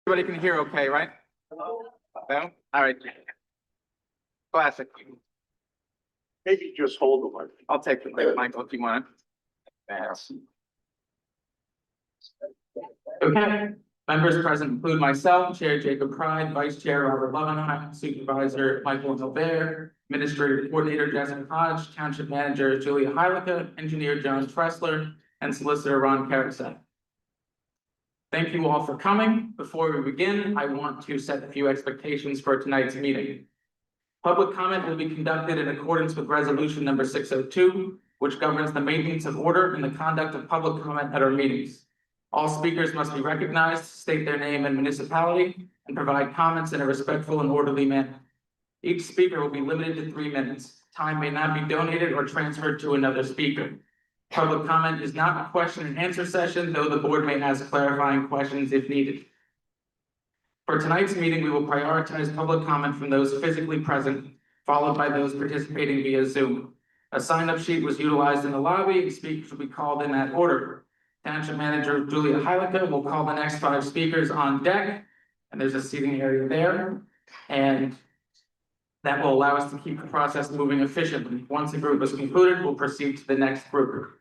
Everybody can hear okay, right? No? All right. Classic. Maybe just hold the mic. I'll take the mic, Michael, if you want. Yes. Okay, members present include myself, Chair Jacob Pride, Vice Chair Robert Levenheim, Supervisor Michael Hilbert, Administrative Coordinator Jessica Hodge, Township Manager Julia Hylika, Engineer John Tressler, and Solicitor Ron Karasek. Thank you all for coming. Before we begin, I want to set a few expectations for tonight's meeting. Public comment will be conducted in accordance with resolution number 602, which governs the maintenance of order and the conduct of public comment at our meetings. All speakers must be recognized, state their name and municipality, and provide comments in a respectful and orderly manner. Each speaker will be limited to 3 minutes. Time may not be donated or transferred to another speaker. Public comment is not a question and answer session, though the board may ask clarifying questions if needed. For tonight's meeting, we will prioritize public comment from those physically present, followed by those participating via Zoom. A sign-up sheet was utilized in the lobby, and speakers will be called in that order. Township Manager Julia Hylika will call the next 5 speakers on deck, and there's a seating area there, and that will allow us to keep the process moving efficiently. Once the group is concluded, we'll proceed to the next group.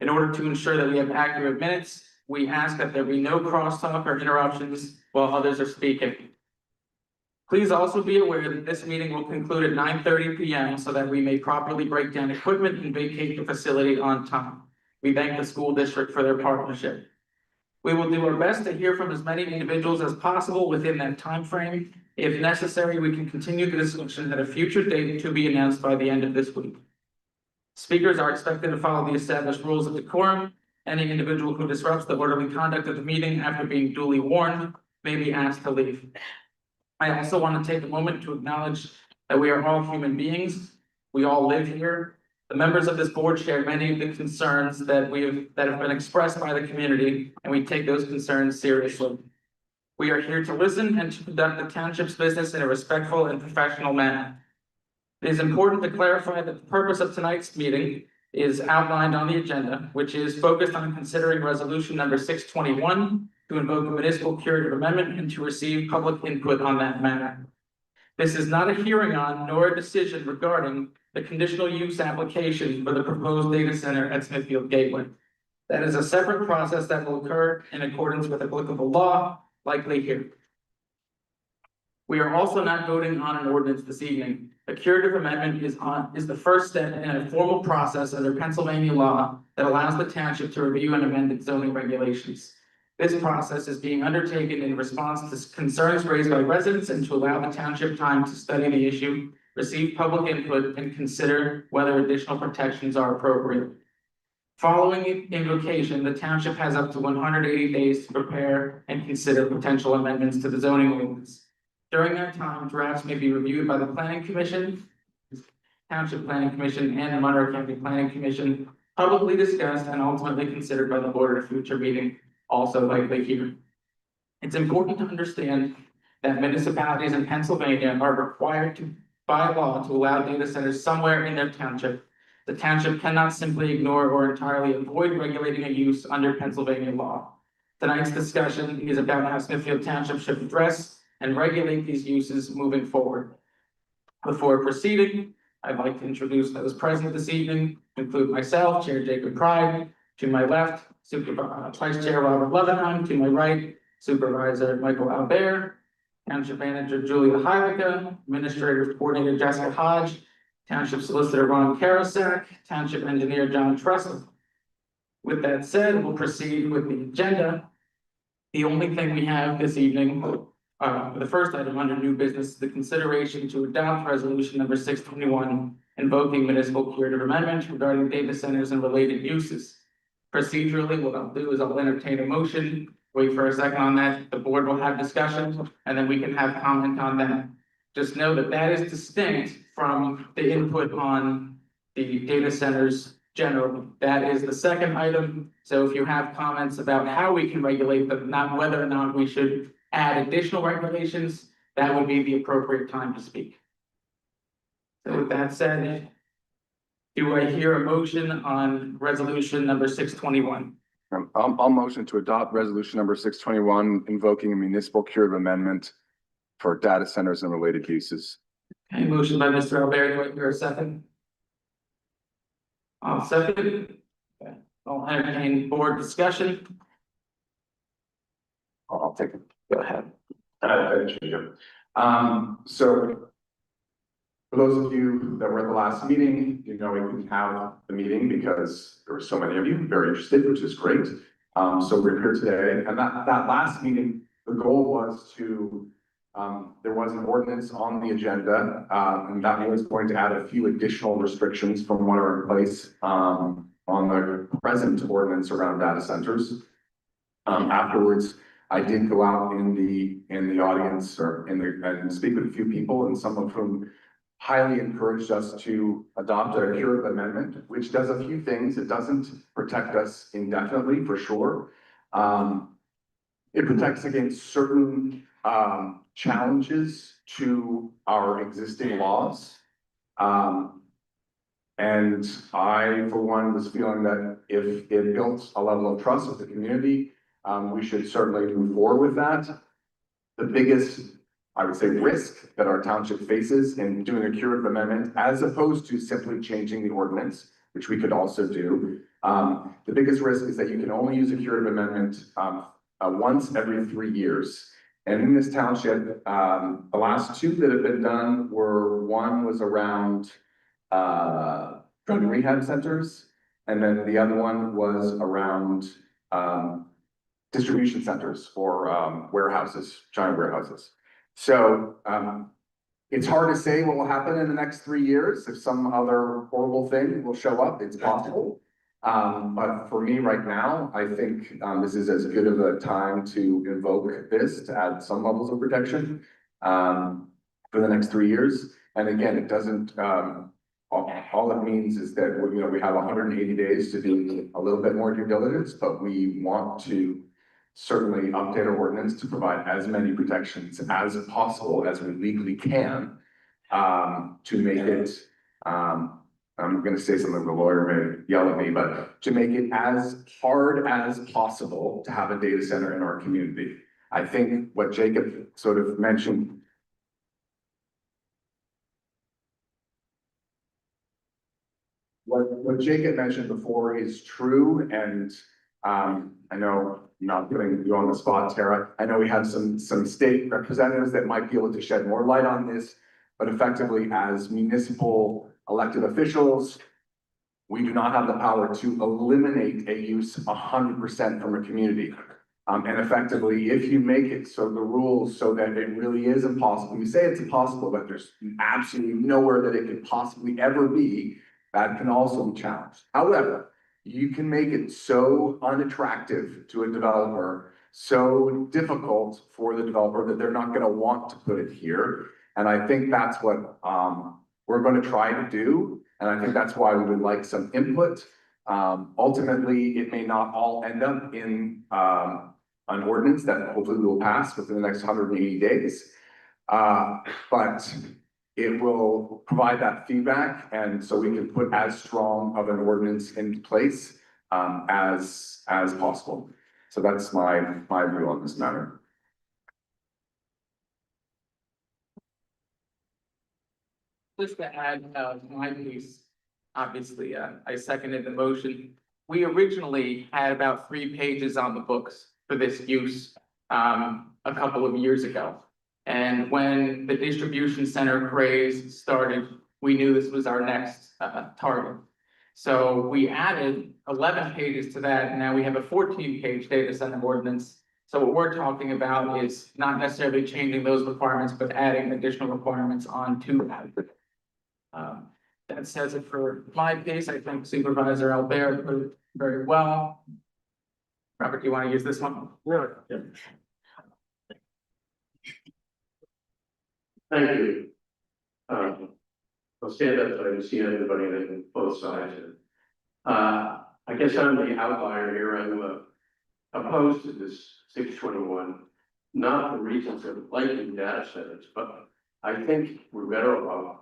In order to ensure that we have accurate minutes, we ask that there be no crosstalk or interruptions while others are speaking. Please also be aware that this meeting will conclude at 9:30 p.m. so that we may properly break down equipment and vacate the facility on time. We thank the school district for their partnership. We will do our best to hear from as many individuals as possible within that time frame. If necessary, we can continue the discussion at a future date to be announced by the end of this week. Speakers are expected to follow the established rules of decorum. Any individual who disrupts the orderly conduct of the meeting after being duly warned may be asked to leave. I also want to take a moment to acknowledge that we are all human beings. We all live here. The members of this board share many of the concerns that have been expressed by the community, and we take those concerns seriously. We are here to listen and to conduct the township's business in a respectful and professional manner. It is important to clarify that the purpose of tonight's meeting is outlined on the agenda, which is focused on considering resolution number 621 to invoke a municipal curative amendment and to receive public input on that matter. This is not a hearing on nor a decision regarding the conditional use application for the proposed data center at Smithfield Gateway. That is a separate process that will occur in accordance with applicable law, likely here. We are also not voting on an ordinance this evening. A curative amendment is the first step in a formal process under Pennsylvania law that allows the township to review and amend its zoning regulations. This process is being undertaken in response to concerns raised by residents and to allow the township time to study the issue, receive public input, and consider whether additional protections are appropriate. Following invocation, the township has up to 180 days to prepare and consider potential amendments to the zoning ordinance. During that time, drafts may be reviewed by the Planning Commission, Township Planning Commission, and the Monroe County Planning Commission, publicly discussed and ultimately considered by the board at a future meeting, also likely here. It's important to understand that municipalities in Pennsylvania are required by law to allow data centers somewhere in their township. The township cannot simply ignore or entirely avoid regulating a use under Pennsylvania law. Tonight's discussion is about how Smithfield Township should address and regulate these uses moving forward. Before proceeding, I'd like to introduce those present this evening, include myself, Chair Jacob Pride, to my left, Vice Chair Robert Levenheim, to my right, Supervisor Michael Albert, Township Manager Julia Hylika, Administrative Coordinator Jessica Hodge, Township Solicitor Ron Karasek, Township Engineer John Tressler. With that said, we'll proceed with the agenda. The only thing we have this evening, the first item under new business, the consideration to adopt resolution number 621, invoking municipal curative amendment regarding data centers and related uses. Procedurally, what I'll do is I'll entertain a motion, wait for a second on that, the board will have discussion, and then we can have comment on that. Just know that that is distinct from the input on the data centers generally. That is the second item. So if you have comments about how we can regulate them, not whether or not we should add additional regulations, that would be the appropriate time to speak. So with that said, do I hear a motion on resolution number 621? I'll motion to adopt resolution number 621, invoking a municipal curative amendment for data centers and related uses. Okay, motion by Mr. Albert, do I hear a second? I'll second. Okay, I'll entertain board discussion. I'll take it. Go ahead. So for those of you that were at the last meeting, you know we couldn't have the meeting because there were so many of you very interested, which is great. So we're here today, and that last meeting, the goal was to, there was an ordinance on the agenda, and that was going to add a few additional restrictions from what are in place, on the present ordinance around data centers. Afterwards, I did go out in the audience and speak with a few people, and some of whom highly encouraged us to adopt a curative amendment, which does a few things. It doesn't protect us indefinitely, for sure. It protects against certain challenges to our existing laws. And I, for one, was feeling that if it built a level of trust with the community, we should certainly move forward with that. The biggest, I would say, risk that our township faces in doing a curative amendment, as opposed to simply changing the ordinance, which we could also do. The biggest risk is that you can only use a curative amendment once every 3 years. And in this township, the last two that have been done were, one was around drug and rehab centers, and then the other one was around distribution centers for warehouses, giant warehouses. So it's hard to say what will happen in the next 3 years. If some other horrible thing will show up, it's possible. But for me right now, I think this is as good of a time to invoke this to add some levels of protection for the next 3 years. And again, it doesn't, all it means is that we have 180 days to do a little bit more due diligence, but we want to certainly update our ordinance to provide as many protections as possible as we legally can, to make it, I'm gonna say something the lawyer may yell at me, but to make it as hard as possible to have a data center in our community. I think what Jacob sort of mentioned. What Jacob mentioned before is true, and I know I'm not putting you on the spot, Tara. I know we have some state representatives that might be able to shed more light on this, but effectively as municipal elected officials, we do not have the power to eliminate a use 100% from a community. And effectively, if you make it so the rules so that it really is impossible, you say it's impossible, but there's absolutely nowhere that it could possibly ever be, that can also be challenged. However, you can make it so unattractive to a developer, so difficult for the developer that they're not gonna want to put it here. And I think that's what we're gonna try to do. And I think that's why we would like some input. Ultimately, it may not all end up in an ordinance that hopefully will pass within the next 180 days. But it will provide that feedback, and so we can put as strong of an ordinance in place as possible. So that's my view on this matter. Just to add my piece, obviously, I seconded the motion. We originally had about 3 pages on the books for this use a couple of years ago. And when the distribution center craze started, we knew this was our next target. So we added 11 pages to that, and now we have a 14-page data center ordinance. So what we're talking about is not necessarily changing those requirements, but adding additional requirements onto that. That says it for my piece. I think Supervisor Albert put it very well. Robert, do you want to use this one? Yeah. Thank you. I'll stand up so I can see everybody on both sides. I guess I'm the outlier here. I'm opposed to this 621, not for reasons of liking data centers, but I think we're better off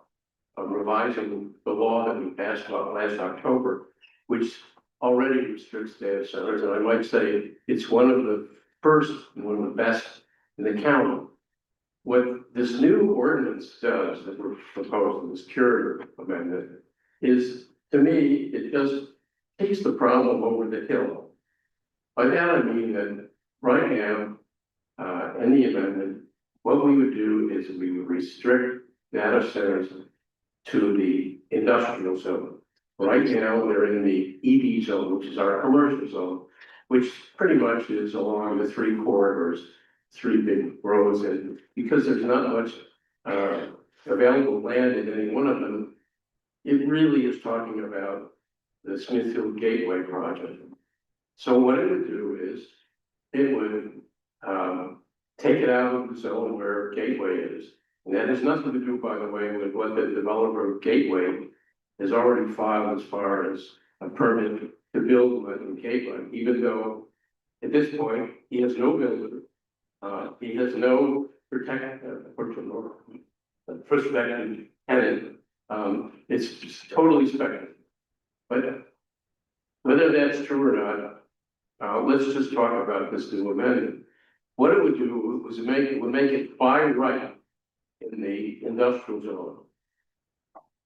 revising the law that we passed last October, which already restricts data centers, and I might say it's one of the first and one of the best in the county. What this new ordinance does that we're proposing, this curative amendment, is, to me, it just takes the problem over the hill. By that I mean that right now, in the amendment, what we would do is we would restrict data centers to the industrial zone. Right now, they're in the ED zone, which is our commercial zone, which pretty much is along the three corridors, three big roads, and because there's not much available land in any one of them, it really is talking about the Smithfield Gateway project. So what it would do is, it would take it out of the zone where Gateway is. And that has nothing to do, by the way, with what the developer of Gateway has already filed as far as a permit to build with Gateway, even though at this point, he has no builder. He has no prospective tenant. It's just totally speculative. But whether that's true or not, let's just talk about this new amendment. What it would do was it would make it by right in the industrial zone.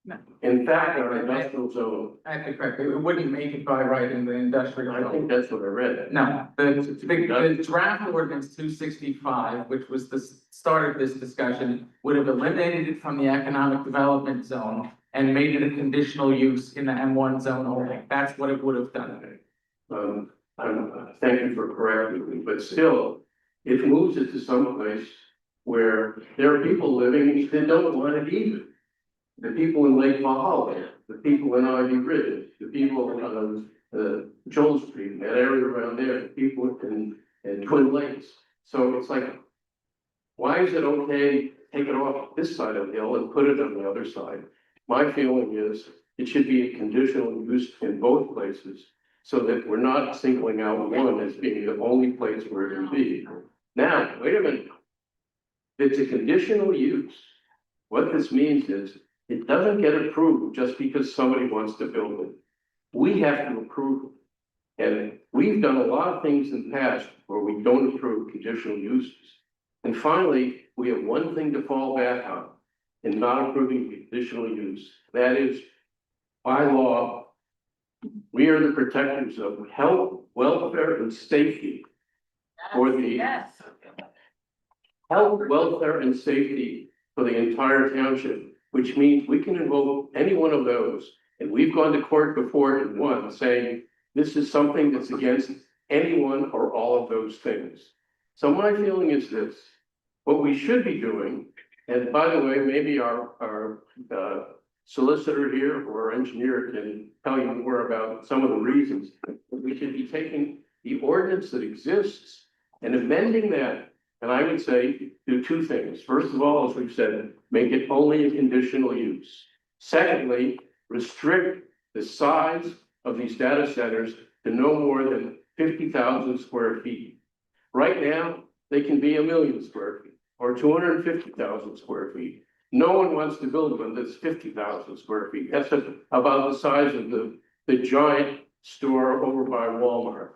No. In fact, our industrial zone, I have to correct, it wouldn't make it by right in the industrial I zone. think that's what I read. No, the draft ordinance 265, which was the start of this discussion, would have eliminated it from the economic development zone and made it a conditional use in the M1 zone only. That's what it would have done. Thank you for correcting me, but still, it moves it to some place where there are people living that don't want it either. The people in Lake Mahal, the people in Ivy Ridge, the people on Joel Street, that area around there, the people in Twin Lakes. So it's like, why is it okay to take it off this side of the hill and put it on the other side? My feeling is it should be a conditional use in both places, so that we're not singling out one as being the only place where it can be. Now, wait a minute. It's a conditional use. What this means is it doesn't get approved just because somebody wants to build it. We have to approve it. And we've done a lot of things in the past where we don't approve conditional uses. And finally, we have one thing to fall back on in not approving conditional use. That is, by law, we are the protectors of health, welfare, and safety for the health, welfare, and safety for the entire township, which means we can invoke any one of those. And we've gone to court before and won, saying this is something that's against any one or all of those things. So my feeling is this: what we should be doing, and by the way, maybe our solicitor here or engineer can tell you more about some of the reasons. We should be taking the ordinance that exists and amending that. And I would say do two things. First of all, as we've said, make it only a conditional use. Secondly, restrict the size of these data centers to no more than 50,000 square feet. Right now, they can be 1 million square feet or 250,000 square feet. No one wants to build one that's 50,000 square feet. That's about the size of the giant store over by Walmart.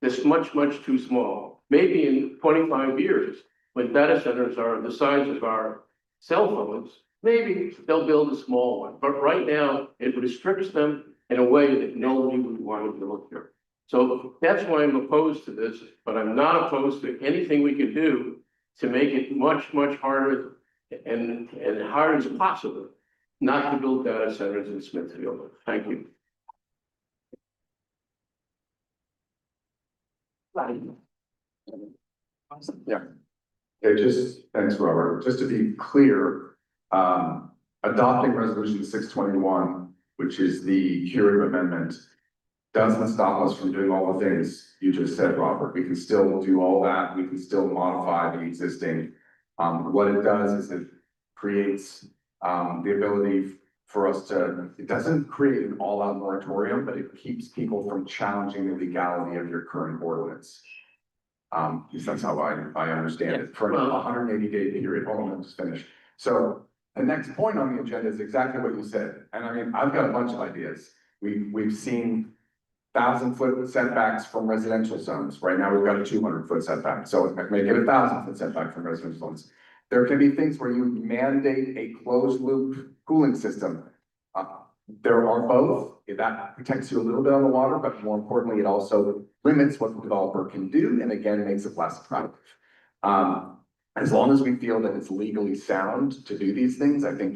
It's much, much too small. Maybe in 25 years, when data centers are the size of our cell phones, maybe they'll build a small one. But right now, it restricts them in a way that nobody would want to build here. So that's why I'm opposed to this, but I'm not opposed to anything we can do to make it much, much harder and hard as possible not to build data centers in Smithfield. Thank you. Yeah. Okay, thanks, Robert. Just to be clear, adopting resolution 621, which is the curative amendment, doesn't stop us from doing all the things you just said, Robert. We can still do all that. We can still modify the existing. What it does is it creates the ability for us to, it doesn't create an all-out moratorium, but it keeps people from challenging the legality of your current ordinance. Because that's how I understand it, for a 180-day period. Hold on, let me just finish. So the next point on the agenda is exactly what you said. And I mean, I've got a bunch of ideas. We've seen 1,000-foot setbacks from residential zones. Right now, we've got a 200-foot setback, so make it a 1,000-foot setback from residential zones. There can be things where you mandate a closed loop cooling system. There are both, that protects you a little bit on the water, but more importantly, it also limits what the developer can do, and again, makes it less attractive. As long as we feel that it's legally sound to do these things, I think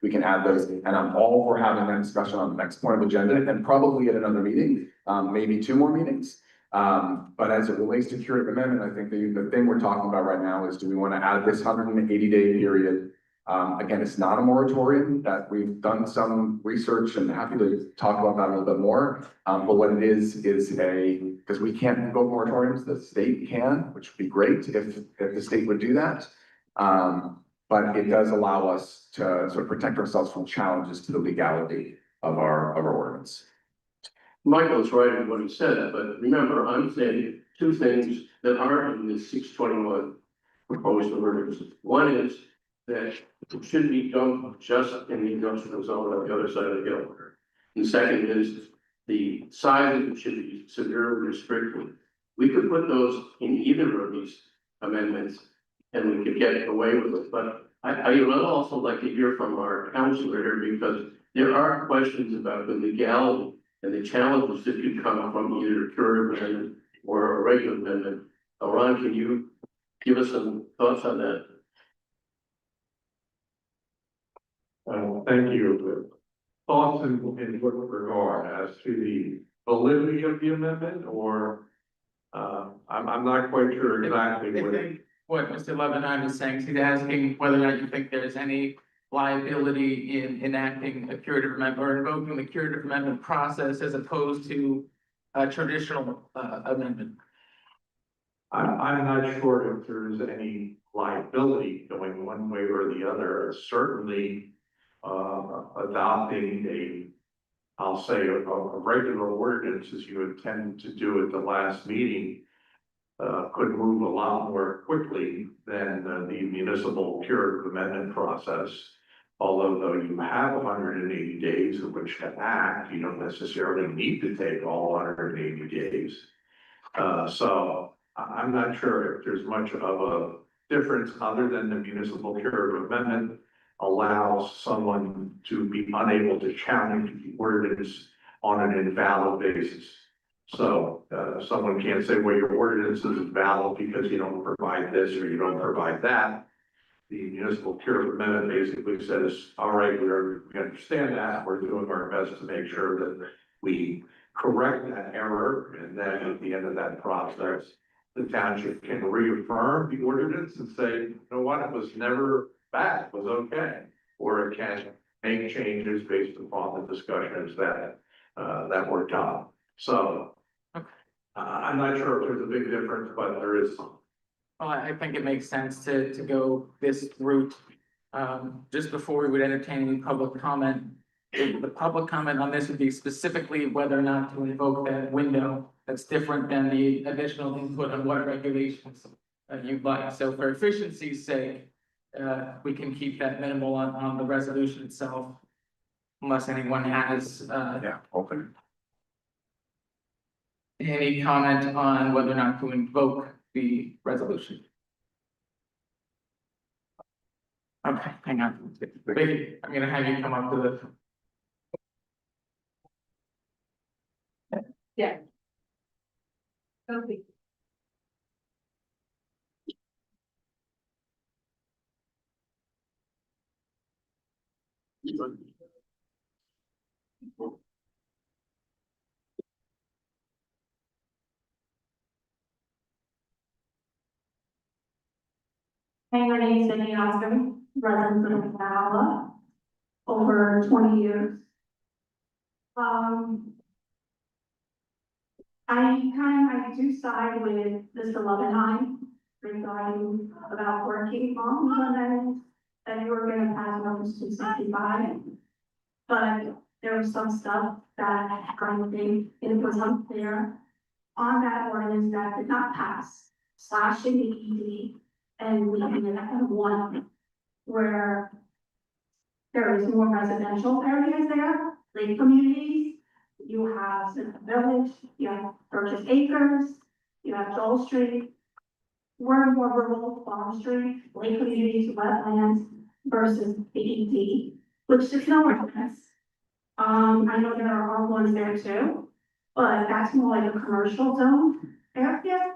we can add those, and I'm all for having that discussion on the next point of agenda, and probably at another meeting, maybe 2 more meetings. But as it relates to curative amendment, I think the thing we're talking about right now is, do we want to add this 180-day period? Again, it's not a moratorium, that we've done some research and happy to talk about that a little bit more. But what it is because we can't invoke moratoriums, the state can, which would be great if the state would do that. But it does allow us to sort of protect ourselves from challenges to the legality of our ordinance. Michael's right in what he said, but remember, I'm saying 2 things that aren't in the 621 proposed ordinance. One is that it shouldn't be done just in the industrial zone on the other side of the hill. And second is the size of it should be severely restricted. We could put those in either of these amendments and we could get away with it. But I would also like to hear from our counselor here, because there are questions about the legality and the challenges that could come from either a curative amendment or a regular amendment. Ron, can you give us some thoughts on that? Thank you. Thoughts in what regard as to the validity of the amendment, or I'm not quite sure exactly I think what Mr. Lebanon is saying, he's asking whether or not you think there's any liability in enacting a curative amendment or invoking the curative amendment process as opposed to a traditional amendment. I'm not sure if there's any liability going one way or the other. Certainly, adopting I'll say a regular ordinance, as you intend to do at the last meeting, could move a lot more quickly than the municipal curative amendment process. Although though you have 180 days in which to act, you don't necessarily need to take all 180 days. So I'm not sure if there's much of a difference other than the municipal curative amendment allows someone to be unable to challenge the ordinance on an invalid basis. So someone can't say, well, your ordinance is valid because you don't provide this or you don't provide that. The municipal curative amendment basically says, all right, we understand that. We're doing our best to make sure that we correct that error. And then at the end of that process, the township can reaffirm the ordinance and say, you know what, it was never bad, it was okay. Or it can make changes based upon the discussions that were done. So I'm not sure if there's a big difference, but there is some. Well, I think it makes sense to go this route. Just before we would entertain any public comment, the public comment on this would be specifically whether or not to invoke that window. That's different than the additional input on what regulations you'd like. So for efficiency's sake, we can keep that minimal on the resolution itself, unless anyone has Open. any comment on whether or not to invoke the resolution. Okay, hang on. Vicky, I'm gonna have you come up to the. Yeah. Okay. Hey, my name is Vicky Oscar, resident of Iowa, over 20 years. I do side with Mr. Levenheim regarding about working on Sundays, that you were gonna pass notice to 65. But there was some stuff that I think it was unclear on that ordinance that did not pass, slashing the ED and leaving it at 1, where there is more residential areas there, lake communities, you have Smithfield Village, you have Burgess Acres, you have Joel Street. We're more rural, Farm Street, Lake Communities, wetlands versus BED, which is no ordinance. I know there are ones there too, but that's more like a commercial zone area.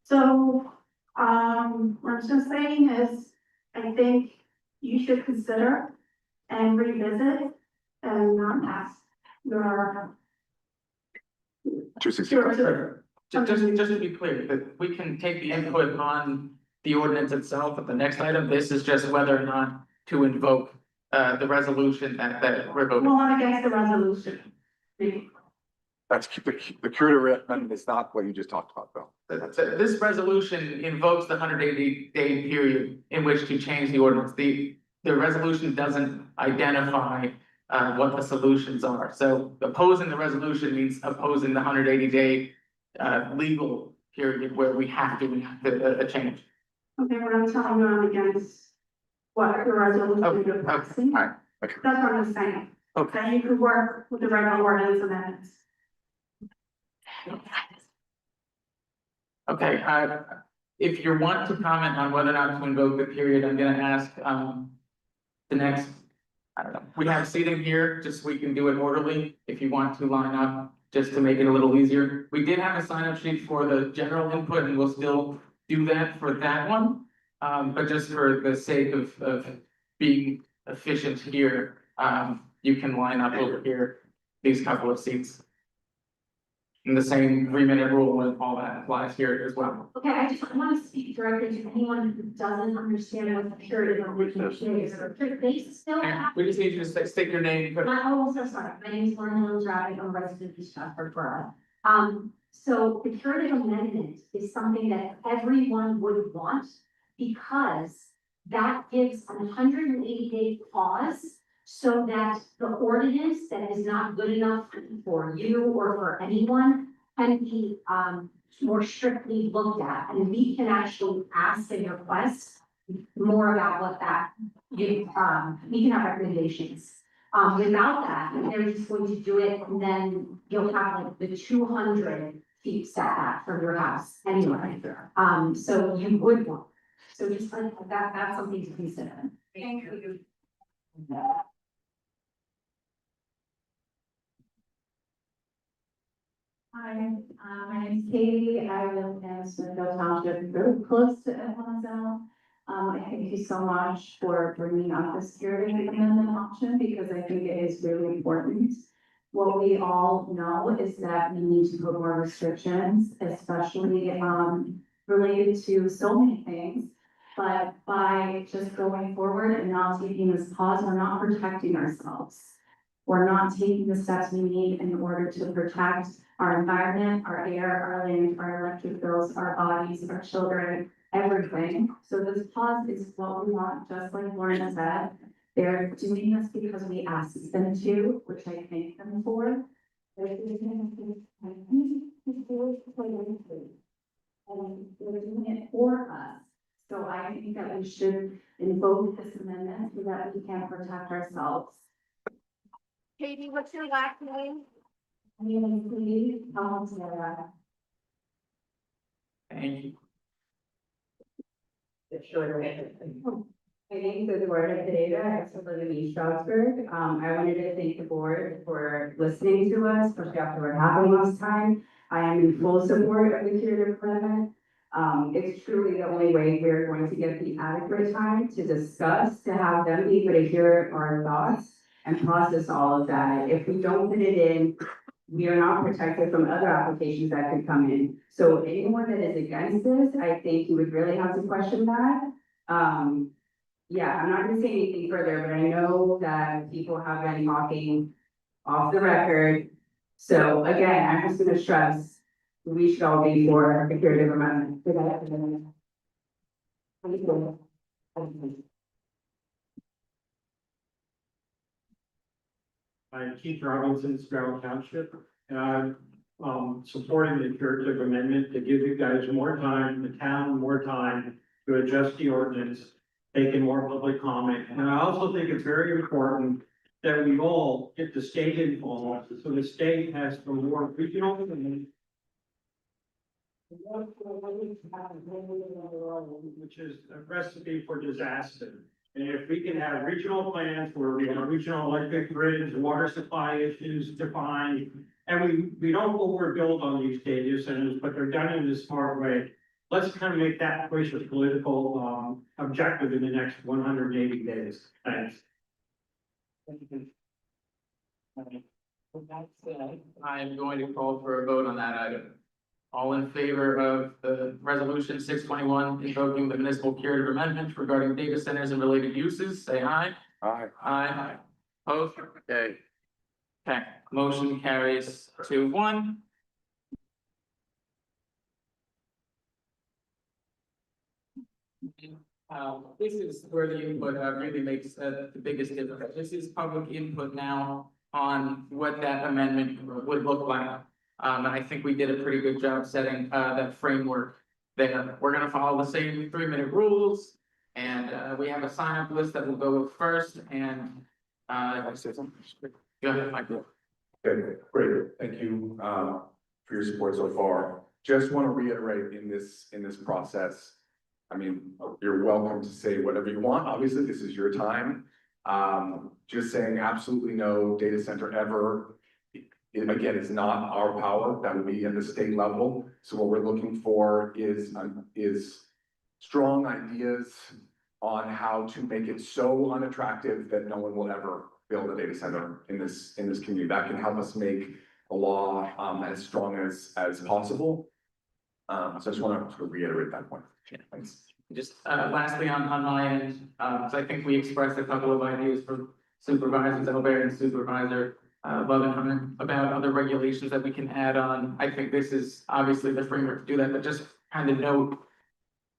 So, what I'm just saying is, I think you should consider and revisit and not pass your. 265. Sure. Just to be clear, that we can take the input on the ordinance itself at the next item. This is just whether or not to invoke the resolution that we're voting. Well, I'm against the resolution. That's the curative amendment is not what you just talked about, though. This resolution invokes the 180-day period in which to change the ordinance. The resolution doesn't identify what the solutions are. So opposing the resolution means opposing the 180-day legal period where we have to enact a change. Okay, what I'm telling you, I'm against what the resolution you're passing. All right, okay. That's what I'm saying. Okay. Then you could work with the regular ordinance amendments. Okay, if you want to comment on whether or not to invoke the period, I'm gonna ask, the next, I don't know, we have seating here, just so we can do it orderly, if you want to line up, just to make it a little easier. We did have a sign-up sheet for the general input, and we'll still do that for that one. But just for the sake of being efficient here, you can line up over here, these couple of seats. And the same 3-minute rule and all that applies here as well. Okay, I just want to speak directly to anyone who doesn't understand what the period of recognition is. They still And have. we just need you to state your name. Oh, so sorry. My name is Lauren Hills Rabbit. I'm a resident of East Stratford Borough. So the curative amendment is something that everyone would want because that gives a 180-day pause so that the ordinance that is not good enough for you or for anyone can be more strictly looked at. And we can actually ask and request more about what that, we can have recommendations. Without that, they're just going to do it and then you'll have like the 200 feet setback from your house anyway. So you would want, so just like that, that's something to consider. Thank you. Hi, my name is Katie. I live in Smithfield Township, very close to Edmondsville. I thank you so much for bringing up the security amendment option because I think it is really important. What we all know is that we need to put more restrictions, especially related to so many things. But by just going forward and not taking this pause, we're not protecting ourselves. We're not taking the steps we need in order to protect our environment, our air, our land, our electric bills, our bodies, our children, everything. So this pause is what we want, just like Lauren said. They're doing this because we asked them to, which I thank them for. And they're doing it for us. So I think that we should invoke this amendment so that we can protect ourselves. Katie, what's your last name? I'm gonna please, Sarah. Thank you. My name is Eduardo Pereira. I also live in East Stroudsburg. I wanted to thank the board for listening to us, especially after what happened last time. I am in full support of the curative amendment. It's truly the only way we're going to get the adequate time to discuss, to have them be able to hear our thoughts and process all of that. If we don't put it in, we are not protected from other applications that could come in. So anyone that is against this, I think you would really have to question that. Yeah, I'm not gonna say anything further, but I know that people have been talking off the record. So again, I'm just gonna stress, we should all be for a curative amendment. I'm Keith Robinson, Sparrow Township, and I'm supporting the curative amendment to give you guys more time, the town more time to adjust the ordinance, take in more public comment. And I also think it's very important that we all get the state involved, so the state has the more regional and which is a recipe for disaster. And if we can have regional plans where we have regional electric grids, water supply issues defined, and we don't overbuild on these data centers, but they're done in a smart way. Let's kind of make that push a political, objective in the next 180 days. Thanks. With that said, I am going to call for a vote on that item. All in favor of the resolution 621 invoking the municipal curative amendment regarding data centers and related uses, say aye. Aye. Aye. Opposed? Okay. Okay, motion carries 2-1. This is where the input really makes the biggest difference. This is public input now on what that amendment would look like. And I think we did a pretty good job setting that framework there. We're gonna follow the same 3-minute rules. And we have a sign-up list that will go first and go ahead, Michael. Okay, great. Thank you, for your support so far. Just want to reiterate in this process. I mean, you're welcome to say whatever you want. Obviously, this is your time. Just saying absolutely no data center ever. It, again, is not our power. That would be at the state level. So what we're looking for is strong ideas on how to make it so unattractive that no one will ever build a data center in this community. That can help us make a law as strong as possible. So I just want to reiterate that point. Thanks. Just lastly on my end, so I think we expressed a couple of ideas for Supervisors Albert and Supervisor Loveenheim about other regulations that we can add on. I think this is obviously the framework to do that, but just kind of note,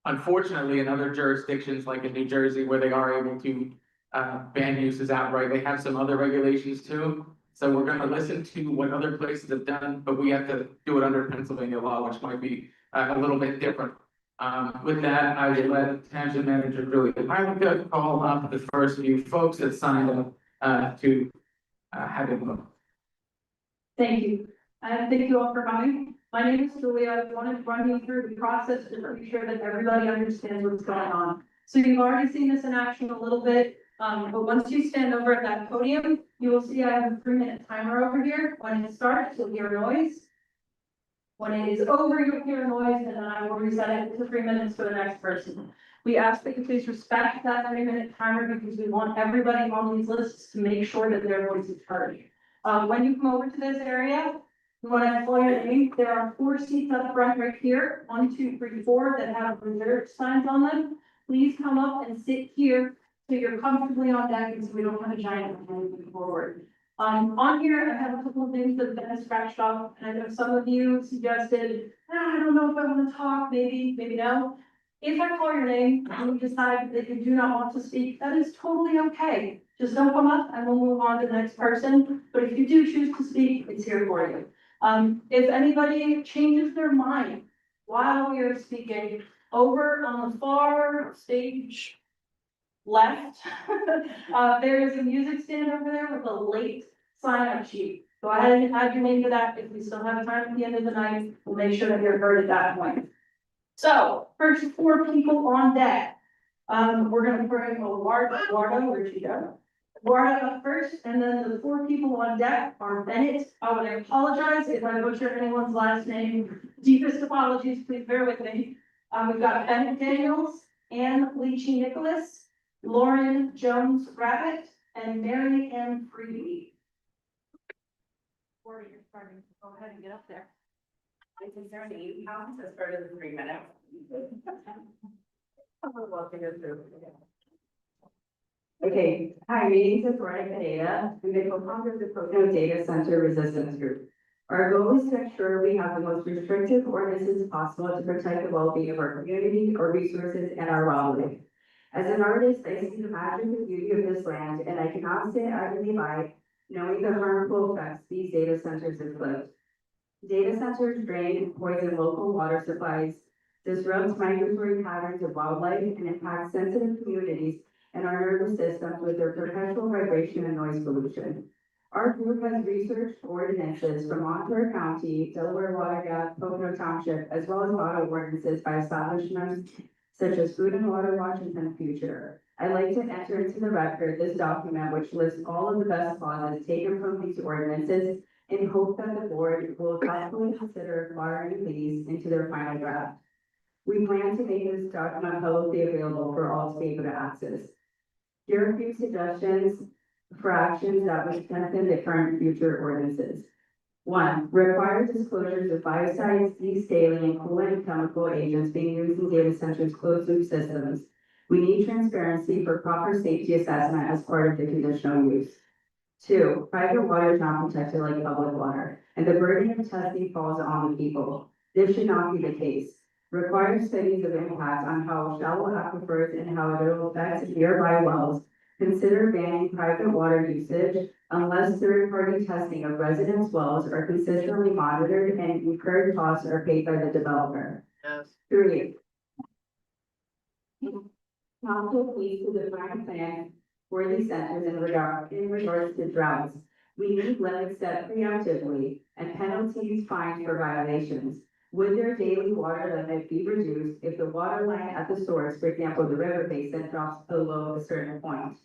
unfortunately, in other jurisdictions like in New Jersey, where they are able to ban uses outright, they have some other regulations too. So we're gonna listen to what other places have done, but we have to do it under Pennsylvania law, which might be a little bit different. With that, I will let Township Manager Julie Hylica call up the first few folks that signed up to have it vote. Thank you. Thank you all for coming. My name is Julia. I wanted to run you through the process to make sure that everybody understands what's going on. So you've already seen this in action a little bit, but once you stand over at that podium, you will see I have a 3-minute timer over here. When it starts, you'll hear a noise. When it is over, you'll hear a noise, and then I will reset it to 3 minutes for the next person. We ask that you please respect that 3-minute timer because we want everybody on these lists to make sure that their voice is heard. When you come over to this area, when I call your name, there are 4 seats up front right here, 1, 2, 3, 4, that have reserved signs on them. Please come up and sit here so you're comfortably on deck and so we don't have a giant moving forward. On here, I have a couple of things that have been scratched off, and I know some of you suggested, I don't know if I want to talk, maybe no. If I call your name and you decide that you do not want to speak, that is totally okay. Just don't come up and we'll move on to the next person. But if you do choose to speak, it's here for you. If anybody changes their mind while we are speaking, over on the far stage left, there is a music stand over there with a late sign-up sheet. Go ahead and add your name to that. If we still have time at the end of the night, we'll make sure that you're heard at that point. So, first 4 people on deck. We're gonna bring Eduardo, where'd she go? Eduardo up first, and then the 4 people on deck are Bennett. I would apologize if I butcher anyone's last name. Deepest apologies, please bear with me. We've got Bennett Daniels, Ann Leachy Nicholas, Lauren Jones Rabbit, and Mary Ann Freeby. Before you're starting, go ahead and get up there. Is there an 8 pounds as part of the 3 minutes? Okay, hi, my name is Veronica Pineda. I'm the co-founder of the Program Data Center Resistance Group. Our goal is to ensure we have the most restrictive ordinances possible to protect the well-being of our community, our resources, and our wildlife. As an artist, I see the magic and beauty of this land, and I cannot sit idly by knowing the harmful effects these data centers inflict. Data centers drain and poison local water supplies, disrupt migratory patterns of wildlife, and impact sensitive communities and our nervous systems with their perpetual vibration and noise pollution. Our group has researched ordinances from Montour County, Delaware Water Gap, Pocono Township, as well as auto ordinances by establishments such as Food and Water Watch and Penn Future. I'd like to enter into the record this document which lists all of the best clauses taken from these ordinances in hope that the board will thoughtfully consider acquiring these into their final draft. We plan to make this document publicly available for all to be able to access. Here are a few suggestions for actions that would strengthen the current future ordinances. 1, require disclosures of biocides, descaling, and coolant chemical agents being used in data centers' closed-loop systems. We need transparency for proper safety assessment as part of the conditional use. 2, private water is not protected like public water, and the burden of testing falls on the people. This should not be the case. Require studies of impact on how shallow aquifers and how it will affect nearby wells. Consider banning private water usage unless third-party testing of residents' wells are consistently monitored and incurred costs are paid by the developer. 3, council please to define plan for these centers in regards to droughts. We need limits set preemptively and penalties fined for violations. Would their daily water limit be reduced if the water line at the source, for example, the river basin, drops below a certain point?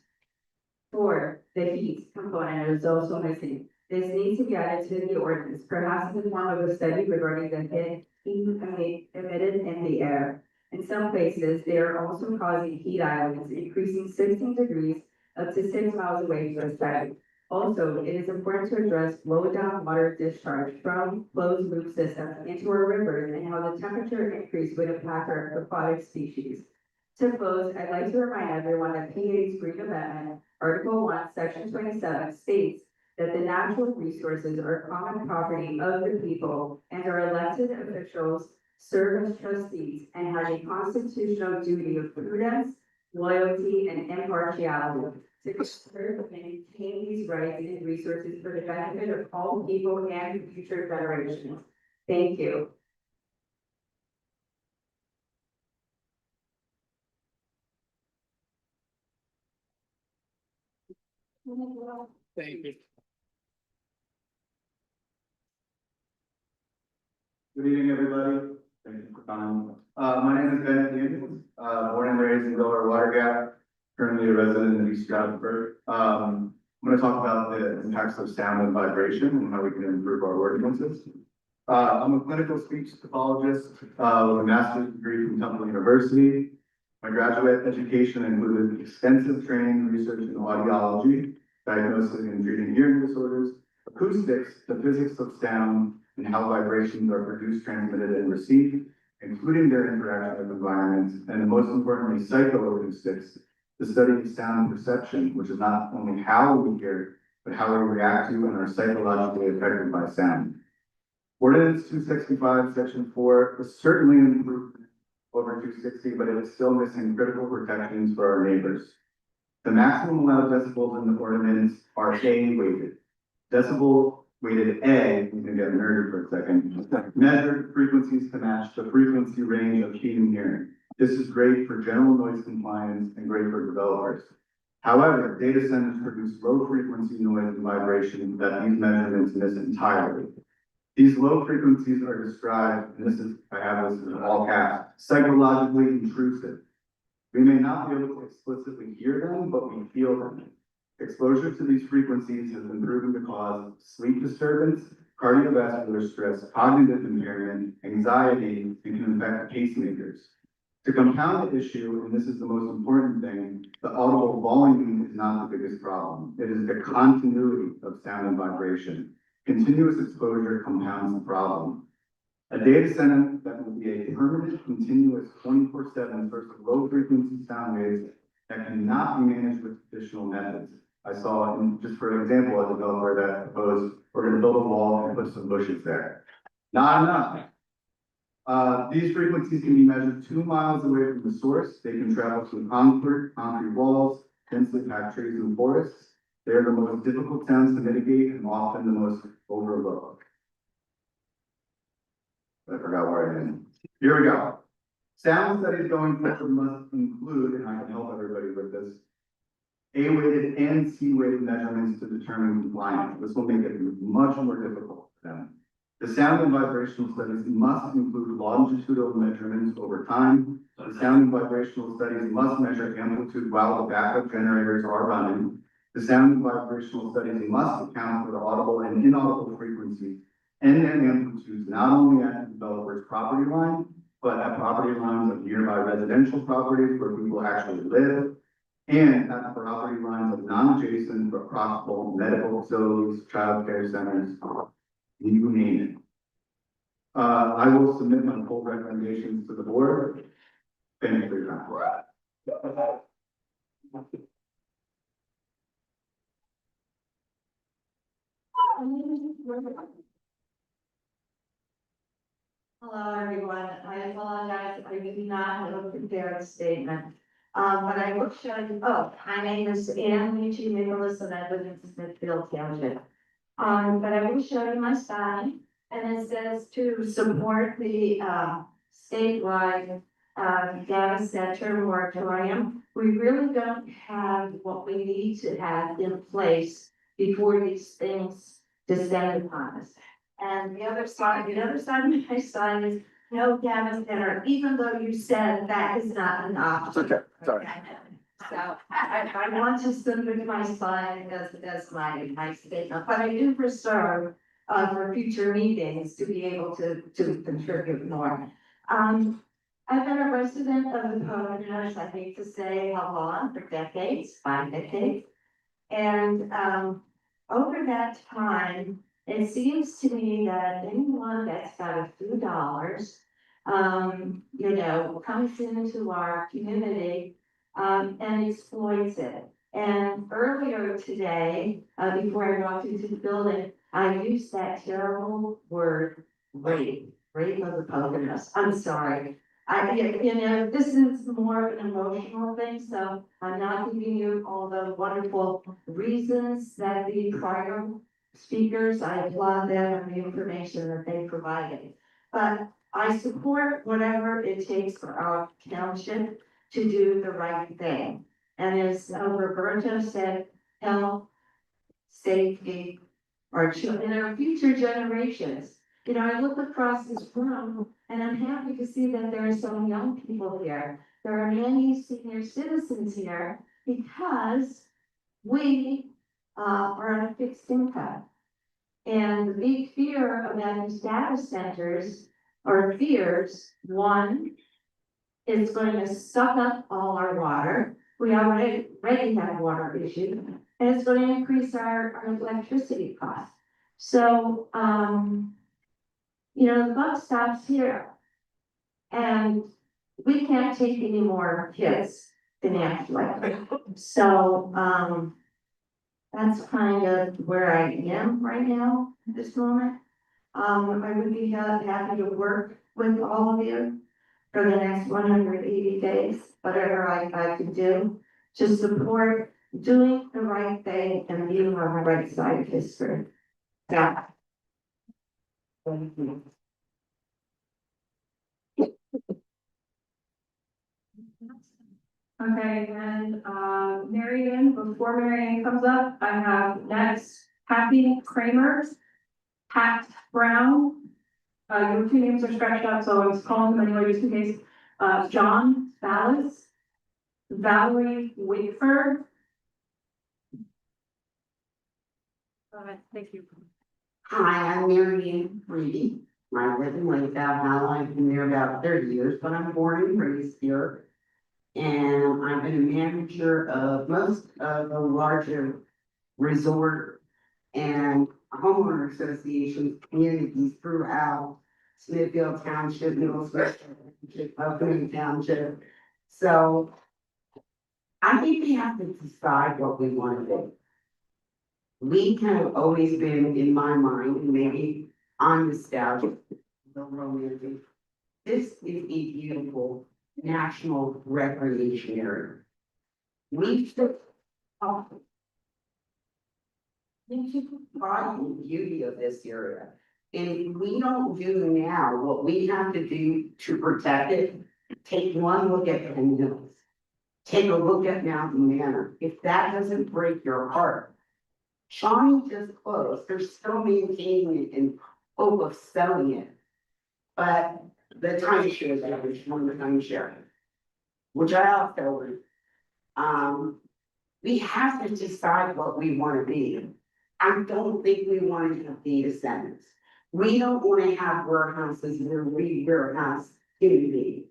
4, the heat component is also missing. This needs to be added to the ordinance, perhaps in the form of a study regarding the heat emitted in the air. In some places, they are also causing heat islands, increasing 16 degrees up to 6 miles away from the site. Also, it is important to address low down water discharge from closed loop systems into our rivers and how the temperature increase would impact our aquatic species. To close, I'd like to remind everyone that PA's Green Amendment, Article 1, Section 27 states that the natural resources are common property of the people and our elected officials serve as trustees and have a constitutional duty of prudence, loyalty, and impartiality to conserve and maintain these rights and resources for the benefit of all people and future generations. Thank you. Thank you. Good evening, everybody. Thank you for coming. My name is Ben Stevens, born and raised in Delaware Water Gap, currently a resident in East Stroudsburg. I'm going to talk about the impacts of sound and vibration and how we can improve our ordinances. I'm a clinical speech pathologist with a master's degree from Temple University. My graduate education included extensive training and research in audiology, diagnosing and treating hearing disorders, acoustics, the physics of sound, and how vibrations are produced, transmitted, and received, including their interaction with environments, and most importantly, psychoacoustics, the study of sound perception, which is not only how we hear, but how we react to and are psychologically affected by sound. Ordinance 265, Section 4 is certainly an improvement over 260, but it is still missing critical protections for our neighbors. The maximum allowed decibels in the ordinance are A-weighted. Decibel weighted A, we can get nerdy for a second, measured frequencies to match the frequency range of hearing and hearing. This is great for general noise compliance and great for developers. However, data centers produce low frequency noise and vibration that these measurements miss entirely. These low frequencies are described, and I have this in all caps, psychologically intrusive. We may not be able to explicitly hear them, but we feel them. Exposure to these frequencies has been proven to cause sleep disturbance, cardiovascular stress, cognitive impairment, anxiety, and can affect pacemakers. To compound the issue, and this is the most important thing, the audible volume is not the biggest problem. It is the continuity of sound and vibration. Continuous exposure compounds the problem. A data center that will be a permanent, continuous 24/7 source of low frequency sound waves that cannot be managed with traditional methods. I saw, just for example, a developer that proposed, we're going to build a wall and put some bushes there. Not enough. These frequencies can be measured 2 miles away from the source. They can travel through concrete walls, densely packed trees and forests. They are the most difficult sounds to mitigate and often the most overlooked. I forgot where I am. Here we go. Sound studies going forward must include, and I can help everybody with this, A-weighted and C-weighted measurements to determine compliance. This will make it much more difficult for them. The sound and vibrational studies must include longitudinal measurements over time. The sound and vibrational studies must measure amplitude while the backup generators are running. The sound and vibrational studies must account for the audible and inaudible frequencies and their amplitudes, not only at the developer's property line, but at property lines of nearby residential properties where people actually live, and at the property lines of non-adjacent but profitable medical facilities, childcare centers, you name it. I will submit my full recommendations to the board. Thank you for your time. Hello, everyone. I apologize. I do not have a prepared statement. But I will show you, my name is Ann Luigi Nicholas and I live in Smithfield Township. But I will show you my sign and it says to support the, statewide, data center moratorium. We really don't have what we need to have in place before these things descend upon us. And the other side of my sign is no data center, even though you said that is not an option. Okay, sorry. So I want to submit my sign as my statement, but I do reserve for future meetings to be able to contribute more. I've been a resident of the Poconos, I hate to say how long, for decades, 5 decades. And over that time, it seems to me that anyone that's got a few dollars, comes into our community, and exploits it. And earlier today, before I walked into the building, I used that terrible word, rape of the Poconos. I'm sorry. This is more of an emotional thing, so I'm not giving you all the wonderful reasons that the prior speakers, I applaud them and the information that they provided. But I support whatever it takes for our township to do the right thing. And as Roberto said, health, safety, our children, and our future generations. I look across this room and I'm happy to see that there are some young people here. There are many senior citizens here because we are on a fixed income. And the big fear about these data centers are fears. One, it's going to suck up all our water. We already have water issues, and it's going to increase our electricity costs. So, the buck stops here. And we can't take any more hits financially. So, that's kind of where I am right now at this moment. I would be happy to work with all of you for the next 180 days, whatever I can do to support doing the right thing and being on the right side of history. Yeah. Thank you. Okay, and Marion, before Marion comes up, I have next Kathy Kramer, Pat Brown. Your two names are scratched out, so I was calling them anyway, just in case. John Ballas, Valerie Wakeford. Thank you. Hi, I'm Marion Reedy. I live in Lakeville now. I've been there about 30 years, but I'm born and raised here. And I've been a manager of most of the larger resort and homeowner associations, communities throughout Smithfield Township, Middle Smithfield Township, Oakland Township. So I think we have to decide what we want to do. We have always been, in my mind, and maybe I'm nostalgic, the romantic. This is a beautiful national recreation area. We should pride in the beauty of this area. And if we don't do now what we have to do to protect it, take one look at Penn Hills. take a look at Mountain Manor. If that doesn't break your heart, Shawnee just closed, they're still maintaining it in hope of selling it. But the timeshare, that was one of the timeshare, which I also would, we have to decide what we wanna be. I don't think we wanna have data centers. We don't wanna have warehouses where we warehouse human beings.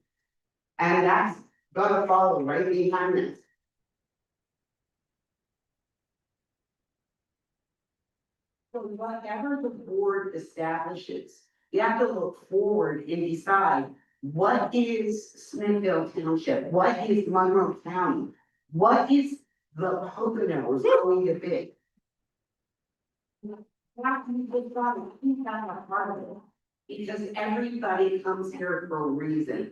And that's gonna follow right behind this. So whatever the board establishes, you have to look forward and decide, what is Smithfield Township? What is Monroe County? What is the Poconos going to be? That we've got to keep that a part of it, because everybody comes here for a reason.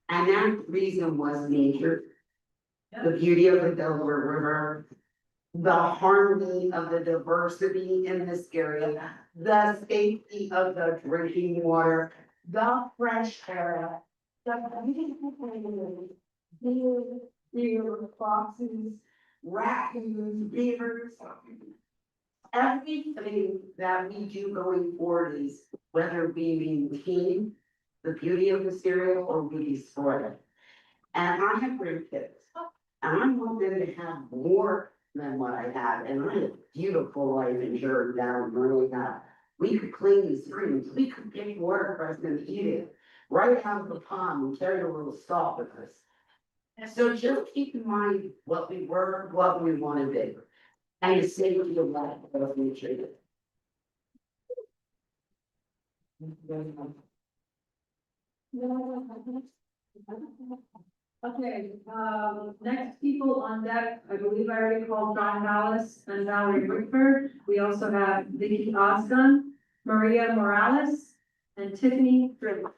And that reason was nature, the beauty of the Delaware River, the harmony of the diversity in this area, the safety of the drinking water, the fresh air, the deer, foxes, raccoons, beavers. Everything that we do going forward is whether we maintain the beauty of this area or we destroy it. And I have grandkids, and I want them to have more than what I had, and I had a beautiful life in Jordan down really that. We could clean the streams, we could get watercress and eat it right out of the pond and carry a little salt with us. So just keep in mind what we were, what we want to be, and the safety of life of nature. Okay, next people on deck, I believe I already called John Hollis and Valerie Whitford. We also have Vicky Osgun, Maria Morales, and Tiffany Dribb.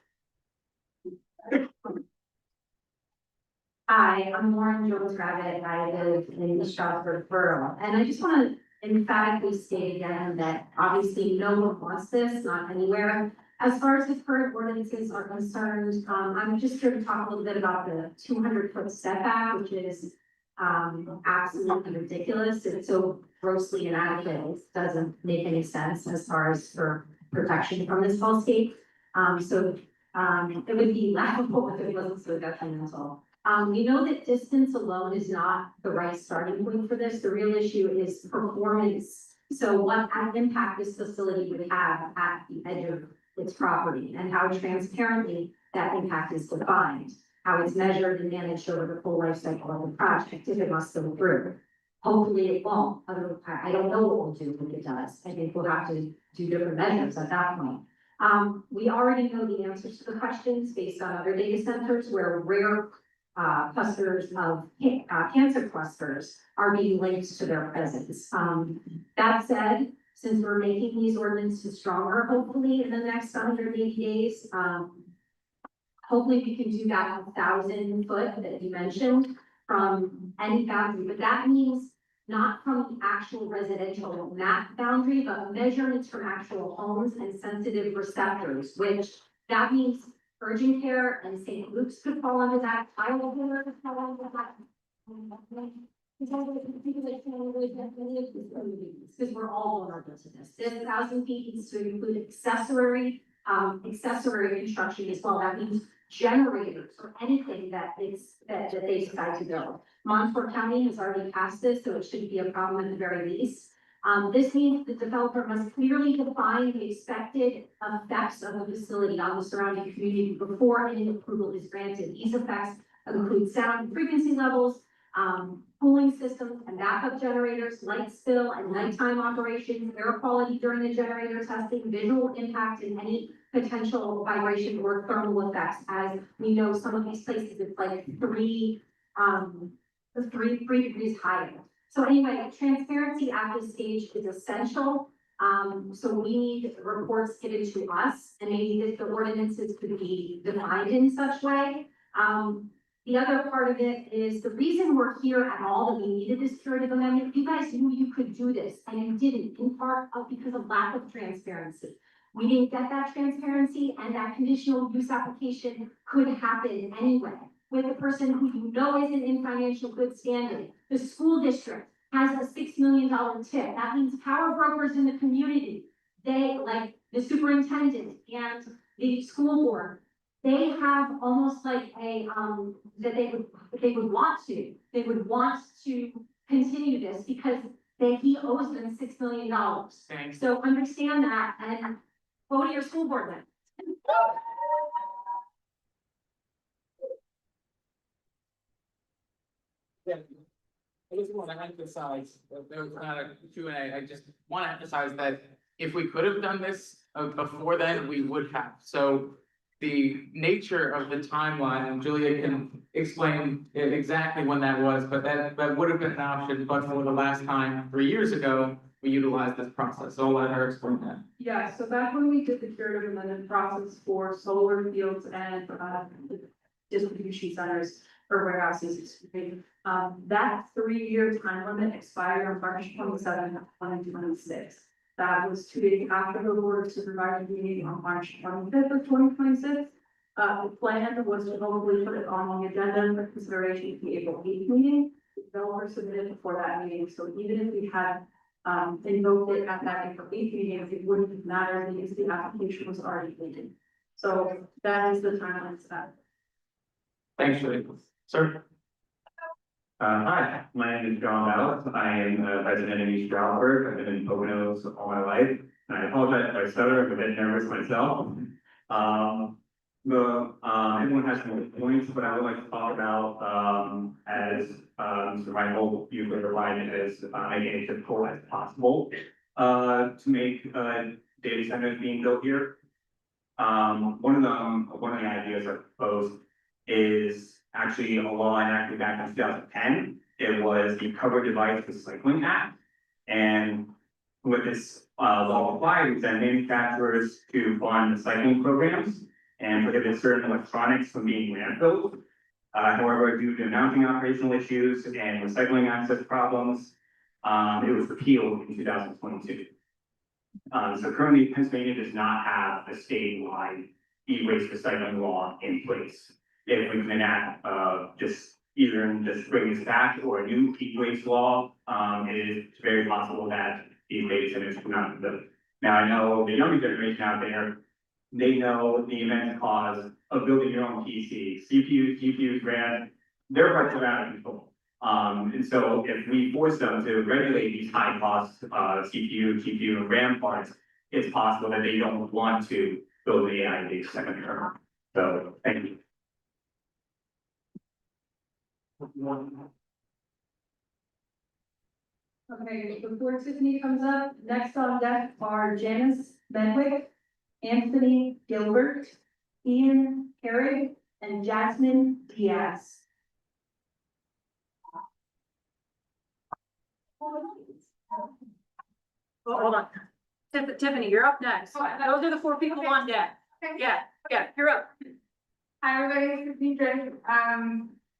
Hi, I'm Lauren Jones Rabbit. I live in the Stroudsburg Borough, and I just want to emphatically state again that obviously no one wants this, not anywhere. As far as the current ordinances are concerned, I'm just here to talk a little bit about the 200-foot setback, which is absolutely ridiculous. It's so grossly inadequate. It doesn't make any sense as far as for protection from this hellscape. It would be laughable if it wasn't so detrimental. We know that distance alone is not the right starting point for this. The real issue is performance. So what impact this facility would have at the edge of its property and how transparently that impact is defined, how it's measured and managed over the full life cycle of the project, if it must go through. Hopefully it won't. I don't know what we'll do when it does. I think we'll have to do different measures at that point. We already know the answers to the questions based on other data centers where rare clusters of cancer clusters are being linked to their presence. That said, since we're making these ordinances stronger, hopefully in the next 180 days, hopefully we can do that 1,000 foot that you mentioned from any boundary, but that means not from the actual residential map boundary, but measurements from actual homes and sensitive receptors, which that means urgent care and St. Luke's could fall under that, Iowa could fall under that. Because we're all vulnerable to this. This 1,000 feet needs to include accessory construction as well. That means generators or anything that they decide to build. Montour County has already passed this, so it shouldn't be a problem at the very least. This means the developer must clearly define the expected effects of the facility on the surrounding community before any approval is granted. These effects include sound and frequency levels, cooling systems and backup generators, light spill and nighttime operations, air quality during the generator testing, visual impact, and any potential vibration or thermal effects. As we know, some of these places it's like three degrees higher. So anyway, transparency at this stage is essential. So we need reports given to us, and maybe the ordinances could be defined in such way. The other part of it is the reason we're here at all, that we needed this curative amendment. You guys knew you could do this, and you didn't, in part because of lack of transparency. We didn't get that transparency, and that conditional use application could happen anyway. with a person who you know isn't in financial good standing. The school district has a $6 million tip. That means power brokers in the community, they, like the superintendent and the school board, they have almost like a, that they would want to continue this because he owes them $6 million. Thanks. So understand that and go to your school board then. Yeah. I just want to emphasize, there was not a Q&A, I just want to emphasize that if we could have done this before then, we would have. So the nature of the timeline, and Julia can explain exactly when that was, but that would have been an option, but for the last time, 3 years ago, we utilized this process. So I'll let her explain that. Yeah, so back when we did the curative amendment process for solar fields and distribution centers or warehouses, excuse me, that 3-year time limit expired on March 27, 2026. That was 2 days after the Board of Supervisors meeting on March 25th of 2026. The plan was to hopefully put it on the agenda for consideration at the April 8th meeting. The developer submitted before that meeting, so even if we had invoked it at that April 8th meeting, it wouldn't matter because the application was already completed. So that is the timeline set. Thanks, Julia. Sir? Hi, my name is John Ballas. I am a resident in East Stroudsburg. I've been in Poconos all my life. And I apologize if I stutter, I'm a bit nervous myself. Everyone has some points, but I would like to talk about, as Mr. Michael, you clarified it as making it difficult as possible to make data centers being built here. One of the ideas I proposed is actually a law enacted back in 2010. It was the Covered Device Recycling Act. And what this law applied was that manufacturers to fund recycling programs and prohibit certain electronics from being landfilled. However, due to mounting operational issues and recycling access problems, it was repealed in 2022. So currently Pennsylvania does not have a statewide e-waste recycling law in place. If we can enact just bring this back or a new e-waste law, it is very possible that these data centers come out of the. Now I know the younger generation out there, they know the immense cost of building your own PC, GPUs, RAM, they're quite out of control. And so if we force them to regulate these high cost GPU and RAM parts, it's possible that they don't want to build the AI data center. So thank you. Okay, before Tiffany comes up, next on deck are Janice Benwick, Anthony Gilbert, Ian Herrig, and Jasmine Diaz. Hold on. Tiffany, you're up next. Those are the 4 people on deck. Yeah, you're up. Hi, everybody, it's Tiffany.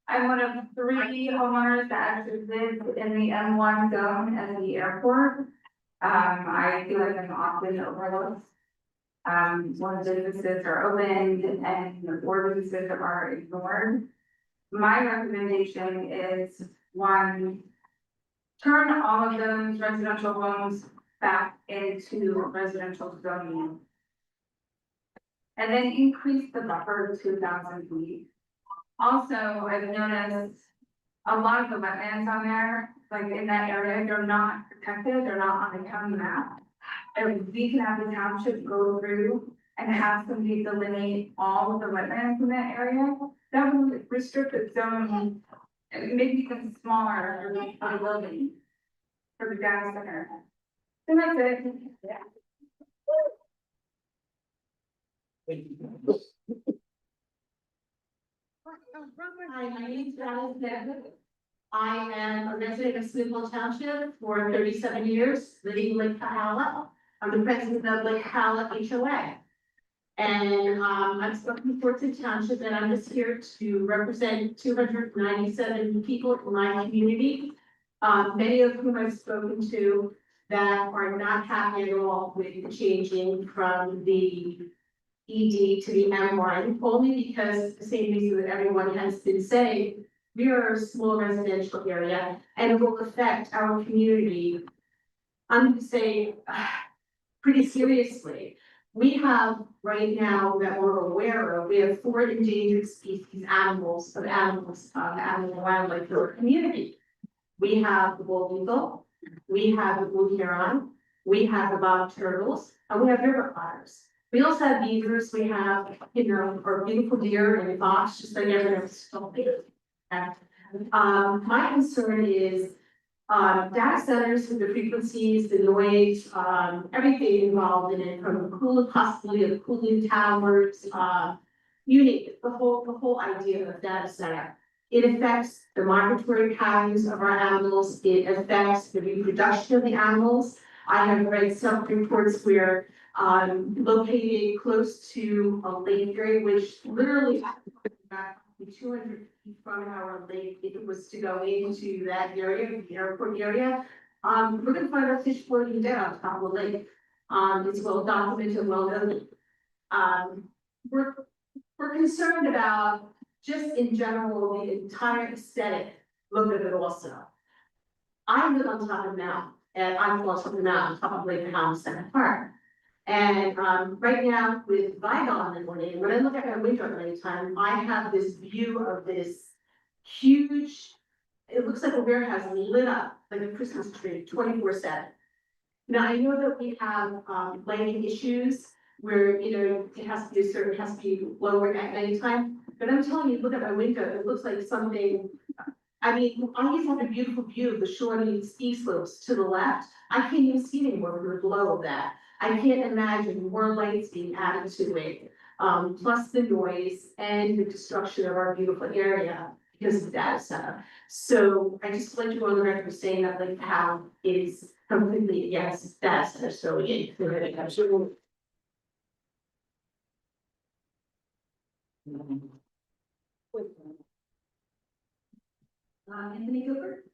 I'm one of 3 homeowners that actually live in the M1 zone at the airport. I feel like I'm often overlooked. When businesses are opened and the ordinances are ignored. My recommendation is 1, turn all of those residential homes back into residential zoning. And then increase the buffer to 2,000 feet. Also, I've noticed a lot of the wetlands on there, like in that area, they're not protected, they're not on the county map. And we can have the township go through and have somebody delineate all of the wetlands in that area. That would restrict the zone, and maybe even smaller for the building. For the data center. And that's it. Yeah. Hi, my name is Janice Benwick. I am a resident of Smithfield Township for 37 years, living in Lake Howell. I'm the president of Lake Howell HOA. And I'm spoken for the township, and I'm just here to represent 297 people in my community. Many of whom I've spoken to that are not happy at all with the changing from the ED to the M1, only because the same reason that everyone has been saying, we are a small residential area and it will affect our community. I'm gonna say, pretty seriously. We have right now that we're aware of, we have 4 endangered species animals, animal wildlife in our community. We have the bald eagle, we have the blue heron, we have the bob turtles, and we have river otters. We also have beavers, we have, our beautiful deer and fox, just like everyone else. My concern is, data centers with the frequencies, the noise, everything involved in it, from the cooling, possibly the cooling towers, you name it, the whole idea of data center. It affects the migratory patterns of our animals, it affects the reproduction of the animals. I have read some reports where, located close to a lake area, which literally back 200 feet from our lake, if it was to go into that area, the airport area. We're gonna find our fish floating down on top of the lake. It's well documented, well known. We're concerned about just in general, the entire aesthetic look of it also. I live on top of the mountain, and I'm on top of the mountain, top of Lake Center Park. And right now with Vigal in the morning, when I look at my window at night time, I have this view of this huge, it looks like a warehouse lit up like a Christmas tree, 24/7. Now, I know that we have lighting issues where, it has to be certain, it has to be lower at nighttime. But I'm telling you, look at my window, it looks like something, I mean, I just have a beautiful view of the Shawnee ski slopes to the left. I can't even see anymore with the glow of that. I can't imagine more lights being added to it, plus the noise and the destruction of our beautiful area because of the data center. So I just like to go on the record saying that like how it is completely against data center, so again. Anthony Gilbert?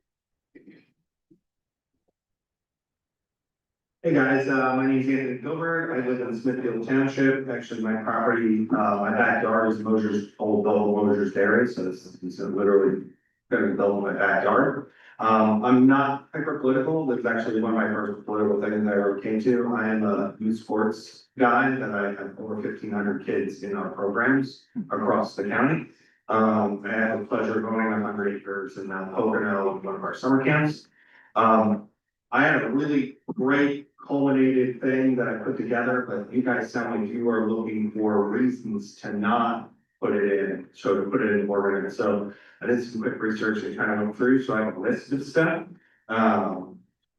Hey guys, my name is Anthony Gilbert. I live in Smithfield Township. Actually, my property, my backyard is Mosier's, old Mosier's Dairy, so this is literally gonna be built in my backyard. I'm not hyper political. This is actually one of my first political things I ever came to. I am a youth sports guy that I have over 1,500 kids in our programs across the county. I have the pleasure of going on 100 acres in Pocono, one of our summer camps. I had a really great culminated thing that I put together, but you guys sound like you are looking for reasons to not put it in, so to put it in ordinance. So I did some quick research and kind of went through, so I have a list of stuff. I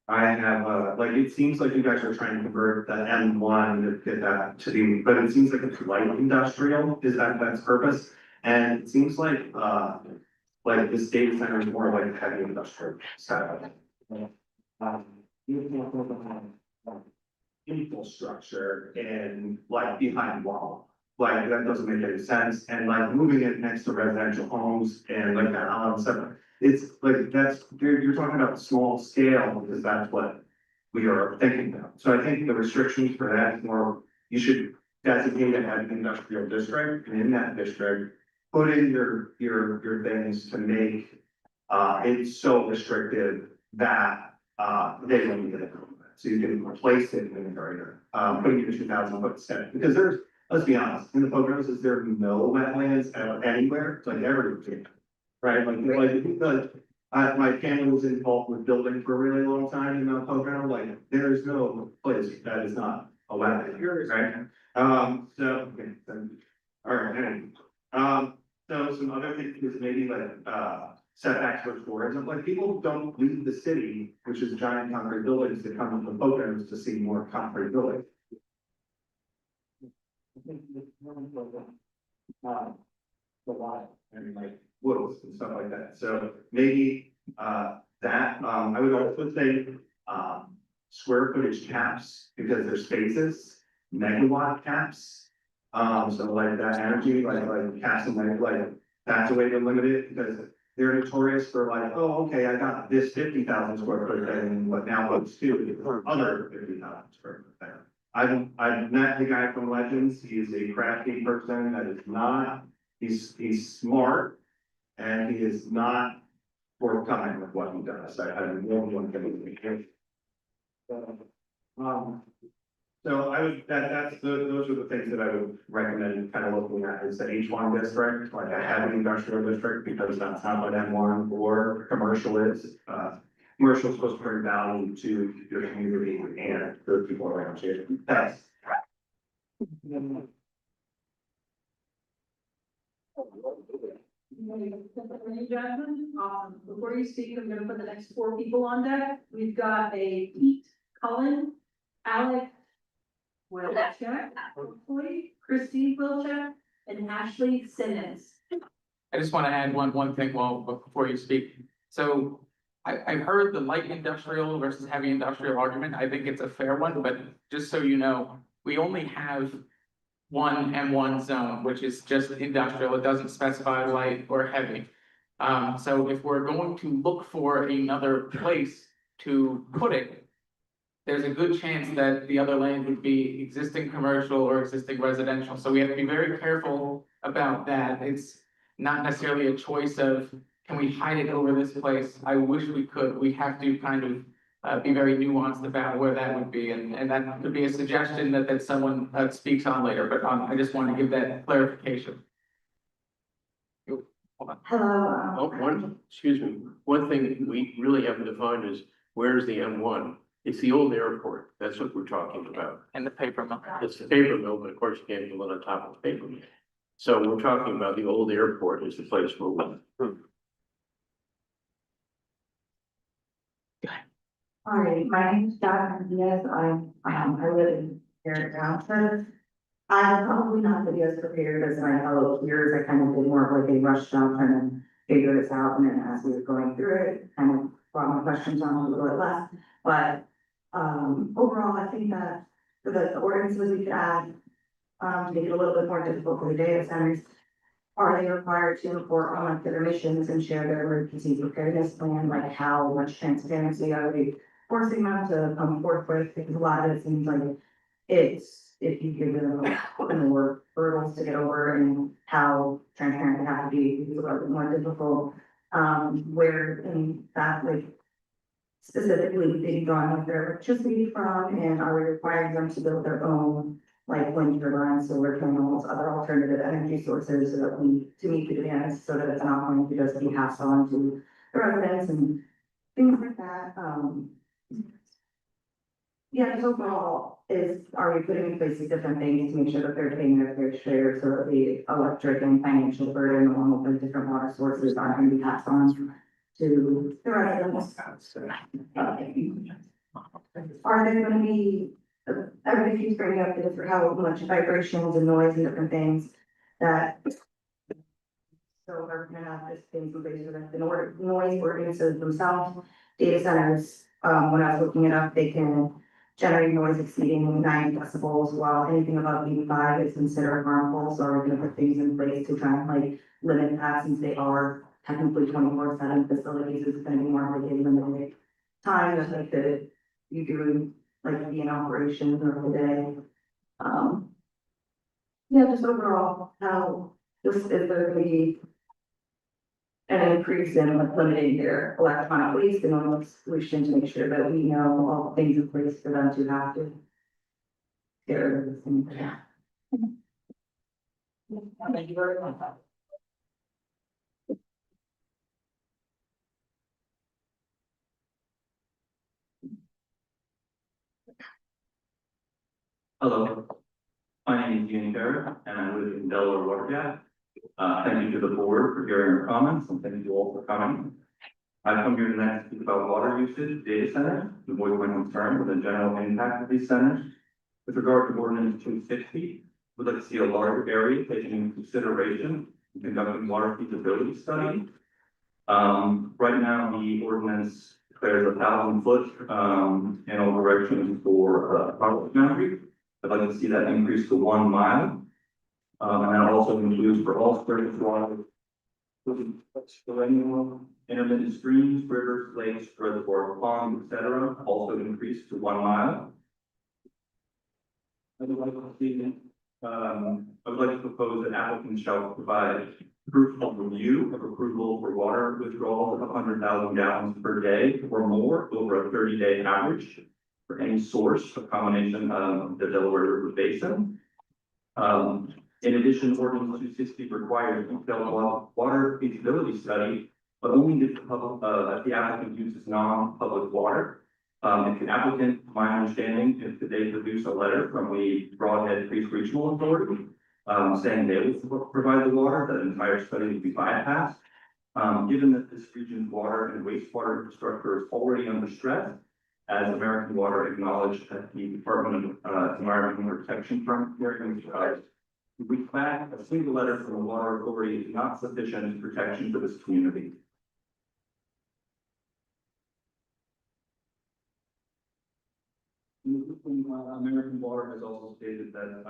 have, like, it seems like you guys are trying to convert the M1 to get that to be, but it seems like it's light industrial, is that's purpose? And it seems like this data center is more like heavy industrial setup. Infrastructure and like behind wall, like that doesn't make any sense, and like moving it next to residential homes and like that, stuff. It's like, you're talking about small scale, because that's what we are thinking about. So I think the restrictions for that is more, you should designate it as an industrial district, and in that district, put in your things to make it so restrictive that they don't get it. So you can replace it in the area, putting it in 2,000-foot step, because there's, let's be honest, in the Poconos, is there no wetlands anywhere? It's like everywhere, right? My family was involved with building for a really long time in Mount Pocono, like there's no place that is not a wetland, right? So, okay, all right, anyway. So some other things is maybe like, setbacks for storage, and like people don't leave the city, which is giant concrete buildings, to come to the Poconos to see more concrete buildings. The lot and like woods and stuff like that, so maybe that I would also say square footage caps, because there's spaces, megawatt caps. So like that energy, like caps and like that's a way to limit it, because they're notorious for like, oh, okay, I got this 50,000 square foot thing, but now what's to other 50,000 square foot thing. I've met the guy from Legends. He is a crafty person that is not, he's smart. And he is not forthcoming with what he does. I had more than one thing. So I would, those are the things that I would recommend kind of looking at, is the H1 district, like a heavy industrial district, because that's not what M1 or commercial is. Commercial is supposed to bring value to your community and the people around you. That's. Awesome. Before you speak, I'm gonna put the next 4 people on deck. We've got a Pete Cullen, Alec Wilczek, hopefully, Christine Wilczek, and Ashley Simmons. I just want to add one thing before you speak. So I've heard the light industrial versus heavy industrial argument. I think it's a fair one, but just so you know, we only have one M1 zone, which is just industrial. It doesn't specify light or heavy. So if we're going to look for another place to put it, there's a good chance that the other land would be existing commercial or existing residential. So we have to be very careful about that. It's not necessarily a choice of, can we hide it over this place? I wish we could. We have to kind of be very nuanced about where that would be. And that could be a suggestion that someone speaks on later, but I just want to give that clarification. Hello. Excuse me, one thing we really haven't defined is, where's the M1? It's the old airport, that's what we're talking about. And the paper mill. It's the paper mill, but of course you can't build on top of the paper mill. So we're talking about the old airport is the place where we. All right, my name's Dr. Diaz. I live in Garrett Township. I'm probably not gonna be as prepared as my fellow peers. I kind of did more of like a rush job trying to figure this out, and then as we were going through it, kind of brought my questions on a little bit less. But overall, I think that for the ordinances we could add, to make it a little bit more difficult for the data centers, are they required to report on their emissions and share their emergency preparedness plan? Like, how much transparency are we forcing them to come forth with? Because a lot of it seems like it's, if you give them more hurdles to get over, and how transparent they have to be, it's a little bit more difficult. Where in fact, like, specifically they draw up their electricity from, and are we requiring them to build their own, like, wind turbines, solar panels, other alternative energy sources, so that to meet the demands, so that it's not going to just be passed on to the residents and things like that. Yeah, just overall, are we putting in place different things to make sure that they're paying their fair share, so that the electric and financial burden along with the different water sources aren't going to be passed on to the residents? Are there going to be, everybody keeps bringing up this, how much vibrations and noise and different things that. So we're gonna have this thing in place, so that the noise ordinances themselves, data centers, when I was looking it up, they can generate noise exceeding 90 decibels, while anything above 85 is considered harmful. So we're gonna put things in place to try and like limit that, since they are technically 24/7 facilities. It's gonna be more like a limited time that like that you do like be in operation during the day. Yeah, just overall, how this is there gonna be an increase in like limiting their electronic waste and on the solution to make sure that we know all the things in place for them to have to get rid of this thing. Yeah. Thank you very much. Hello, my name is Ian Barrett, and I live in Delaware Water Gap. Thank you to the board for hearing our comments, and thank you all for coming. I've come here tonight to speak about water usage, data centers, to voice my concern with the general impact of these centers. With regard to ordinance 260, we'd like to see a larger area taken into consideration in conducting water feasibility study. Right now, the ordinance declares 1,000 foot in all directions for property boundary. I'd like to see that increase to 1 mile. And that also includes for all surface water, perennial, intermittent streams, rivers, lakes, reservoirs, ponds, etc., also increased to 1 mile. I would like to see, I would like to propose that applicants shall provide proof of review of approval for water withdrawal of 100,000 gallons per day or more over a 30-day average for any source of combination of the Delaware River Basin. In addition, ordinance 260 requires detailed water feasibility study, but only if the applicant uses non-public water. If the applicant, my understanding, if they produce a letter from the Broadhead Creek Regional Authority, saying they will provide the water, that entire study would be bypassed. Given that this region's water and wastewater infrastructure is already under stress, as American Water acknowledged at the Department of Environmental Protection from hearing, we fact a single letter from the water authority is not sufficient protection for this community. American Water has also stated that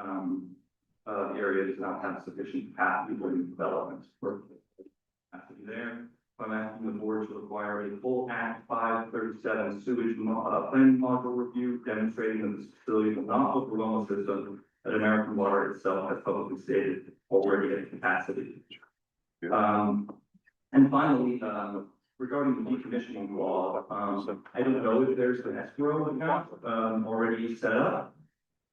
the area does not have sufficient capacity for new development. Capacity there. I'm asking the board to require a full Act 537 sewage planning module review demonstrating that this facility will not overwhelm a system that American Water itself has publicly stated already at capacity. And finally, regarding the decommissioning law, I don't know if there's an escrow account already set up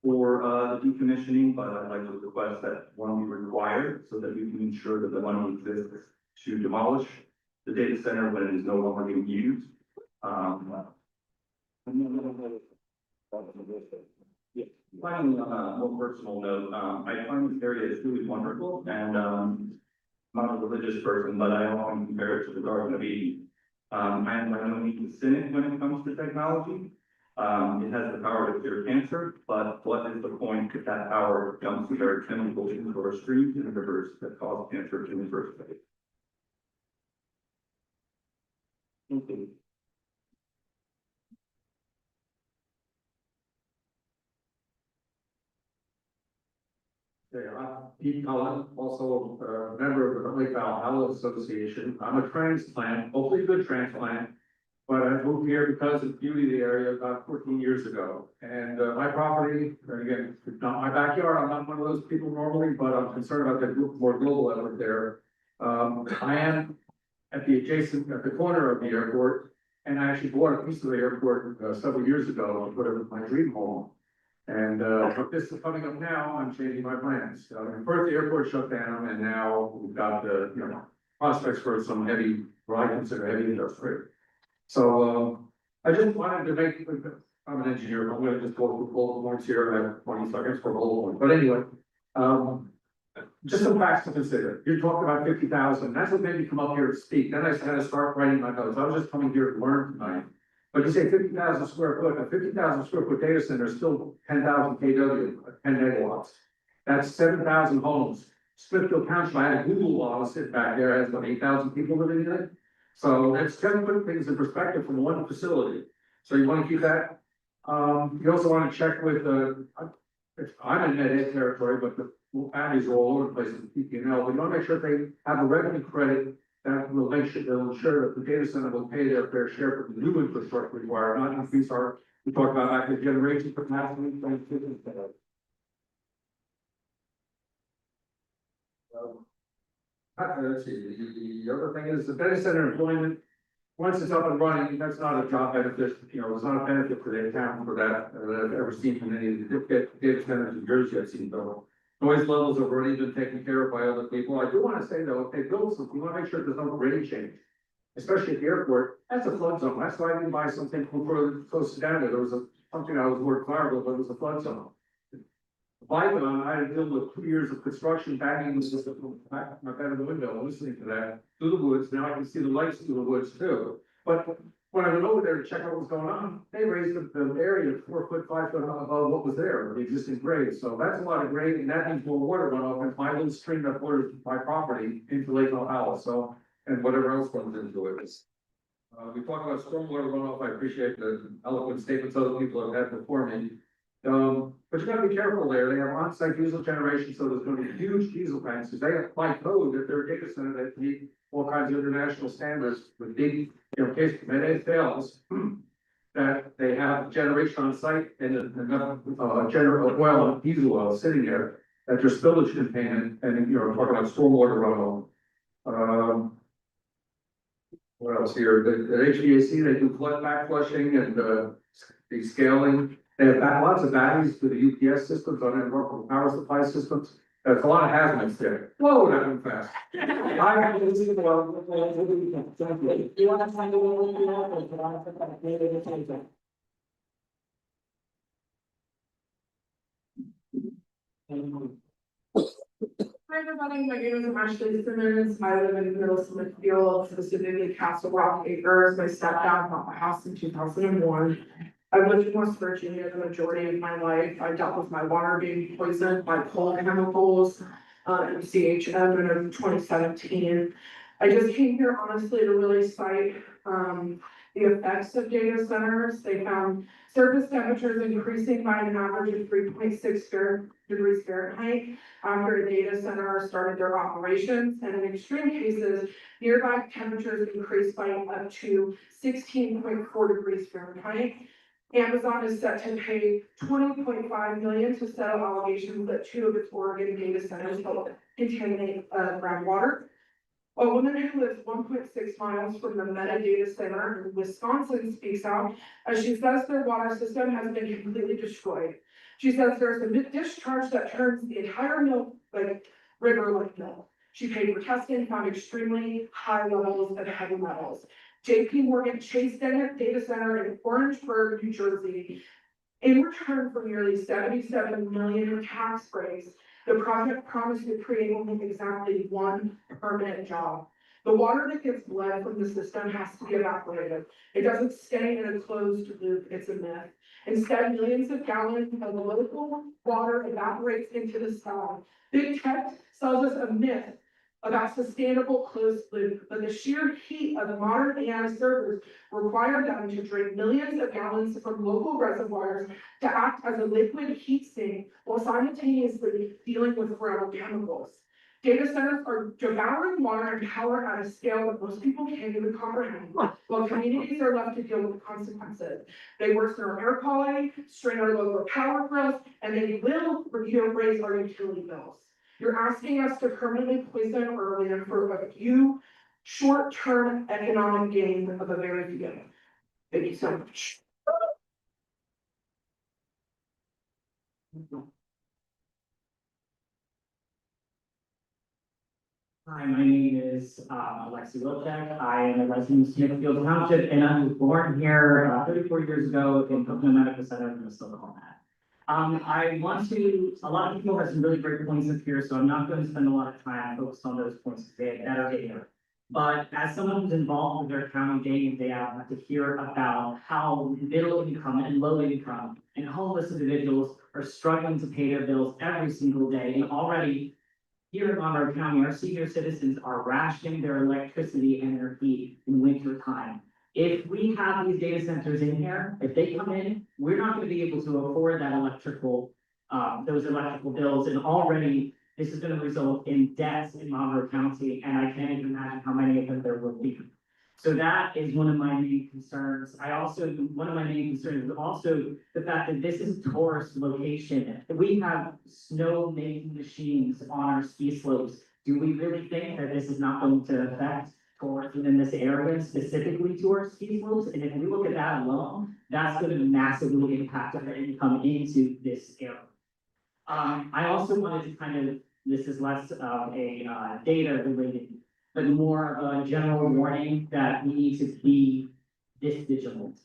for the decommissioning, but I'd like to request that one be required so that we can ensure that the money exists to demolish the data center when it is no longer being used. Finally, on a more personal note, I find this area is really wonderful, and I'm not a religious person, but I often compare it to the Garden of Eden. I am by no means a cynic when it comes to technology. It has the power to cure cancer, but what is the point if that power dumps the very chemicals into our streams and rivers that cause cancer in the first place? Thank you. I'm Pete Cullen, also a member of the Lake Valley Association. I'm a transplant, hopefully a good transplant, but I moved here because of the beauty of the area about 14 years ago. And my property, and again, it's not my backyard, I'm not one of those people normally, but I'm concerned about the more global effort there. I am at the corner of the airport, and I actually bought a piece of the airport several years ago to put it in my dream home. And with this is coming up now, I'm changing my plans. First, the airport shut down, and now we've got the, prospects for some heavy, what I consider heavy industry. So, I just wanted to make, I'm an engineer, I'm gonna just go through bullet points here, I have 20 seconds for bullet point. But anyway, just some facts to consider. You're talking about 50,000, that's what made me come up here to speak. Then I had to start writing my notes. I was just coming here to learn tonight. But you say 50,000 square foot, a 50,000 square foot data center is still 10,000 kW, 10 megawatts. That's 7,000 homes. Smithfield Township, I had a Google law sitting back there, has about 8,000 people living in it. So let's just put things in perspective from one facility. So you want to keep that. You also want to check with, I'm in Med Ed territory, but the families are all over the place in PPL. But you want to make sure they have a revenue credit that will make sure, they'll ensure that the data center will pay their fair share for the new infrastructure required, not increase our, we talked about active generation capacity. Let's see, the other thing is the data center employment, once it's up and running, that's not a job benefit, it's not a benefit for the town for that, I've ever seen from any of the data centers in Jersey I've seen though. Noise levels have already been taken care of by other people. I do want to say though, if they build something, you want to make sure there's no grade change. Especially at the airport, that's a flood zone. That's why I didn't buy something before close down there. There was something I was more clear but it was a flood zone. Bygone, I had to deal with 2 years of construction banging my bed in the window, listening to that through the woods. Now I can see the lights through the woods too. But when I went over there to check out what was going on, they raised the area 4 foot, 5 foot above what was there, the existing grade. So that's a lot of grade, and that means more water runoff. And my little stream that waters my property into Lake Ohio. So, and whatever else runs into it. We talked about stormwater runoff. I appreciate the eloquent statements other people have had before me. But you gotta be careful there. They have on-site diesel generation, so there's gonna be huge diesel tanks, because they apply code that they're data center that meet all kinds of international standards with big, in case Med Ed fails. that they have generation on site and enough, general oil, diesel oil sitting there that there's spillage containment and, you know, talking about stormwater runoff. What else here? The HVAC, they do back flushing and, descaling. They have lots of batteries for the UPS systems on their local power supply systems. There's a lot of hazards there. Whoa, that went fast. I got to see the well. You want to find a way to do that, or do I have to put that maybe to change that? Hi, everybody. My name is Ashley Simmons. I live in Middle Smithfield, specifically Castle Rock Acres. My stepdad bought my house in 2001. I've lived in West Virginia the majority of my life. I dealt with my water being poisoned by coal chemicals, MCHM in 2017. I just came here honestly to really cite the effects of data centers. They found surface temperatures increasing by an average of 3.6 degrees Fahrenheit after a data center started their operations, and in extreme cases, nearby temperatures increased by up to 16.4 degrees Fahrenheit. Amazon is set to pay $20.5 million to settle allegations that 2 of its Oregon data centers helped contaminate groundwater. A woman who lives 1.6 miles from the Meta data center in Wisconsin speaks out as she says their water system has been completely destroyed. She says there's a discharge that turns the entire river like milk. She paid for testing, found extremely high levels of heavy metals. JP Morgan Chase data center in Orangeburg, New Jersey. In return for nearly 77 million in tax breaks, the project promised to create only exactly one permanent job. The water that gets bled from the system has to be evaporated. It doesn't stay in a closed loop, it's a myth. Instead, millions of gallons of the local water evaporates into the sky. Big tech sells us a myth about sustainable closed loop, but the sheer heat of the modern AI servers require them to drink millions of gallons from local reservoirs to act as a liquid heat sink while simultaneously dealing with forever chemicals. Data centers are devouring water and power at a scale that most people can't even comprehend, while communities are left to deal with the consequences. They worsen our air quality, strain our local power grids, and they will raise our utility bills. You're asking us to permanently poison our land for a few short-term economic gain of a very few. Thank you so much. Hi, my name is Alexi Wilczek. I am a resident of Smithfield Township, and I was born here 34 years ago in Coconut Medical Center in Minnesota. I want to, a lot of people have some really great points up here, so I'm not going to spend a lot of time focused on those points today that are here. But as someone who's involved with their county day in, day out, I have to hear about how middle income and low income and homeless individuals are struggling to pay their bills every single day. And already here in Monroe County, our senior citizens are rationing their electricity and their heat in winter time. If we have these data centers in here, if they come in, we're not going to be able to afford that those electrical bills. And already this is going to result in deaths in Monroe County. And I can't even imagine how many of them there will be. So that is one of my main concerns. One of my main concerns is also the fact that this is a tourist location. We have snow making machines on our ski slopes. Do we really think that this is not going to affect tourism in this area, specifically to our ski slopes? And if we look at that alone, that's going to massively impact our income into this area. I also wanted to this is less of a data related, but more of a general warning that we need to be this vigilant.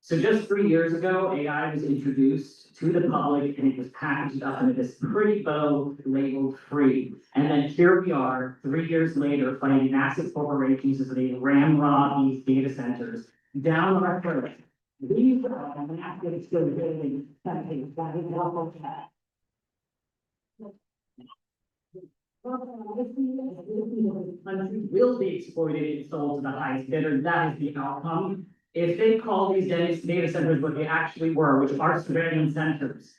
So just 3 years ago, AI was introduced to the public and it was packaged up into this pretty bow labeled free. And then here we are 3 years later fighting massive corporations as they ramrod these data centers down on our throats. These are massive skill building companies that is helpful to that. Country will be exploited and sold to the highest bidder. That is the outcome. If they call these data centers what they actually were, which are surveillance centers,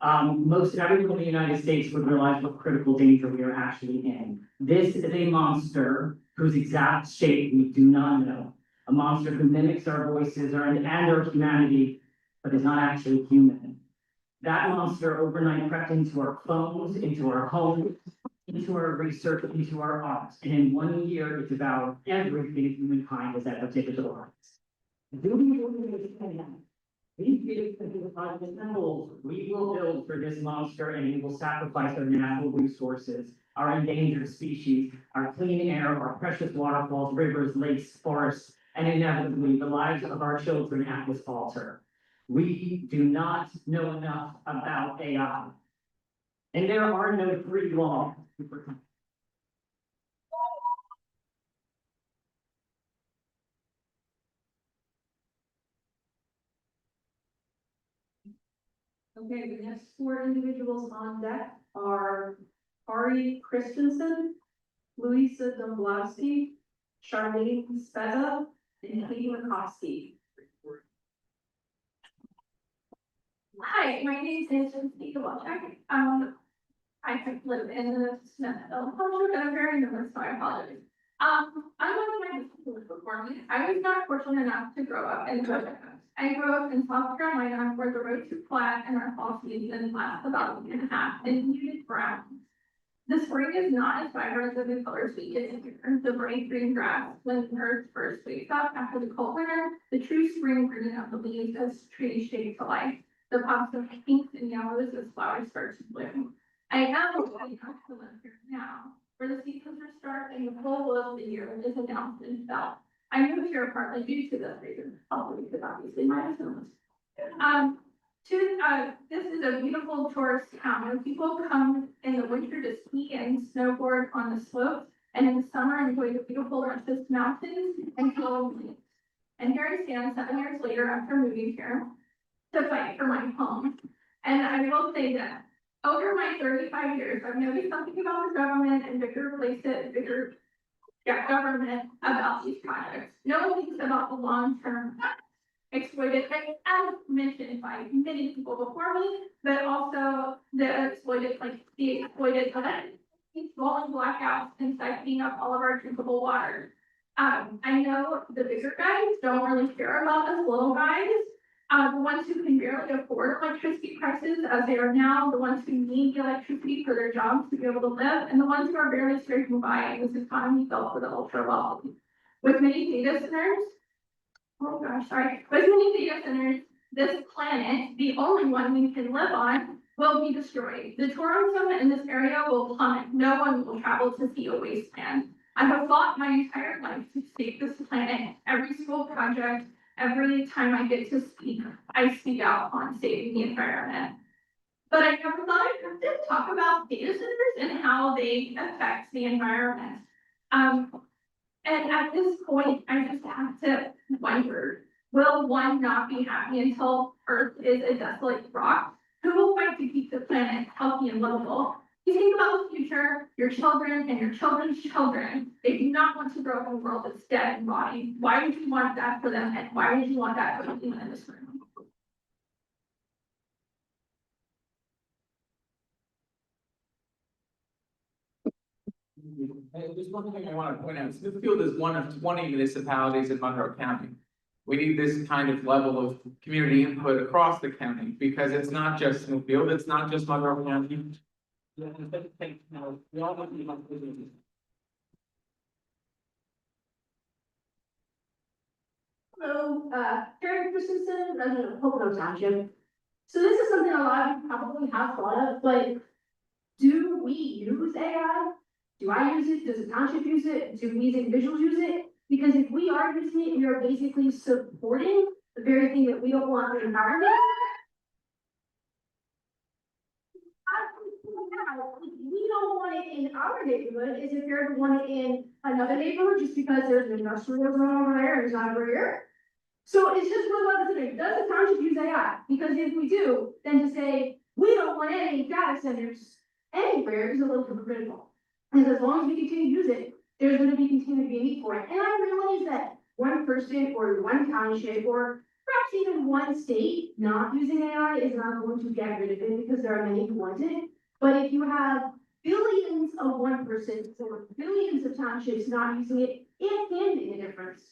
most everyone in the United States would realize what critical danger we are actually in. This is a monster whose exact shape we do not know. a monster who mimics our voices and our humanity, but is not actually human. That monster overnight crept into our phones, into our homes, into our research, into our art, and in 1 year, it devoured everything humankind has ever digitalized. Do we really understand that? These beautiful symbols we will build for this monster, and we will sacrifice our natural resources, our endangered species, our clean air, our precious waterfalls, rivers, lakes, forests, and inevitably the lives of our children at this altar. We do not know enough about AI. And there are no free laws. Okay, the next four individuals on deck are Ari Christensen, Louisa Domblowski, Charlene Spezza, and Katie Makovsky. Hi, my name is Jessica Walczak. I have lived in the Smithfield township and I'm very nervous, so I apologize. Unlike my schools before me, I was not fortunate enough to grow up in Georgia. I grew up in South Carolina where the roads are flat and our fall season lasts about a week and a half and muted brown. The spring is not as vibrant as the colors we get in here. The bright green grass when the earth first wakes up after the cold winter, the true spring green of the leaves as trees shake to life, the pops of pinks and yellows as flowers start to bloom. I am lucky enough to live here now, where the seasons restart and the full will of the year is announced and felt. I moved here partly due to this reason, also because obviously my husband was. This is a beautiful tourist town where people come in the winter to ski and snowboard on the slopes, and in the summer enjoy the beautiful luscious mountains and flow lakes. And here I stand 7 years later after moving here to fight for my home. And I will say that over my 35 years, I've noticed something about the government and government about these projects. No one thinks about the long-term exploited, as mentioned by many people before me, but also the exploited these rolling blackouts and siphoning up all of our drinkable water. I know the bigger guys don't really care about us little guys. The ones who can barely afford electricity prices as they are now, the ones who need the electricity for their jobs to be able to live, and the ones who are barely scraping by in this economy built for the ultra wealthy. With many data centers, with many data centers, this planet, the only one we can live on, will be destroyed. The tourism in this area will plummet. No one will travel to see a wasteland. I have fought my entire life to save this planet. Every school project, every time I get to speak, I speak out on saving the environment. But I never thought I'd have to talk about data centers and how they affect the environment. And at this point, I just have to wonder, will one not be happy until Earth is a desolate rock? Who will fight to keep the planet healthy and livable? You think about the future, your children and your children's children, they do not want to grow up in a world that's dead and rotting. Why would you want that for them, and why would you want that for the people in this room? And there's one thing I want to point out, Smithfield is one of 20 municipalities in Monroe County. We need this kind of level of community input across the county, because it's not just Smithfield, it's not just Monroe County. Hello, Karen Christensen, resident of Pocono Township. So this is something a lot of you probably have thought of, but do we use AI? Do I use it? Does the township use it? Do we as individuals use it? Because if we are using it, we are basically supporting the very thing that we don't want in the environment. We don't want it in our neighborhood, is it fair to want it in another neighborhood just because there's an industrial zone over there and it's not over here? So it's just one other thing. Does the township use AI? Because if we do, then to say we don't want any data centers anywhere is a little hypocritical. Because as long as we continue to use it, there's going to continue to be a need for it. And I realize that one person or one township or perhaps even one state not using AI is not going to get rid of it because there are many who want it. But if you have billions of 1% or billions of townships not using it, it can make a difference.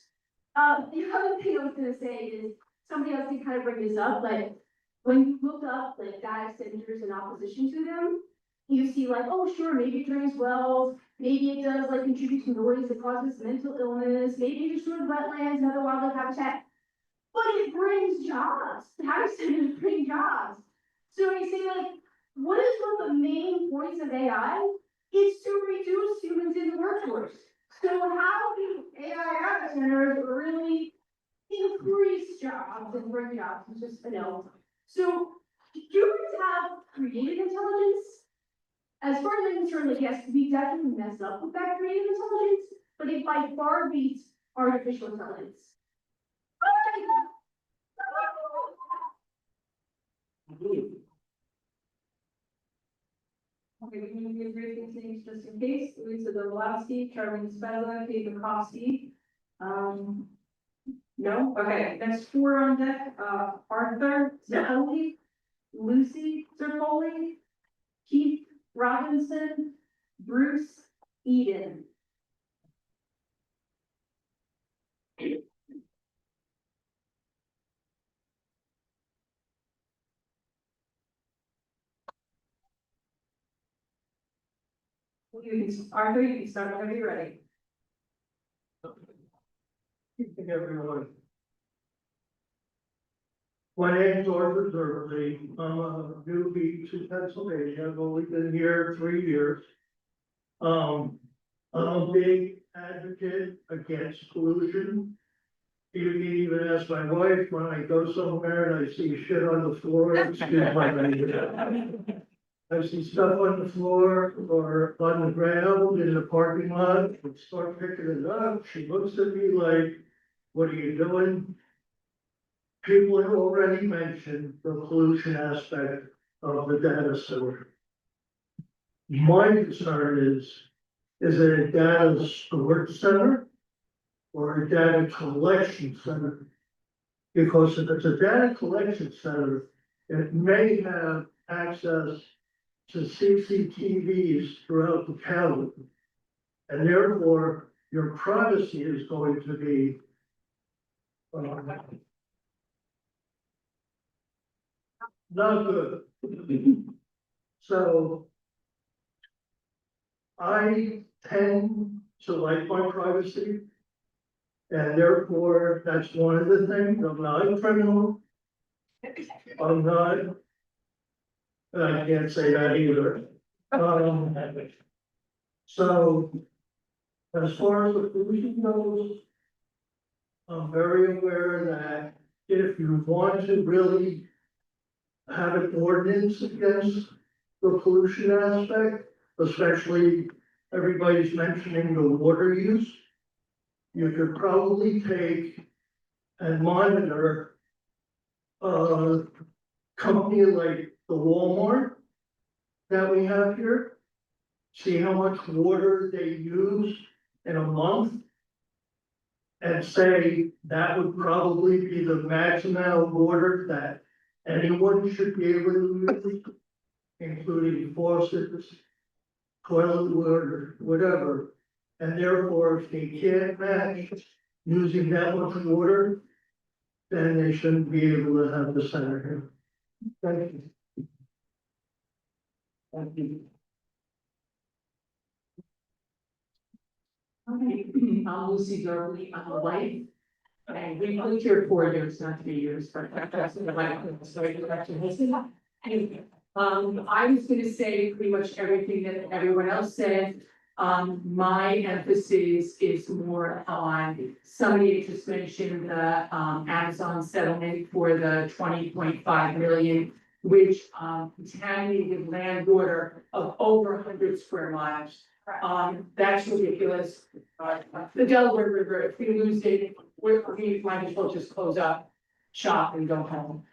The other thing I was gonna say is, somebody else did kind of bring this up, but when you look up like data centers in opposition to them, you see like, oh, sure, maybe it drains wells, maybe it does like contribute to noise that causes mental illness, maybe it destroys wetlands and other wildlife habitat. But it brings jobs. Data centers bring jobs. So you say like, what is one of the main points of AI? It's to reduce humans in the workforce. So how do AI data centers really increase jobs and bring jobs? It's just a no. So humans have creative intelligence. As far as I'm concerned, like, yes, we definitely mess up with that creative intelligence, but it by far beats artificial intelligence. Okay, we can give briefing names just in case. Lisa Dovolowski, Charlene Spezza, Kate Bukowski. No, okay, next 4 on deck, Arthur Zerpoli, Lucy Zerpoli, Keith Robinson, Bruce Eden. Arthur, you can start whenever you're ready. Good evening, everyone. My name's Arthur Zerley. I'm a newbie to Pennsylvania. I've only been here 3 years. I'm a big advocate against pollution. You can even ask my wife when I go somewhere and I see shit on the floor, excuse my language. I see stuff on the floor or on the ground in the parking lot, and start picking it up. She looks at me like, what are you doing? People have already mentioned the pollution aspect of the data center. My concern is it a data storage center or a data collection center? Because if it's a data collection center, it may have access to CCTVs throughout the county. And therefore, your privacy is going to be not good. So I tend to like my privacy. And therefore, that's one of the things. I'm not a criminal. I'm not. And I can't say that either. So as far as the pollution goes, I'm very aware that if you want to really have an ordinance against the pollution aspect, especially everybody's mentioning the water use, you could probably take and monitor a company like the Walmart that we have here, see how much water they use in a month, and say that would probably be the max amount of water that anyone should be able to use, including faucets, toilet water, whatever. And therefore, if they can't match using that much water, then they shouldn't be able to have the center here. Thank you. Thank you. Okay, I'm Lucy Darley, I'm a wife. And we've lived here 4 years, not 3 years, but that's the wife, so I was gonna say pretty much everything that everyone else said. My emphasis is more on, somebody just mentioned the Amazon settlement for the 20.5 million, which contaminated land water of over 100 square miles. That's ridiculous. The Delaware River, if we lose it, we might as well just close up shop and go home.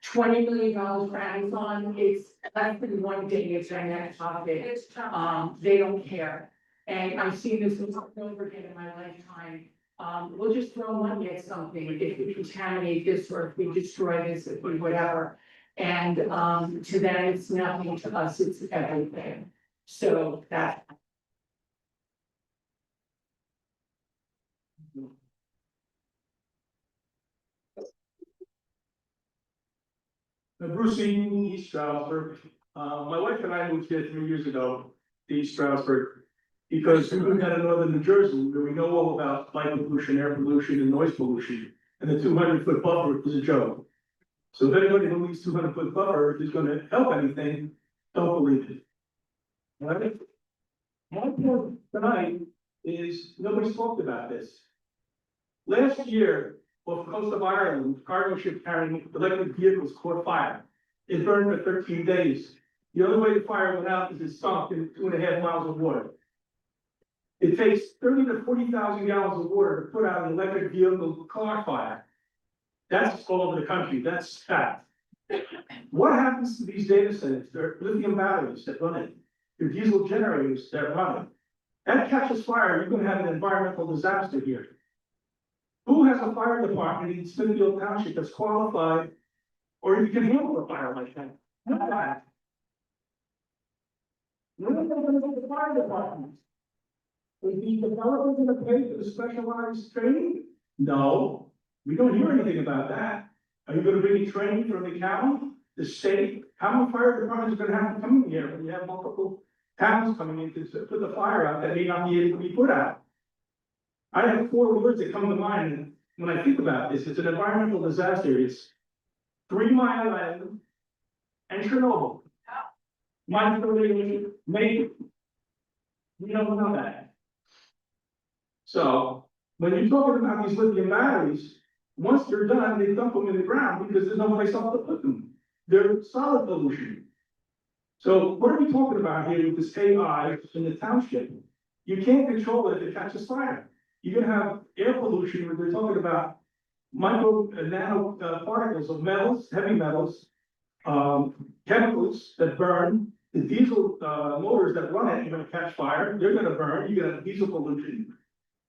$20 million for Amazon, it's less than 1 day, it's their next topic. They don't care. And I've seen this over and over again in my lifetime. We'll just throw money at something if we contaminate this or if we destroy this, if we whatever. And to them, it's nothing, to us, it's everything. So that. Bruce Eaton, East Stroudsburg. My wife and I moved here 3 years ago to East Stroudsburg because we moved out of northern New Jersey, where we know all about light pollution, air pollution, and noise pollution. And the 200-foot buffer is a joke. So if anybody believes 200-foot buffer is gonna help anything, don't believe it. All right? My point tonight is nobody's talked about this. Last year, off the coast of Ireland, cargo ship carrying electric vehicles caught fire. It burned for 13 days. The only way the fire went out is it sunk in 2.5 miles of water. It takes 30 to 40,000 gallons of water to put out an electric vehicle car fire. That's all over the country, that's fact. What happens to these data centers? They're lithium batteries that run it, they're diesel generators that run it. That catches fire, you're gonna have an environmental disaster here. Who has a fire department in Smithfield Township that's qualified, or if you can handle a fire like that? Nobody. Nobody's gonna go to the fire department. Is the developer gonna pay for the specialized training? No, we don't hear anything about that. Are you gonna bring in training from the county, the state? How many fire departments are gonna have to come in here when you have multiple towns coming in to put the fire out that may not be able to be put out? I have 4 words that come to mind when I think about this. It's an environmental disaster. It's 3 Mile Island and Chernobyl. Maybe we don't know that. So when you're talking about these lithium batteries, once they're done, they dump them in the ground because there's no place else to put them. They're solid pollution. So what are we talking about here with this AI in the township? You can't control it if it catches fire. You're gonna have air pollution where they're talking about micro and nano particles of metals, heavy metals, chemicals that burn. The diesel motors that run it are gonna catch fire. They're gonna burn. You're gonna have diesel pollution.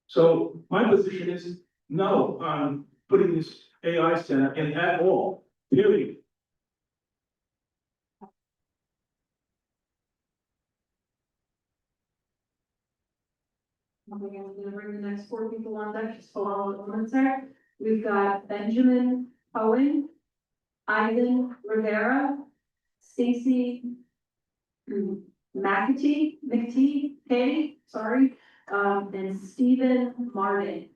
So my position is no on putting this AI center in at all. Period. I'm gonna bring the next 4 people on deck, just follow the ordinance there. We've got Benjamin Owen, Ivan Rivera, Stacy McTee, sorry, and Stephen Martin.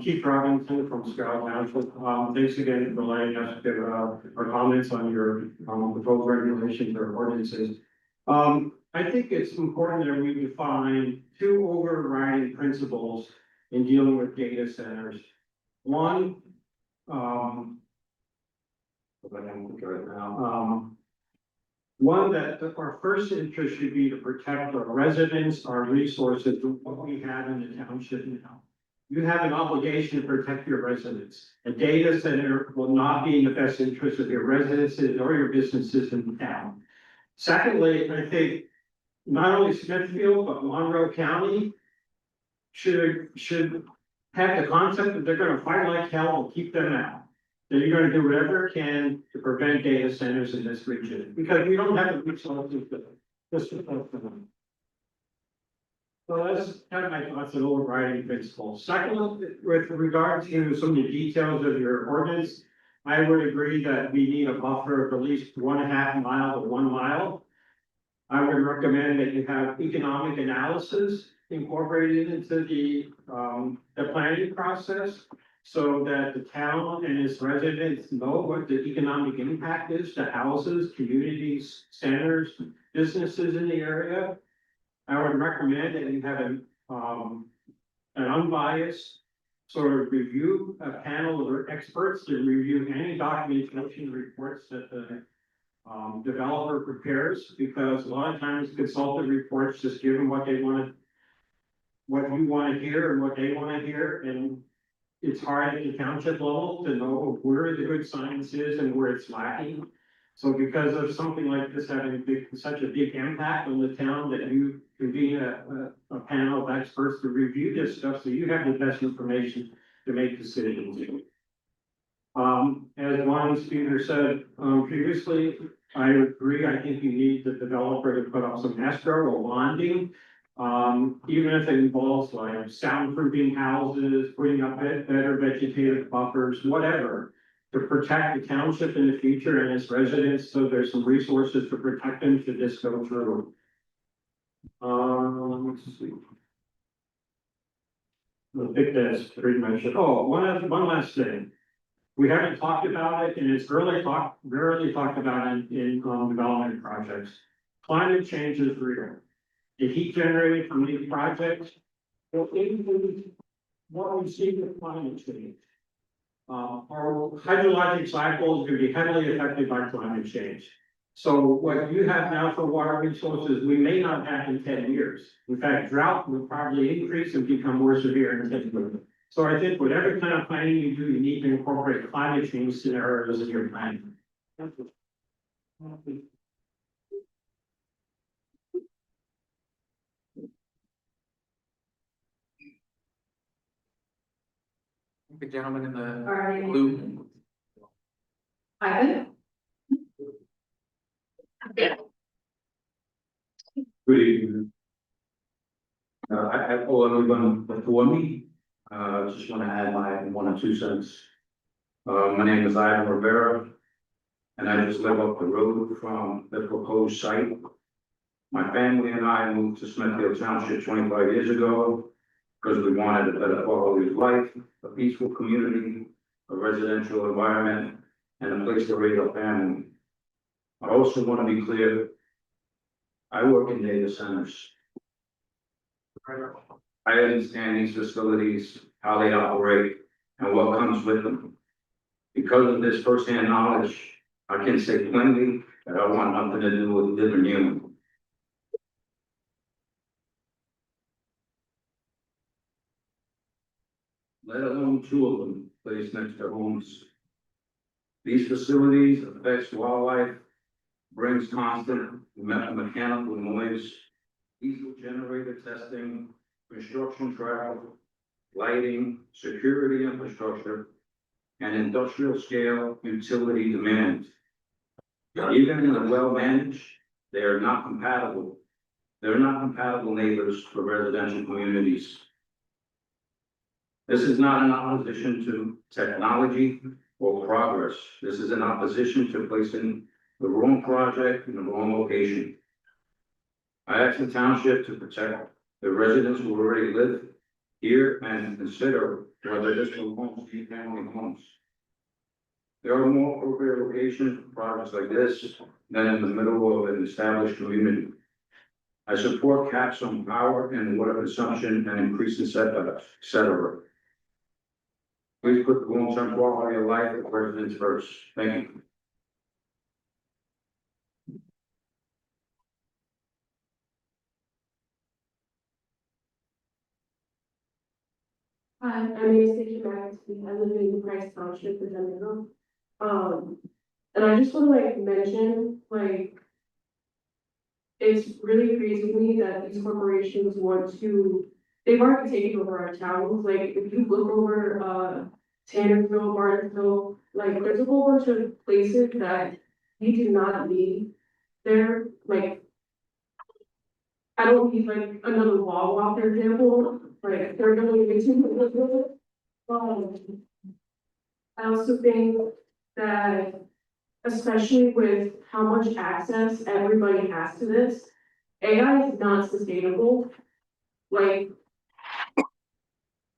Keith Robinson from Scout Township. Thanks again for letting us give our comments on your proposed regulations or ordinances. I think it's important that we define 2 overriding principles in dealing with data centers. One, one that our first interest should be to protect our residents, our resources, what we have in the township now. You have an obligation to protect your residents. A data center will not be in the best interest of your residences or your businesses in the town. Secondly, I think not only Smithfield, but Monroe County should have the concept that they're gonna fight like hell and keep them out. That you're gonna do whatever it can to prevent data centers in this region, because we don't have the resources to support them. So that's kind of my thoughts on overriding principles. Second, with regard to some of the details of your ordinance, I would agree that we need a buffer of at least 1.5 miles to 1 mile. I would recommend that you have economic analysis incorporated into the planning process, so that the town and its residents know what the economic impact is to houses, communities, centers, businesses in the area. I would recommend that you have an unbiased sort of review, a panel of experts to review any documentation reports that the developer prepares, because a lot of times consultant reports just give them what they want, what you want to hear and what they want to hear, and it's hard at the township level to know where the good science is and where it's lacking. So because of something like this having such a big impact on the town, that you convene a panel of experts to review this stuff, so you have the best information to make decisions. As one speaker said previously, I agree. I think you need the developer to put up some escrow or bonding, even if it involves like soundproofing houses, putting up better vegetative buffers, whatever, to protect the township in the future and its residents, so there's some resources to protect them should this go through. Let's see. I think that's pretty much it. Oh, one last thing. We haven't talked about it, and it's rarely talked about in development projects. Climate change is real. The heat generated from these projects will include what we see with climate change. Our hydrologic cycles can be heavily affected by climate change. So what you have now for water resources, we may not have in 10 years. In fact, drought will probably increase and become more severe in 10 years. So I think whatever kind of planning you do, you need to incorporate climate change scenarios in your planning. The gentleman in the Alright. blue. Ivan? Good evening. I have everyone before me. Just want to add my 1 or 2 cents. My name is Ivan Rivera, and I just live up the road from the proposed site. My family and I moved to Smithfield Township 25 years ago because we wanted a better quality of life, a peaceful community, a residential environment, and a place to raise a family. I also want to be clear, I work in data centers. I understand these facilities, how they operate, and what comes with them. Because of this firsthand knowledge, I can say plainly that I want nothing to do with living human. Let alone 2 of them placed next to homes. These facilities affects wildlife, brings constant mechanical noise, diesel generator testing, construction travel, lighting, security infrastructure, and industrial scale utility demand. Even in the well-managed, they are not compatible. They're not compatible neighbors for residential communities. This is not an opposition to technology or progress. This is an opposition to placing the wrong project in the wrong location. I asked the township to protect the residents who already live here and consider whether this belongs to family homes. There are more appropriate locations for projects like this than in the middle of an established community. I support caps on power and water consumption and increasing setbacks, etc. Please put the long-term quality of life of residents first. Thank you. Hi, my name is Nikki Maxey. I live in Price Township, Virginia. And I just want to mention, it's really crazy to me that these corporations they've already taken over our towns. If you look over, Tannersville, Martinsville, there's a whole bunch of places that we do not need there. I don't need another wall, for example, they're gonna be too. I also think that, especially with how much access everybody has to this, AI is not sustainable.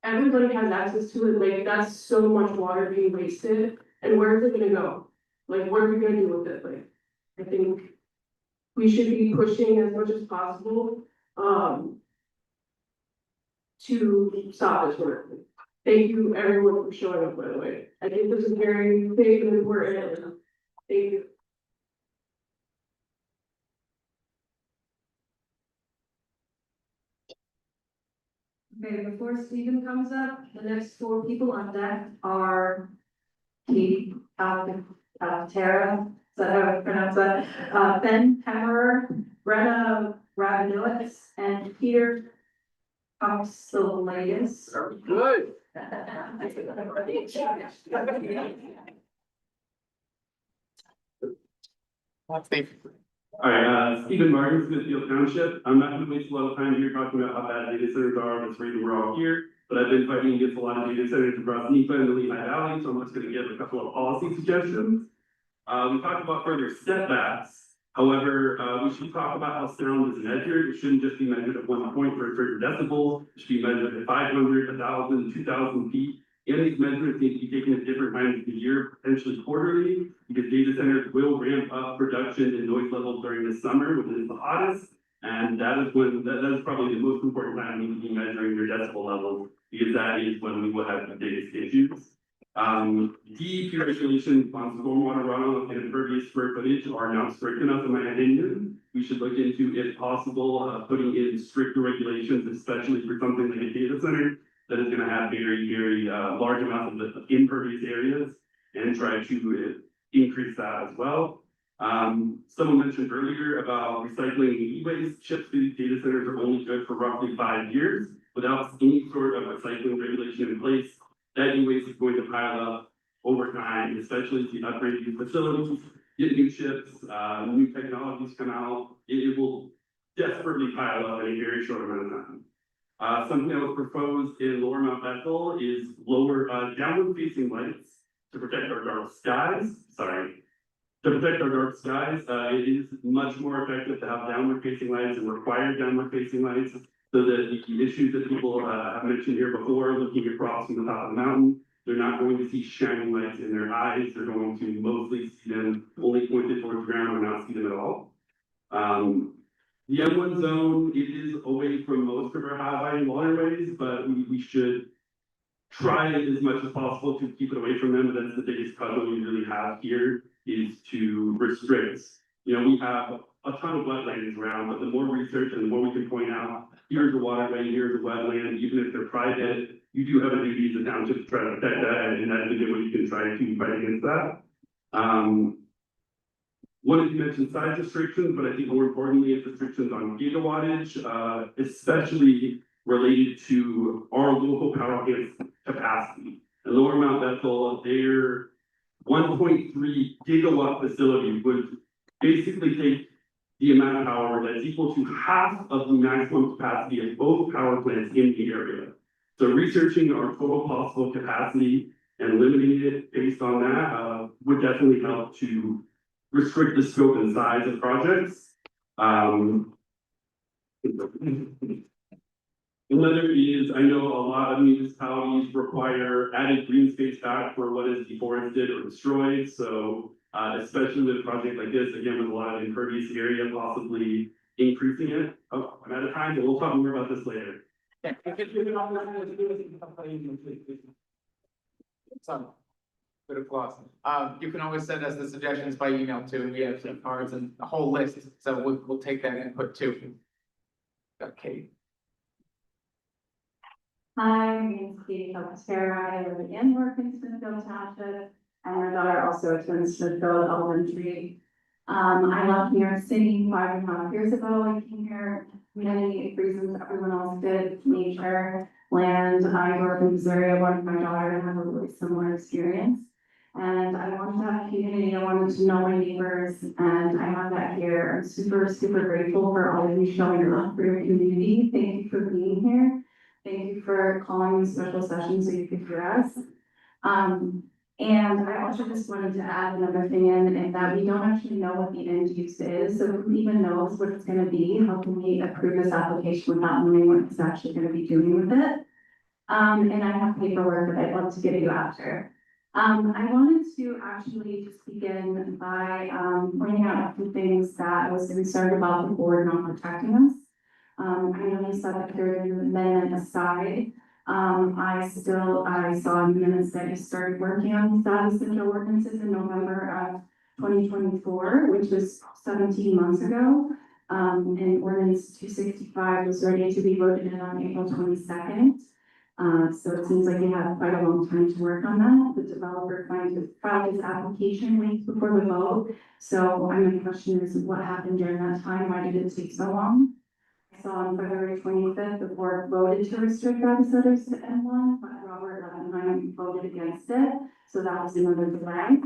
Everybody has access to it, that's so much water being wasted, and where is it gonna go? What are we gonna do with it? I think we should be pushing as much as possible, to stop this work. Thank you everyone for showing up, by the way. I think this is very big and important. Thank you. Okay, before Stephen comes up, the next 4 people on deck are Katie Tara, is that how I pronounce that? Ben Hammerer, Brenna Rabinowitz, and Peter Oxalatus. Good. All right, Stephen Martin, Smithfield Township. I'm not gonna waste a lot of time here talking about how bad data centers are. That's the reason we're all here. But I've been fighting against a lot of data centers across NEPA and the Lehigh Valley, so I'm just gonna give a couple of policy suggestions. We talked about further setbacks. However, we should talk about how sound is measured. It shouldn't just be measured at 1 point for a certain decibel. It should be measured at 500, 1,000, 2,000 feet. And these measurements need to be taken at different times of the year, potentially quarterly, because data centers will ramp up production and noise levels during the summer, when it's the hottest. And that is when, that is probably the most important time you need to be measuring your decibel levels, because that is when we will have the biggest issues. DEP regulations on stormwater runoff and impervious square footage are not strict enough in my opinion. We should look into, if possible, putting in stricter regulations, especially for something like a data center that is gonna have very, very, large amounts of impervious areas, and try to increase that as well. Someone mentioned earlier about recycling e-waste. Chips to these data centers are only good for roughly 5 years. Without any sort of recycling regulation in place, that e-waste is going to pile up over time, especially as you upgrade these facilities, get new chips, new technologies come out. It will desperately pile up in a very short amount of time. Something that was proposed in Lower Mount Bethel is lower, downward facing lights to protect our dark skies. To protect our dark skies, it is much more effective to have downward facing lights and require downward facing lights, so that the issues that people have mentioned here before, looking across from the top of the mountain, they're not going to see shining lights in their eyes. They're going to mostly see them only pointed towards the ground or not see them at all. The M1 zone, it is away from most of our highway and waterways, but we should try as much as possible to keep it away from them. That's the biggest puzzle we really have here, is to restrict. You know, we have a ton of wetlands around, but the more research and the more we can point out, here's a waterway, here's a wetland, even if they're private, you do have a duty as a township to try to protect that, and that's a good way you can try to fight against that. Wanted to mention size restrictions, but I think more importantly, it's restrictions on gigawattage, especially related to our local power plant capacity. And Lower Mount Bethel, their 1.3 gigawatt facility would basically take the amount of power that's equal to half of the maximum capacity of both power plants in the area. So researching our total possible capacity and limiting it based on that would definitely help to restrict the scope and size of projects. Another is, I know a lot of municipalities require added green space back for what is deforested or destroyed. So especially with a project like this, again, with a lot of impervious area, possibly increasing it. Oh, I'm out of time, but we'll talk more about this later. Good applause. You can always send us the suggestions by email too. We have some cards and a whole list, so we'll take that input too. Okay. Hi, my name is Katie Calcaterra. I live and work in Smithfield Township, and my daughter also attends Smithfield Elementary. I left New York City 5.5 years ago. I came here many reasons everyone else did: nature, land. I grew up in Missouri. I wanted my daughter to have a really similar experience. And I wanted to have a community. I wanted to know my neighbors, and I have that here. I'm super, super grateful for all of you showing up for your community. Thank you for being here. Thank you for calling a special session so you could hear us. And I also just wanted to add another thing in that we don't actually know what the end use is. So who even knows what it's going to be? How can we approve this application without knowing what it's actually going to be doing with it? And I have paperwork that I'd love to give you after. I wanted to actually just begin by pointing out a few things that I was concerned about the board not protecting us. I know you said that there was an amendment aside. I saw in minutes that you started working on these data center ordinances in November of 2024, which was 17 months ago. And ordinance 265 was ready to be voted in on April 22nd. So it seems like you have quite a long time to work on that. The developer filed his application weeks before the vote. So my question is, what happened during that time? Why did it take so long? I saw on February 25th, the board voted to restrict data centers to M1, but Robert Levenheim voted against it. So that was another delay.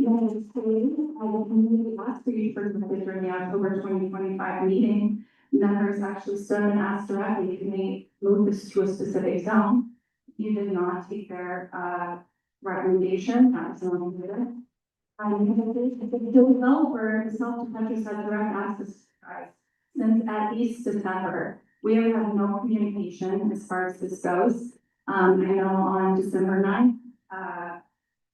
Yes, today, I will continue to ask for you for submitted during the October 2025 meeting. Members actually stood and asked directly, can we move this to a specific zone? You did not take their, recommendation, that's the only bit. The developer himself to countryside direct access to guys since at least December. We have had no communication as far as this goes. I know on December 9th,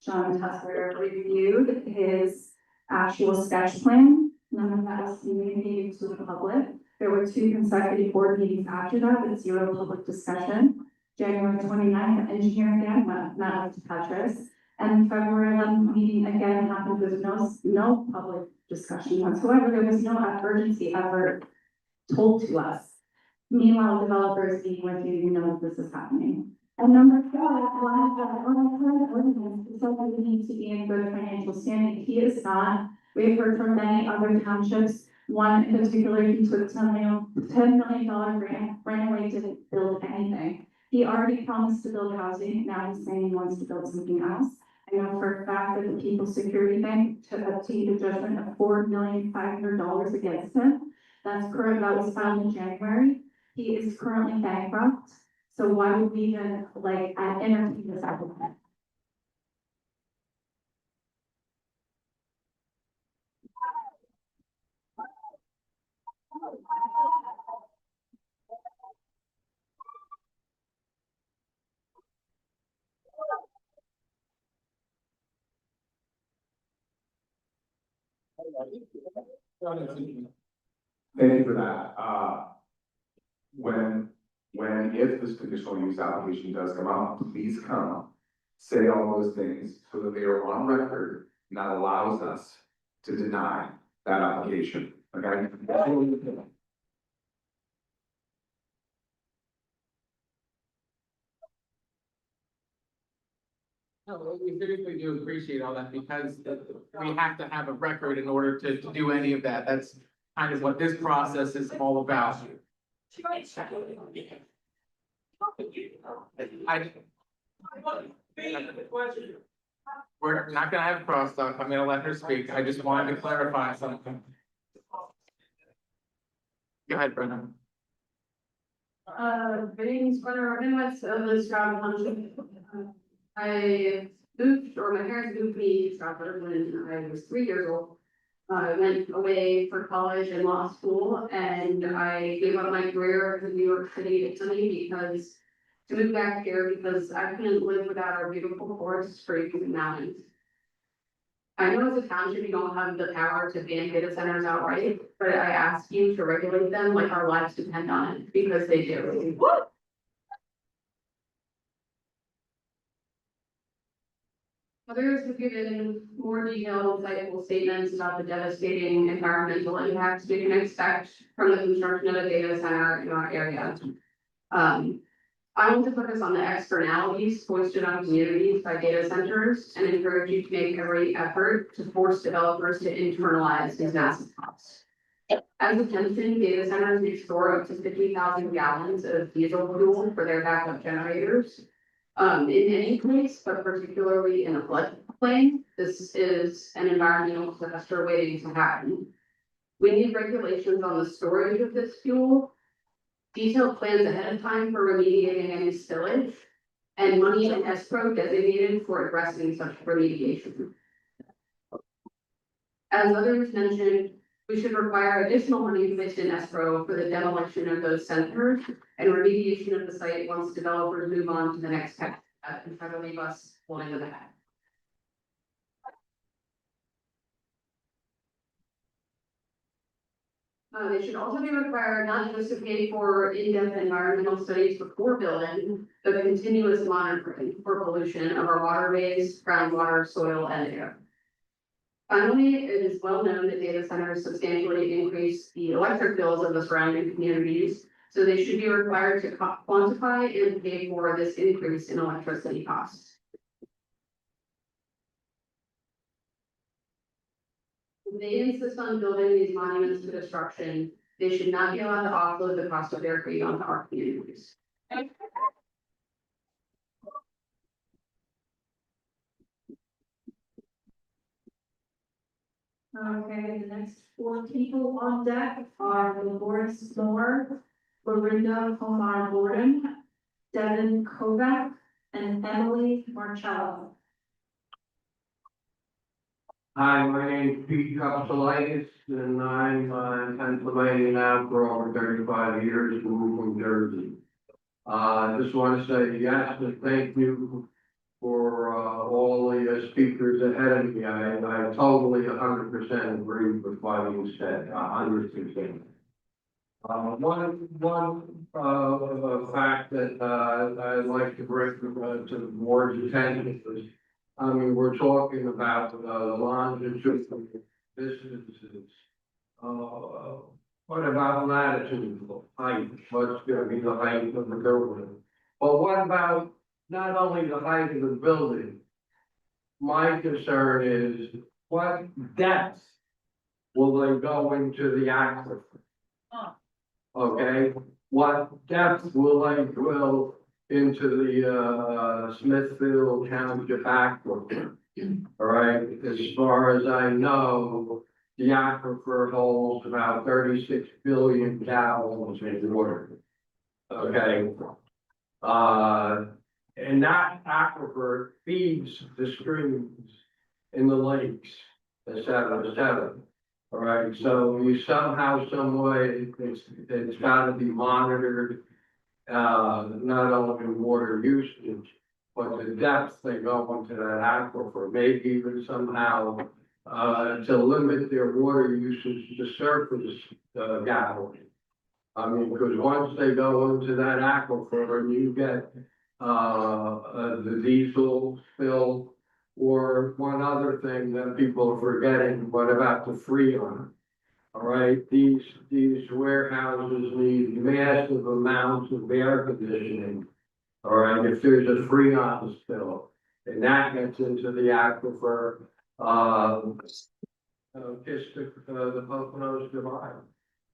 John Tusker reviewed his actual sketch plan. None of that was communicated to the public. There were 2 consecutive board meetings after that with 0 public discussion. January 29th, the engineer again met with Petrus. And February 11th meeting again happened with no public discussion whatsoever. There was no urgency ever told to us. Meanwhile, developers being with you, you know this is happening. And number 4, ordinance is something we need to be in good financial standing. He is not. We've heard from many other townships. One in particular, he took $10 million grant, ran away, didn't build anything. He already promised to build housing. Now he's saying he wants to build something else. I know for a fact that the People's Security Bank obtained a judgment of $4,500,000 against him. That's correct. That was filed in January. He is currently bankrupt. So why would we even entertain this applicant? Thank you for that. If this conditional use application does come out, please come, say all those things so that they are on record, and that allows us to deny that application, okay? No, we seriously do appreciate all that because we have to have a record in order to do any of that. That's kind of what this process is all about. We're not gonna have a crosstalk. I'm gonna let her speak. I just wanted to clarify something. Go ahead, Brennan. My name is Brenna Robinowitz of the Stroud Township. I moved, or my parents moved me to Stratford when I was 3 years old. I went away for college and law school, and I gave up my career in New York City because to move back here because I couldn't live without our beautiful forests, streams, and mountains. I know as a township, you don't have the power to ban data centers outright, but I ask you to regulate them like our lives depend on it, because they do. Others have given more detailed, insightful statements about the devastating environmental impacts we can expect from the construction of a data center in our area. I want to focus on the externalities foisted on communities by data centers and encourage you to make every effort to force developers to internalize these massive costs. As attention, data centers may store up to 50,000 gallons of diesel fuel for their backup generators. In any place, but particularly in a floodplain, this is an environmental disaster waiting to happen. We need regulations on the storage of this fuel, detailed plans ahead of time for remediating any spillage, and money in escrow designated for addressing such remediation. As others mentioned, we should require additional money placed in escrow for the demolition of those centers and remediation of the site once developers move on to the next step and try to leave us holding the bag. They should also be required not just to pay for in-depth environmental studies before building, but continuous monitoring for pollution of our waterways, groundwater, soil, and air. Finally, it is well known that data centers substantially increase the electric bills of the surrounding communities, so they should be required to quantify and pay for this increase in electricity costs. If they insist on building these monuments to destruction, they should not be allowed to offload the cost of their creed onto our communities. Okay, the next four people on deck are Dolores Moore, Lorinda Omar Gordon, Devin Kovac, and Emily Marcello. Hi, my name's Pete Kapselitis, and I'm in Pennsylvania now for over 35 years, moved from Jersey. I just want to say yes and thank you for all the speakers ahead of me. I totally 100% agree with what you said, 100%. One fact that I'd like to bring to the board's attention is, I mean, we're talking about the longitude of distances. What about latitude, height? What's going to be the height of the building? But what about not only the height of the building? My concern is what depth will they go into the aquifer? Okay, what depth will they drill into the Smithfield Township aquifer? All right, as far as I know, the aquifer holds about 36 billion gallons of water. Okay. And that aquifer feeds the streams in the lakes, et cetera, et cetera. All right, so you somehow, some way, it's gotta be monitored, not only water usage, but the depth they go into that aquifer, maybe even somehow, to limit their water usage to surface, gathering. I mean, because once they go into that aquifer and you get, the diesel spill, or one other thing that people are forgetting, what about the freon? All right, these warehouses need massive amounts of air conditioning. All right, if there's a freon spill, and that gets into the aquifer, just the Poconos Divide.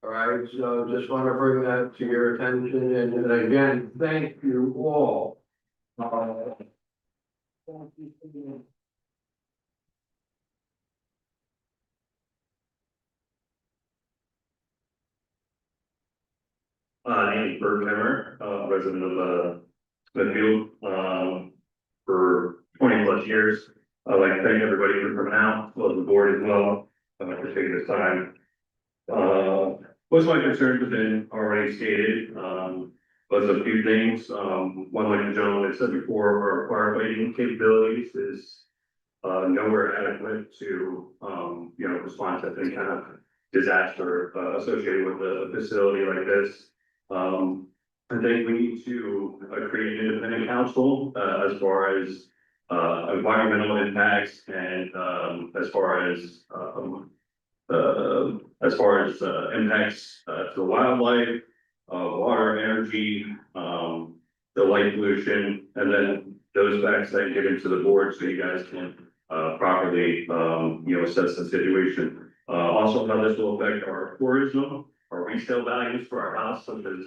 All right, so just want to bring that to your attention, and again, thank you all. Name is Bert Kimmer, resident of Smithfield, for 20+ years. I'd like to thank everybody for coming out, well, the board as well, for taking this time. Most of my concerns have been already stated, but a few things. One, like the gentleman had said before, our firefighting capabilities is nowhere adequate to, respond to any kind of disaster associated with a facility like this. I think we need to create an independent council as far as environmental impacts and as far as impacts to the wildlife, water, energy, the light pollution, and then those facts that get into the board so you guys can properly assess the situation. Also, how this will affect our tourism, our resale values for our house, such as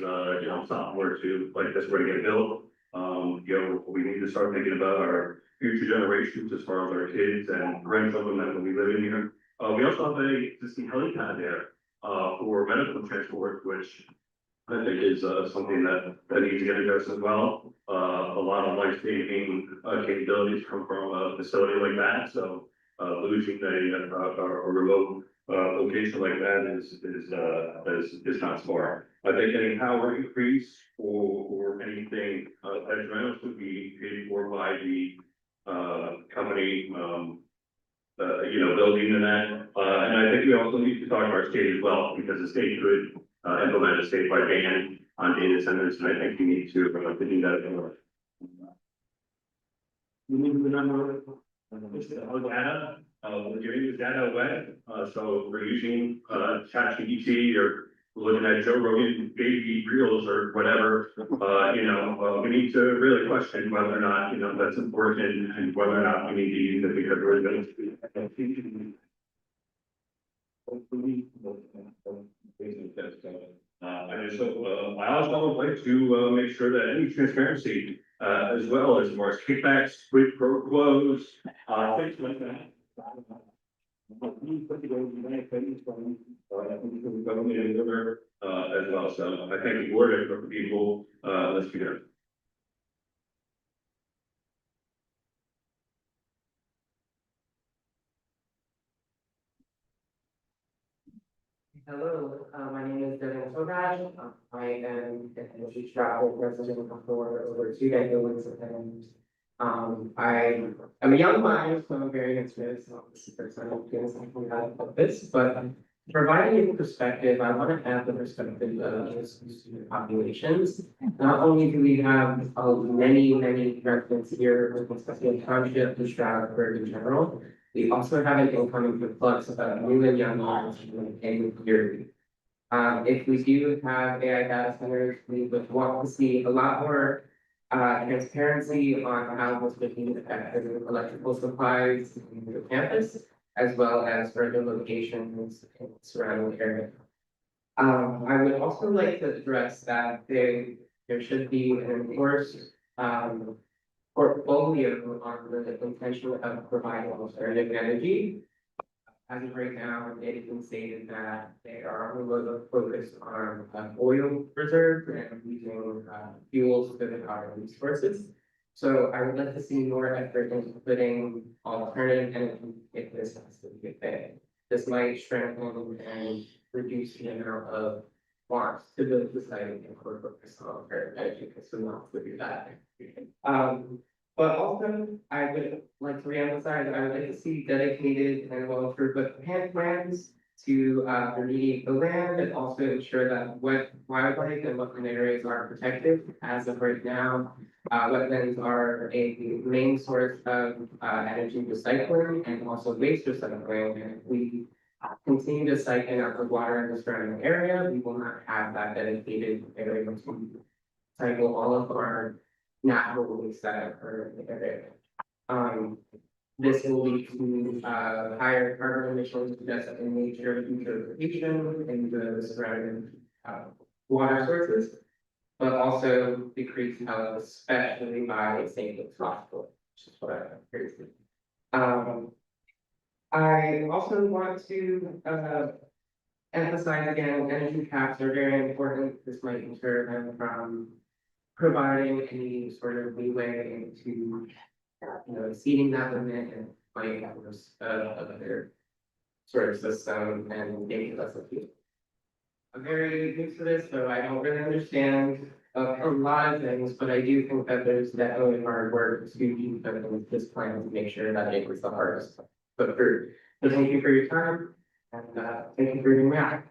something were to like this were to get built. We need to start thinking about our future generations as far as our kids and grandchildren that will be living here. We also have a existing helipad there for medical transport, which I think is something that needs to get addressed as well. A lot of life-saving capabilities come from a facility like that, so losing a remote location like that is not smart. I think any power increase or anything detrimental should be paid for by the company, building and that. And I think we also need to talk to our state as well, because the state could implement a statewide ban on data centers, and I think we need to do that. We need to remember our data, we're giving this data away, so we're using ChatGPT or looking at Joe Rogan baby reels or whatever. We need to really question whether or not that's important and whether or not we need to use it because we're going to. I also would like to make sure that any transparency, as well as far as kickbacks, quid pro quos, things like that. We put together the United States plan, I think the government and deliver, as well, so I thank the board and for people, let's begin. Hello, my name is Devin Togaj. I am an energy traffic resident for over 2 decades, and I am a young mind, so I'm very interested. So this is the first time I'm doing something about this, but providing a perspective, I want to add the perspective of student populations. Not only do we have many residents here in Smithfield Township and Stratford in general, we also have an incoming influx of new and young minds in here. If we do have AI data centers, we would want to see a lot more transparency on how what's being affected with electrical supplies in the campus, as well as further locations in the surrounding area. I would also like to address that there should be an enforced portfolio on the intention of providing alternative energy. As of right now, it has been stated that they are only focused on oil reserves and using fuels to the power resources. So I would like to see more effort in putting alternative energy if this has to be a thing. This might strengthen and reduce the amount of wants to build the site and focus on alternative energy because we want to do that. But also, I would like to reemphasize, I would like to see dedicated and well-throughput plans to remediate the land and also ensure that wildlife and wetland areas are protected. As of right now, wetlands are a main source of energy recycling and also waste recycling. And if we continue to cycle out the water in the surrounding area, we will not have that dedicated area to cycle all of our natural waste that occur in the area. This will lead to higher carbon emissions just in nature eutrophication in the surrounding water sources, but also decrease health, especially by St. Luke's Hospital, which is what I'm crazy. I also want to emphasize again, energy caps are very important. This might deter them from providing any sort of leeway into, exceeding that limit and playing out other sort of system and making us a few. I'm very new to this, so I don't really understand a lot of things, but I do think that there's definitely hard work to be put in this plan to make sure that it was the hardest put through. So thank you for your time, and thank you for being back.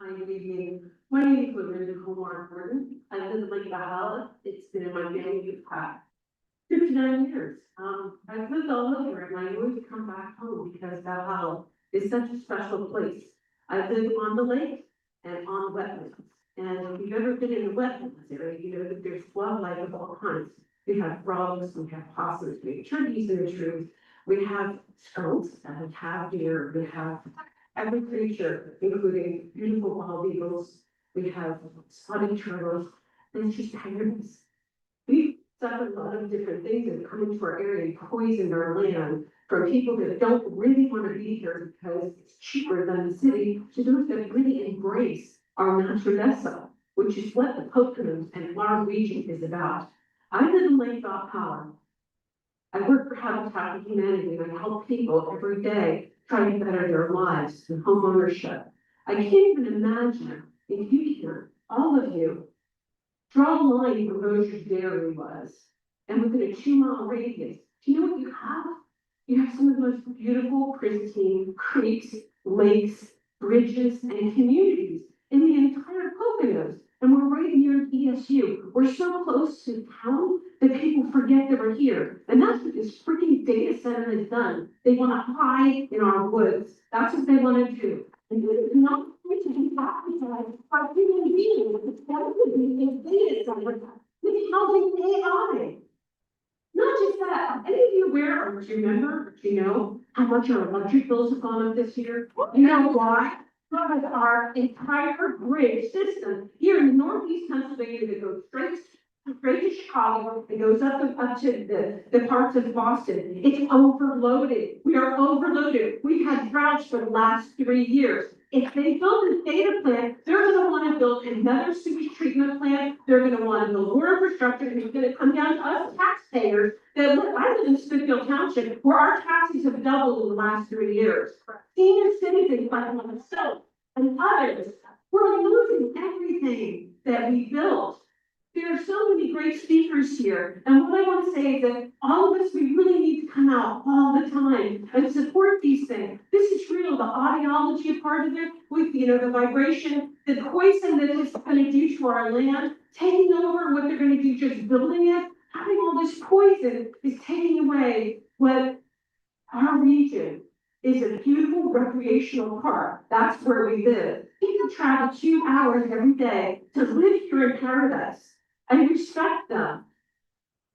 Hi, good evening. My name is Linda Gordon. I live in Lake Valhalla. It's been in my family for the past 59 years. I've lived all over and I always come back home because Valhalla is such a special place. I live on the lake and on the wetlands. And if you've ever been in the wetlands area, you know that there's wildlife of all kinds. We have frogs, we have possums, we have turkeys in the trees. We have skunks, and we have deer, we have every creature, including beautiful wild eagles. We have spotted turtles, and it's just tiredness. We've suffered a lot of different things that come into our area and poisoned our land from people that don't really want to be here because it's cheaper than the city, to those that really embrace our naturaleza, which is what the Poconos and our region is about. I live in Lake Valhalla. I work for Habitat for Humanity and I help people every day try to better their lives and home ownership. I can't even imagine if you can, all of you, draw a line where Roger's Dairy was, and within a 2-mile radius, do you know what you have? You have some of the most beautiful, pristine creeks, lakes, bridges, and communities in the entire Poconos. And we're right near ESU. We're so close to town that people forget that we're here. And that's what this freaking data center has done. They want to hide in our woods. That's what they want to do. And this is not going to be occupied by human beings. It's going to be a data center with housing AI. Not just that, are any of you aware or do you remember, or do you know how much our electric bills have gone up this year? You know why? Because our entire bridge system here in northeast Pennsylvania that goes straight Greater Chicago, it goes up to the parts of Boston, it's overloaded, we are overloaded, we've had droughts for the last 3 years. If they build a data plant, they're gonna wanna build another sewage treatment plant, they're gonna wanna build more infrastructure, and it's gonna come down to us taxpayers. That look, I live in Smithfield Township, where our taxes have doubled in the last 3 years. Senior citizens like myself and others, we're losing everything that we built. There are so many great speakers here, and what I want to say is that all of us, we really need to come out all the time and support these things. This is real, the audiology part of it, with, the vibration, the poison that it's gonna do to our land, taking over what they're gonna do just building it, having all this poison is taking away what our region is a beautiful recreational park. That's where we live. People travel 2 hours every day to live here in paradise and respect them.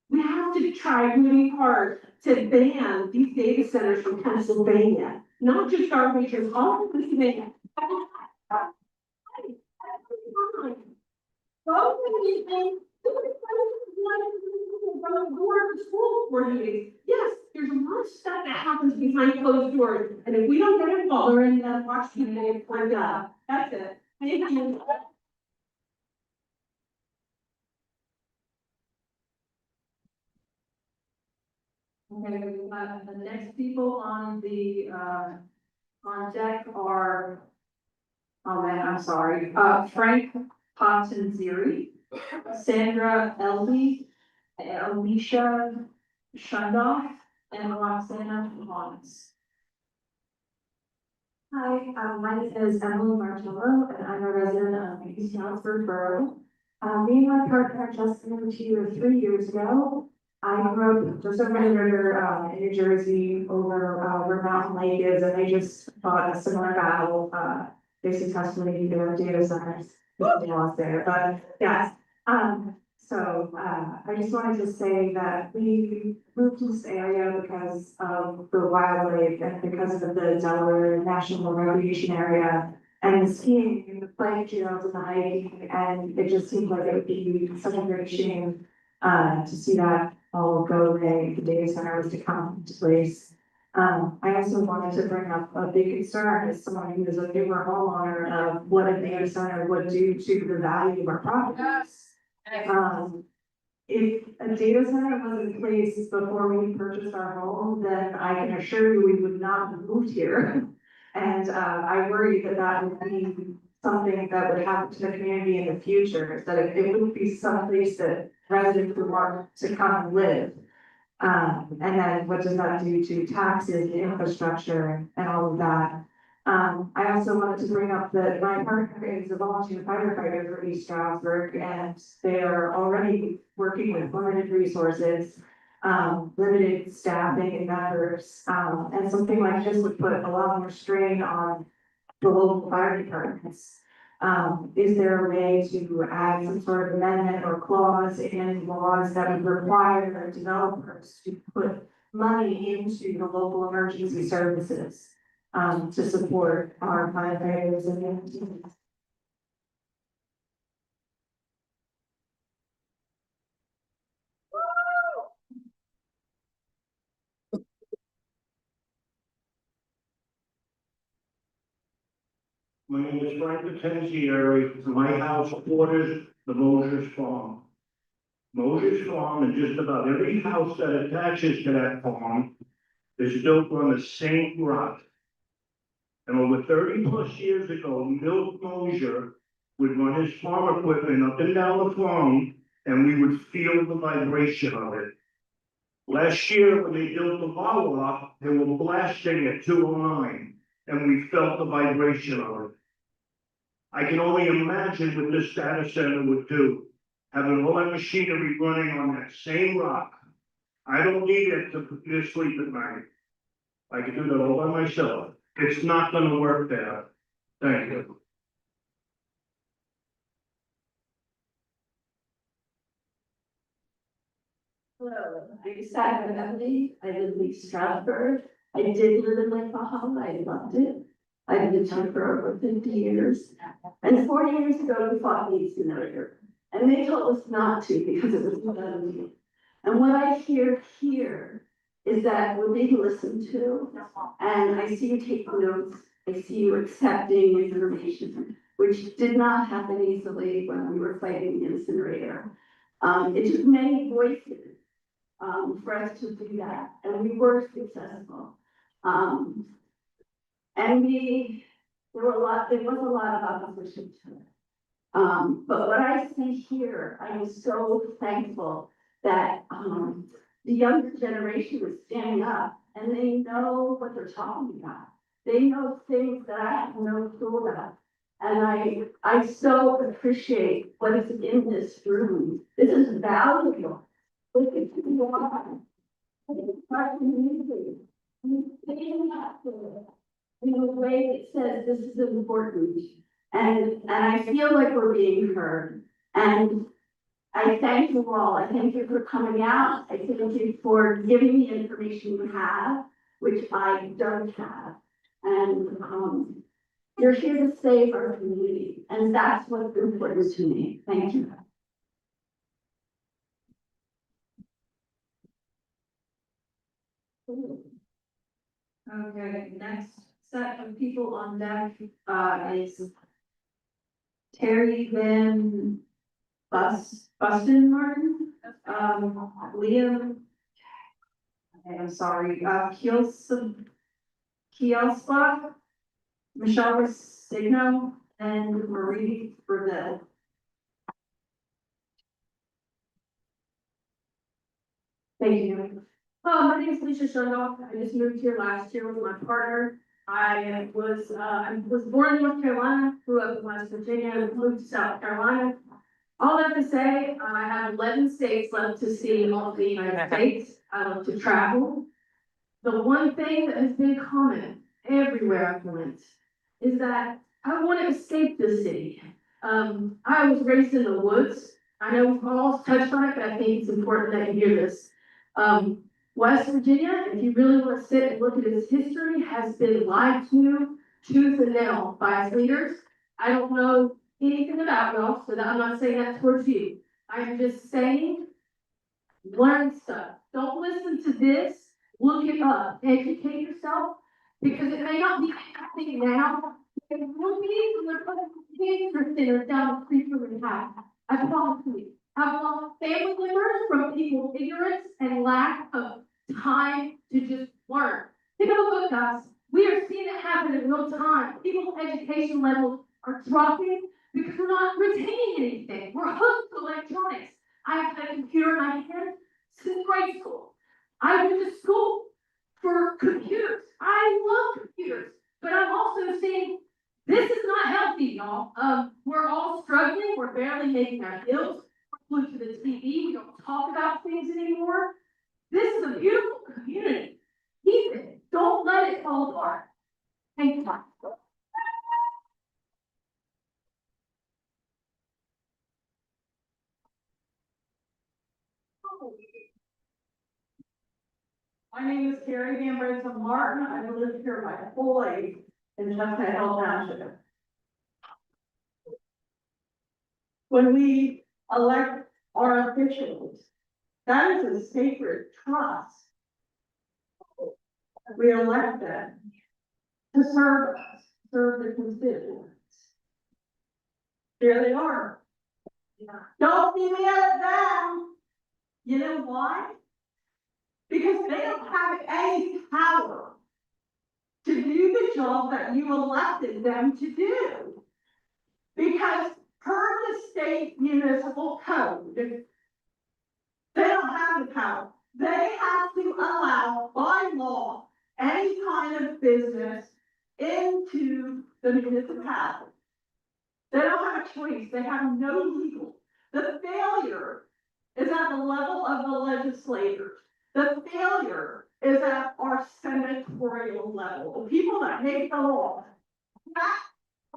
We have to try really hard to ban these data centers from Pennsylvania, not just our region, all of Pennsylvania. Yes, there's a lot of stuff that happens behind closed doors, and if we don't get involved, we're in that watch TV, my God, that's it. Thank you. Okay, the next people on the, on deck are, oh man, I'm sorry, Frank Potenzeri, Sandra Elby, Alicia Shundoff, and Roxana Lawrence. Hi, my name is Emily Martello, and I'm a resident of East Johnsburg Borough. Me and my partner just moved here 3 years ago. I grew up just over the river in New Jersey, over where Mountain Lake is, and they just fought a similar battle, facing custody of data centers. They lost there, but yes. So I just wanted to say that we moved to this area because of the wildlife and because of the Delaware National Recreation Area and the skiing and the bike trails and the hiking, and it just seemed like it would be such a great shame to see that all go away, the data center was to come into place. I also wanted to bring up a big concern as someone who is a newer homeowner of what a data center would do to the value of our properties. If a data center was in place before we purchased our home, then I can assure you we would not have moved here. And I worry that that would be something that would happen to the community in the future, that it wouldn't be someplace that residents would want to come and live. And then what does that do to taxes, infrastructure, and all of that? I also wanted to bring up that my partner is a volunteer firefighter for East Stroudsburg, and they are already working with limited resources, limited staffing and members, and something like this would put a lot more strain on the local fire departments. Is there a way to add some sort of amendment or clause in laws that would require developers to put money into the local emergency services to support our firefighters and their teams? My name is Frank Potenzieri. My house borders the Mosher's Farm. Mosher's Farm and just about every house that attaches to that farm is built on the same rock. And over 30+ years ago, Milt Mosher would run his farm equipment up and down the farm, and we would feel the vibration of it. Last year, when they built the Wawa, they were blasting at 209, and we felt the vibration of it. I can only imagine what this data center would do, having all that machinery running on that same rock. I don't need it to sleep at night. I can do that all by myself. It's not gonna work there. Thank you. Hello, I'm Sarah Emily. I live in East Stroudsburg. I did live in Lake Bahama. I loved it. I've lived here for over 50 years. And 40 years ago, we fought the East Familiar. And they told us not to because it was redundant. And what I hear here is that we're being listened to, and I see you taking notes, I see you accepting information, which did not happen easily when we were fighting the incinerator. It took many voices, for us to do that, and we were successful. And there was a lot of opposition to it. But what I see here, I am so thankful that, the younger generation is standing up and they know what they're talking about. They know things that I have no clue about. And I so appreciate what is in this room. This is valuable. Look at who you are. Look at our community. You're standing up for it in a way that says this is important. And I feel like we're being heard. And I thank you all. I thank you for coming out. I thank you for giving the information you have, which I don't have. And you're here to save our community. And that's what's important to me. Thank you. Okay, next set of people on deck, is Terry Van Buston Martin, Liam. Okay, I'm sorry, Kielspach, Michelle Signo, and Marie Breville. Thank you. My name is Lisa Shundoff. I just moved here last year with my partner. I was born in North Carolina, grew up in West Virginia, moved to South Carolina. All that to say, I have 11 states left to see in all of the United States. I love to travel. The one thing that has been common everywhere I went is that I want to escape the city. I was raised in the woods. I know we've all touched on it, but I think it's important that you hear this. West Virginia, if you really want to sit and look at its history, has been lied to tooth and nail by its leaders. I don't know anything about y'all, so that I'm not saying that towards you. I'm just saying, learn stuff. Don't listen to this. Look it up. Educate yourself, because it may not be happening now. It will be when they're putting cancer centers down the street from the house. I promise you. I've lost family members from people's ignorance and lack of time to just learn. Take a look, guys. We are seeing it happen in real time. People's education levels are dropping because we're not retaining anything. We're hooked to electronics. I've had a computer in my hand since grade school. I went to school for computers. I love computers, but I'm also seeing this is not healthy, y'all. We're all struggling. We're barely making our bills. We're glued to the TV. We don't talk about things anymore. This is a beautiful community. Keep it. Don't let it fall apart. Thank you. My name is Carrie Van Branson Martin. I've lived here my whole life in Chestnut Hill Township. When we elect our officials, that is a sacred trust. We elect them to serve us, serve the constituents. Here they are. Don't be mad at them. You know why? Because they don't have any power to do the job that you elected them to do. Because per the state municipal code, they don't have the power. They have to allow by law any kind of business into the municipality. They don't have a choice. They have no legal. The failure is at the level of the legislators. The failure is at our senatorial level. The people that make the law. That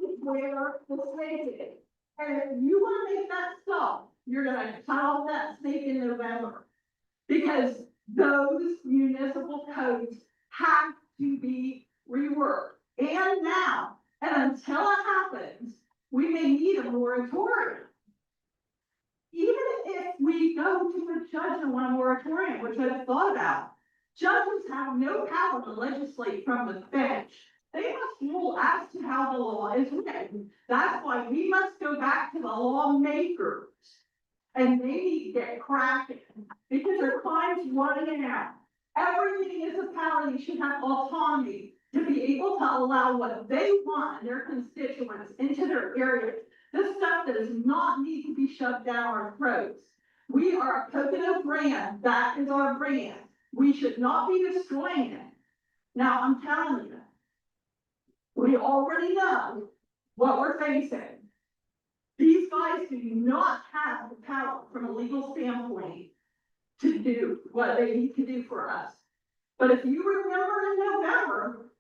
is where the snake is. And if you want to make that stop, you're going to cut off that snake in November. Because those municipal codes have to be reworked. And now, and until it happens, we may need a moratorium. even if we go to a judge and want a moratorium, which I've thought about, judges have no power to legislate from the bench. They must rule as to how the law is written. That's why we must go back to the lawmakers. And they need to get cracking, because their time's running out. Every municipality should have autonomy to be able to allow what they want and their constituents into their area. This stuff that does not need to be shoved down our throats. We are a Pocono brand, that is our brand. We should not be destroying it. Now, I'm telling you, we already know what we're facing. These guys do not have the power from a legal standpoint to do what they need to do for us. But if you remember in November,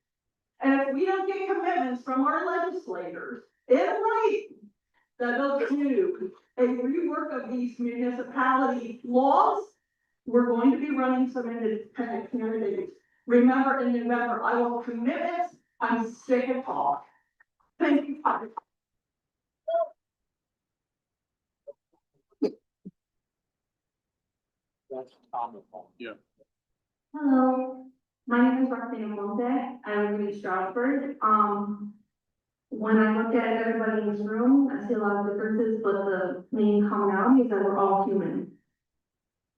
and if we don't get commitments from our legislators in writing that they'll do a rework of these municipality laws, we're going to be running some independent candidates. Remember in November, I want commitments. I'm sick of talk. Thank you. Yeah. Hello, my name is Roxana Monte. I live in Stroudsburg. When I look at everybody in this room, I see a lot of differences, but the main commonality is that we're all human.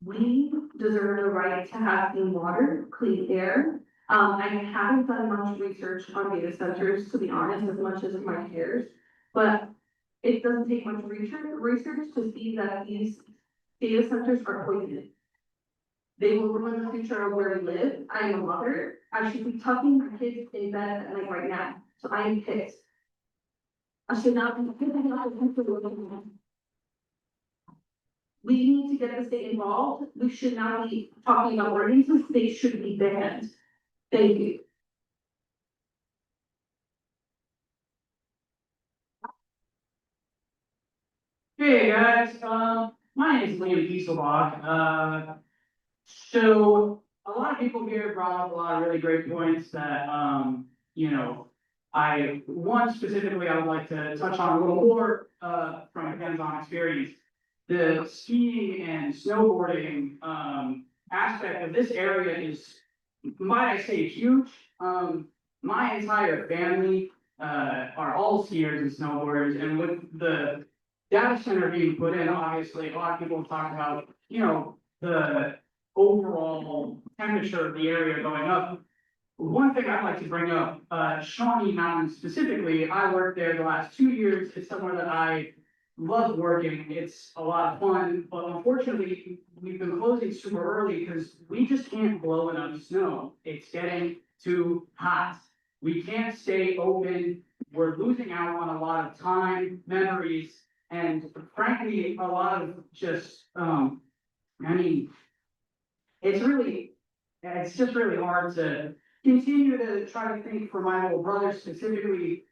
We deserve the right to have clean water, clean air. I haven't done much research on data centers, to be honest, as much as my peers, but it doesn't take much research to see that these data centers are poisonous. They will ruin the future of where we live. I am a mother. I should be tucking my kids in bed at night right now, so I am pissed. I should not be. We need to get the state involved. We should not be talking about ordinances. They should be banned. Thank you. Hey guys, my name is Liam Dieselbach. So a lot of people here brought up a lot of really great points that, one specifically I would like to touch on a little more, from hands-on experience. The skiing and snowboarding, aspect of this area is, might I say, huge. My entire family, are all skiers and snowboarders, and with the data center being put in, obviously, a lot of people have talked about, the overall temperature of the area going up. One thing I'd like to bring up, Shawnee Mountain specifically, I worked there the last 2 years. It's somewhere that I love working. It's a lot of fun, but unfortunately, we've been closing super early because we just can't blow enough snow. It's getting too hot. We can't stay open. We're losing out on a lot of time, memories, and frankly, a lot of just, it's just really hard to continue to try to think for my little brothers specifically,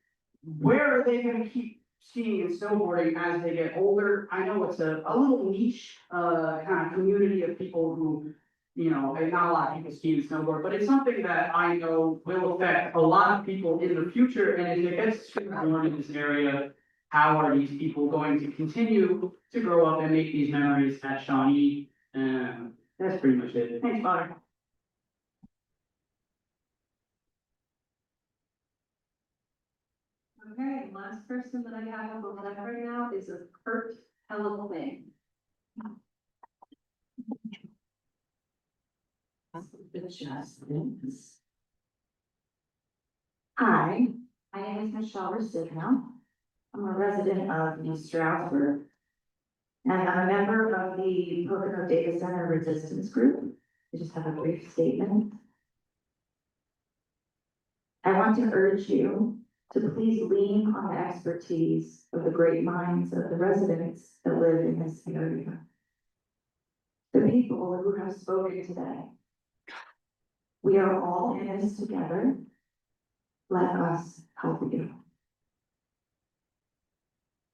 where are they gonna keep skiing and snowboarding as they get older? I know it's a little niche, kind of community of people who, and not a lot of people ski and snowboard, but it's something that I know will affect a lot of people in the future, and if it gets too warm in this area, how are these people going to continue to grow up and make these memories at Shawnee? That's pretty much it. Thanks, Father. Okay, last person that I have on the left right now is a Kurt Hellaway. Hi, my name is Michelle Rustigno. I'm a resident of East Stroudsburg. And I'm a member of the Pocono Data Center Resistance Group. I just have a brief statement. I want to urge you to please lean on the expertise of the great minds of the residents that live in this area. The people who have spoken today. We are all in this together. Let us help you.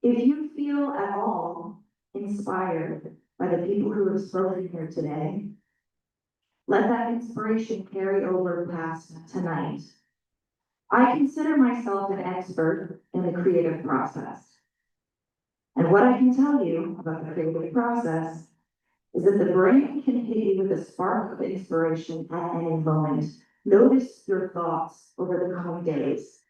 If you feel at all inspired by the people who have spoken here today, let that inspiration carry over past tonight. I consider myself an expert in the creative process. And what I can tell you about the creative process is that the brain can hit you with a spark of inspiration at any moment. Notice your thoughts over the coming days.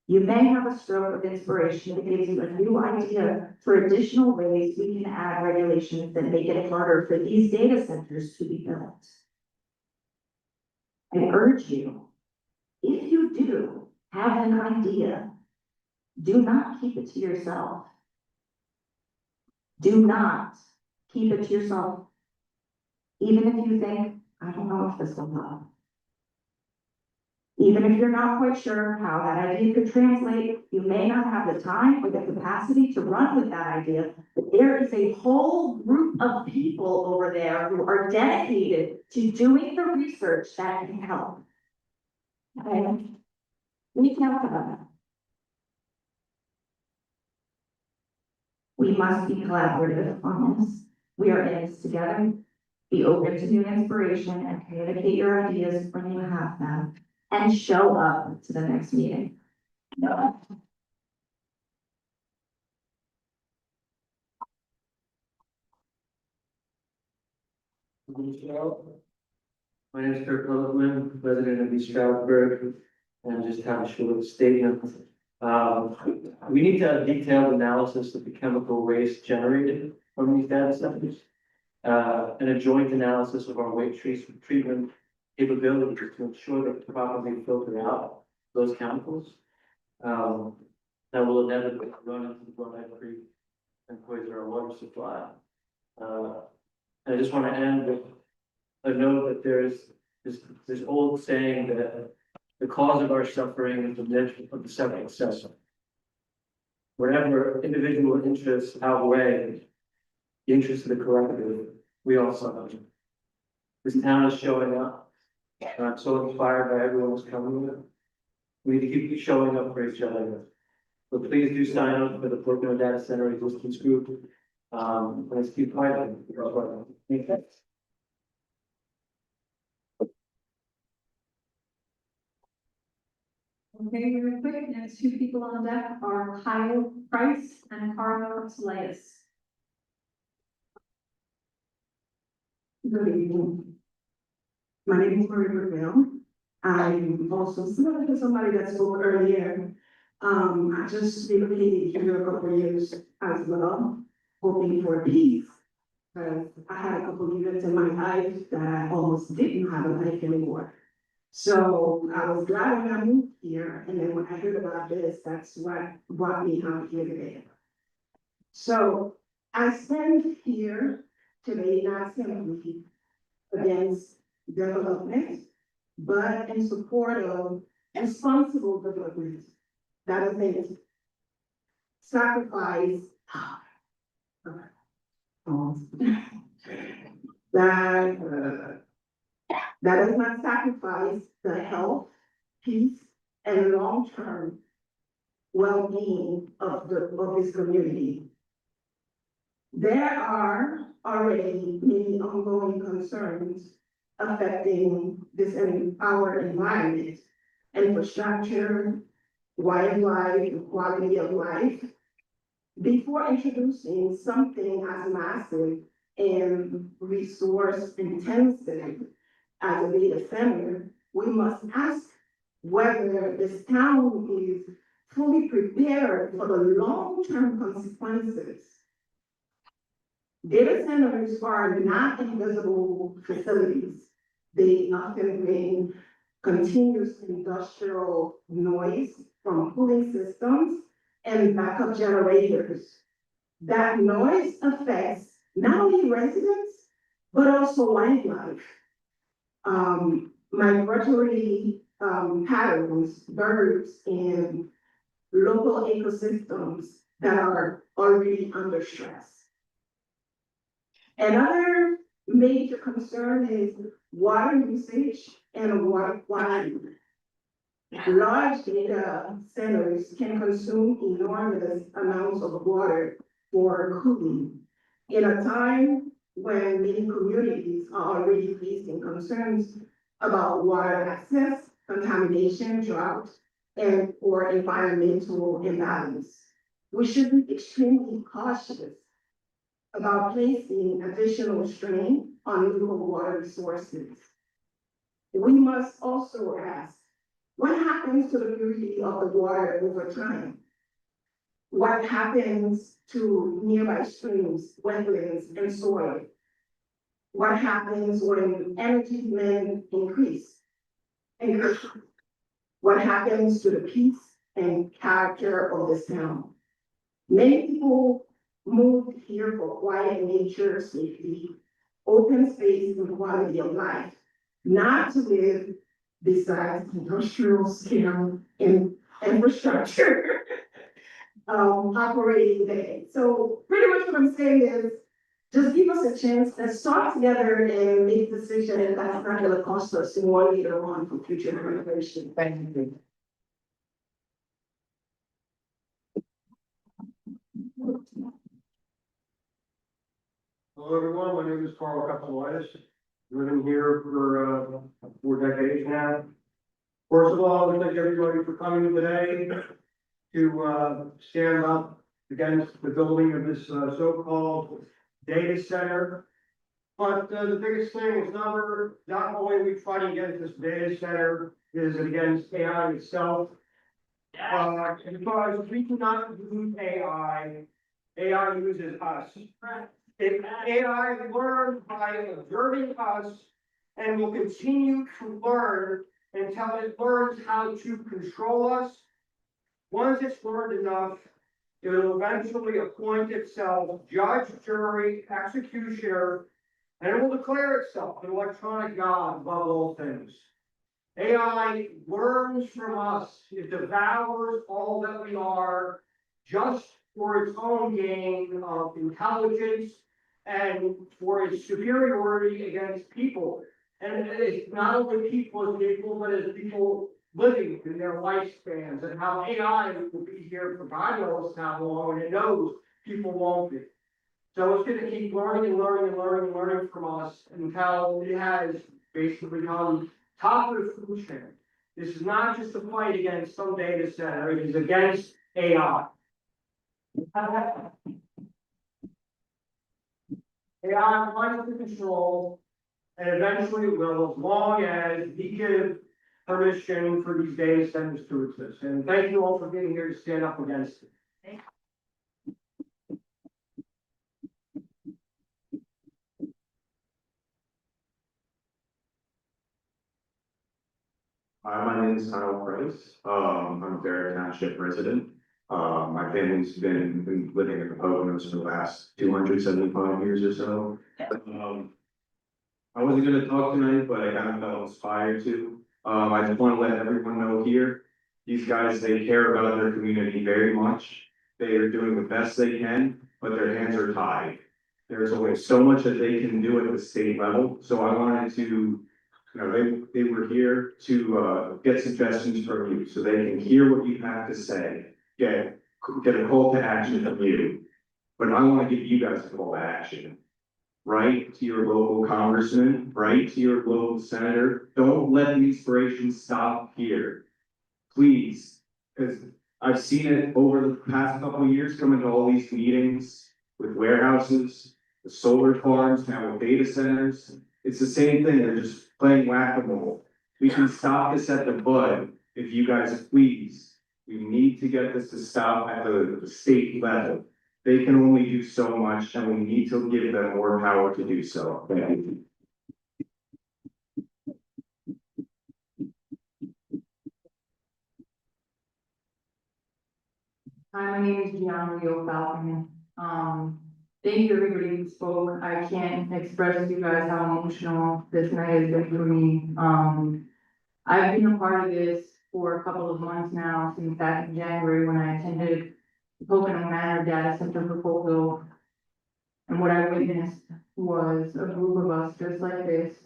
You may have a stroke of inspiration that gives you a new idea for additional ways we can add regulations that make it harder for these data centers to be built. I urge you, if you do have an idea, do not keep it to yourself. Do not keep it to yourself. Even if you think, I don't know if this will work. Even if you're not quite sure how that idea could translate, you may not have the time or the capacity to run with that idea, but there is a whole group of people over there who are dedicated to doing the research that can help. Okay? We count on that. We must be collaborative on this. We are in this together. Be open to new inspiration and communicate your ideas when you have them. And show up to the next meeting. My name is Kirk Littleman, resident of East Stroudsburg, and just have a short statement. We need to have detailed analysis of the chemical waste generated from these data centers. And a joint analysis of our waste treatment capabilities to ensure that we properly filter out those chemicals. That will inevitably run into the Gwinnett Creek and poison our water supply. I just want to end with a note that there's this old saying that the cause of our suffering is the niche of the septic system. Wherever individual interests outweigh the interests of the collective, we all suffer. This town is showing up. I'm so inspired by everyone who's coming here. We need to keep showing up for each other. So please do sign up for the Portland Data Center Resistance Group. Let's keep fighting. Thank you. Okay, really quick, next two people on deck are Kyle Price and Carlo Slayes. Good evening. My name is Marie Burwell. I'm also similar to somebody that spoke earlier. I just relocated here a couple of years as well, hoping for peace. Because I had a couple of years in my life that I almost didn't have a life anymore. So I was glad when I moved here, and then when I heard about this, that's what brought me out here today. So I stand here today not simply against development, but in support of responsible development. That doesn't sacrifice that does not sacrifice the health, peace, and long-term well-being of this community. There are already many ongoing concerns affecting our environment, infrastructure, wildlife, quality of life. Before introducing something as massive and resource intensive as a data center, we must ask whether this town is fully prepared for the long-term consequences. Data centers are not invisible facilities. They often bring continuous industrial noise from cooling systems and backup generators. That noise affects not only residents, but also wildlife. Migratory patterns, birds, and local ecosystems that are already under stress. Another major concern is water usage and water quality. Large data centers can consume enormous amounts of water for cooling. In a time when many communities are already facing concerns about water access, contamination, drought, and or environmental imbalance. we should be extremely cautious about placing additional strain on local water resources. We must also ask, what happens to the purity of the water over time? What happens to nearby streams, wetlands, and soil? What happens when energy demand increase? What happens to the peace and character of this town? Many people moved here for quiet nature, safety, open space, and quality of life, not to live besides industrial scale and infrastructure operating there. So pretty much what I'm saying is, just give us a chance, let's talk together and make decisions that's not gonna cost us more later on for future renovation. Thank you. Hello, everyone. My name is Carl Capsulitis. Living here for 4 decades now. First of all, I would thank everybody for coming today to stand up against the building of this so-called data center. But the biggest thing is not only we fighting against this data center, is against AI itself. Because we do not use AI, AI uses us. If AI learns by observing us and will continue to learn until it learns how to control us. Once it's learned enough, it will eventually appoint itself judge, jury, executioner, and it will declare itself an electronic god above all things. AI learns from us, it devours all that we are just for its own gain of intelligence and for its superiority against people. And it's not only people as people, but as people living in their lifespans, and how AI will be here for God knows how long, and it knows people won't be. So it's gonna keep learning and learning and learning and learning from us until it has basically become top of the food chain. This is not just a fight against some data center, it is against AI. AI wants to control, and eventually will, as long as we give permission for these data centers to exist. And thank you all for being here to stand up against it. Hi, my name is Kyle Price. I'm a Barrett Township resident. My family's been living in the Poconos for the last 275 years or so. I wasn't gonna talk tonight, but I kind of felt inspired to. I just want to let everyone know here, these guys, they care about their community very much. They are doing the best they can, but their hands are tied. There's only so much that they can do at the state level, so I wanted to, they were here to get suggestions from you, so they can hear what you have to say, get a call to action from you. But I want to give you guys a call to action. Write to your local congressman, write to your local senator. Don't let the inspiration stop here. Please, because I've seen it over the past couple of years coming to all these meetings with warehouses, the solar farms, now with data centers. It's the same thing, they're just playing whack-a-mole. We can stop this at the bud if you guys please. We need to get this to stop at the state level. They can only do so much, and we need to give them more power to do so. Thank you. Hi, my name is Gianna Leo Falcon. Thank you everybody who spoke. I can't express to you guys how emotional this night has been for me. I've been a part of this for a couple of months now, since back in January when I attended Pocono Manor Data Center proposal. And what I witnessed was a group of us just like this,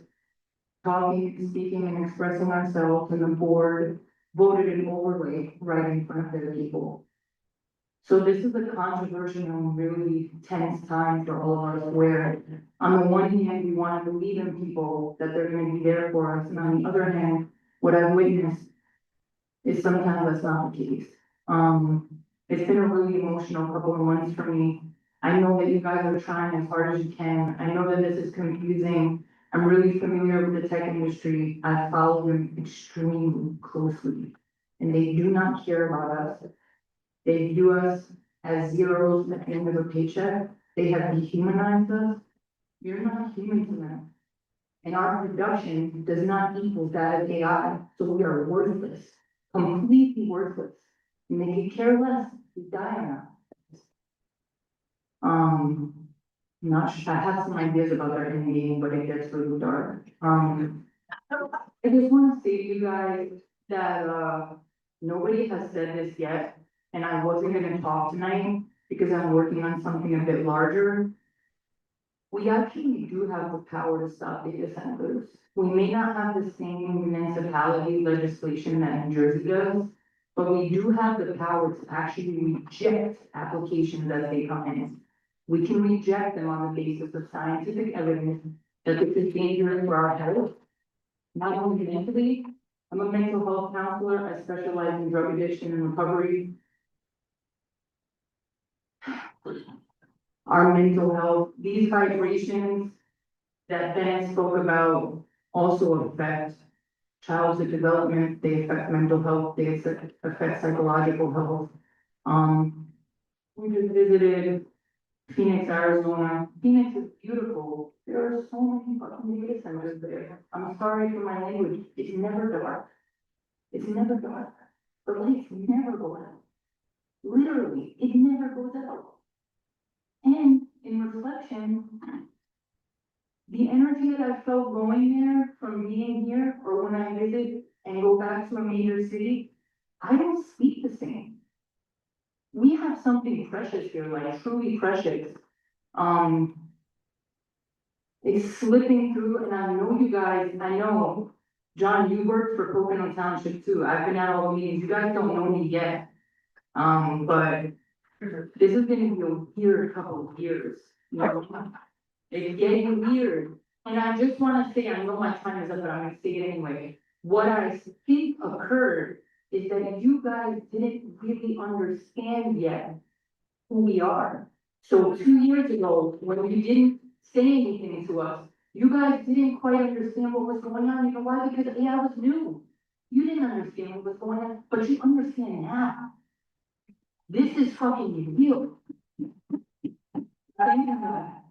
talking, speaking, and expressing ourselves, and the board voted an overlay right in front of their people. So this is a controversial and really tense time for all of us, where on the one hand, we want to believe in people that they're going to be there for us, and on the other hand, what I've witnessed is sometimes that's not the case. It's been a really emotional couple of months for me. I know that you guys are trying as hard as you can. I know that this is confusing. I'm really familiar with the tech industry. I follow them extremely closely. And they do not care about us. They view us as zeros at the end of a paycheck. They have dehumanized us. You're not human to them. And our production does not equal that of AI, so we are worthless, completely worthless. And they could care less, we die on that. Not sure, I have some ideas about our end game, but it gets really dark. I just wanna say to you guys that, nobody has said this yet, and I wasn't gonna talk tonight because I'm working on something a bit larger. We actually do have the power to stop data centers. We may not have the same municipality legislation that New Jersey does, but we do have the power to actually reject applications as they come in. We can reject them on the basis of scientific evidence that this is dangerous for our health. Not only mentally, I'm a mental health counselor, I specialize in drug addiction and recovery. Our mental health, these vibrations that Ben spoke about also affect childhood development, they affect mental health, they affect psychological health. We just visited Phoenix, Arizona. Phoenix is beautiful. There are so many fucking data centers there. I'm sorry for my language. It's never dark. It's never dark. The lights never go out. Literally, it never goes out. And in reflection, the energy that I felt going there from being here or when I visit and go back to a major city, I don't speak the same. We have something precious here, like truly precious. It's slipping through, and I know you guys, I know, John, you worked for Pocono Township too. I've been at all the meetings. You guys don't know me yet. But this is gonna be a weird couple of years, you know? It's getting weird. And I just wanna say, I know my time is up, but I'm gonna say it anyway. What I think occurred is that you guys didn't really understand yet who we are. So 2 years ago, when you didn't say anything to us, you guys didn't quite understand what was going on. You know why? Because AI was new. You didn't understand what was going on, but you understand now. This is fucking real. Thank you for that.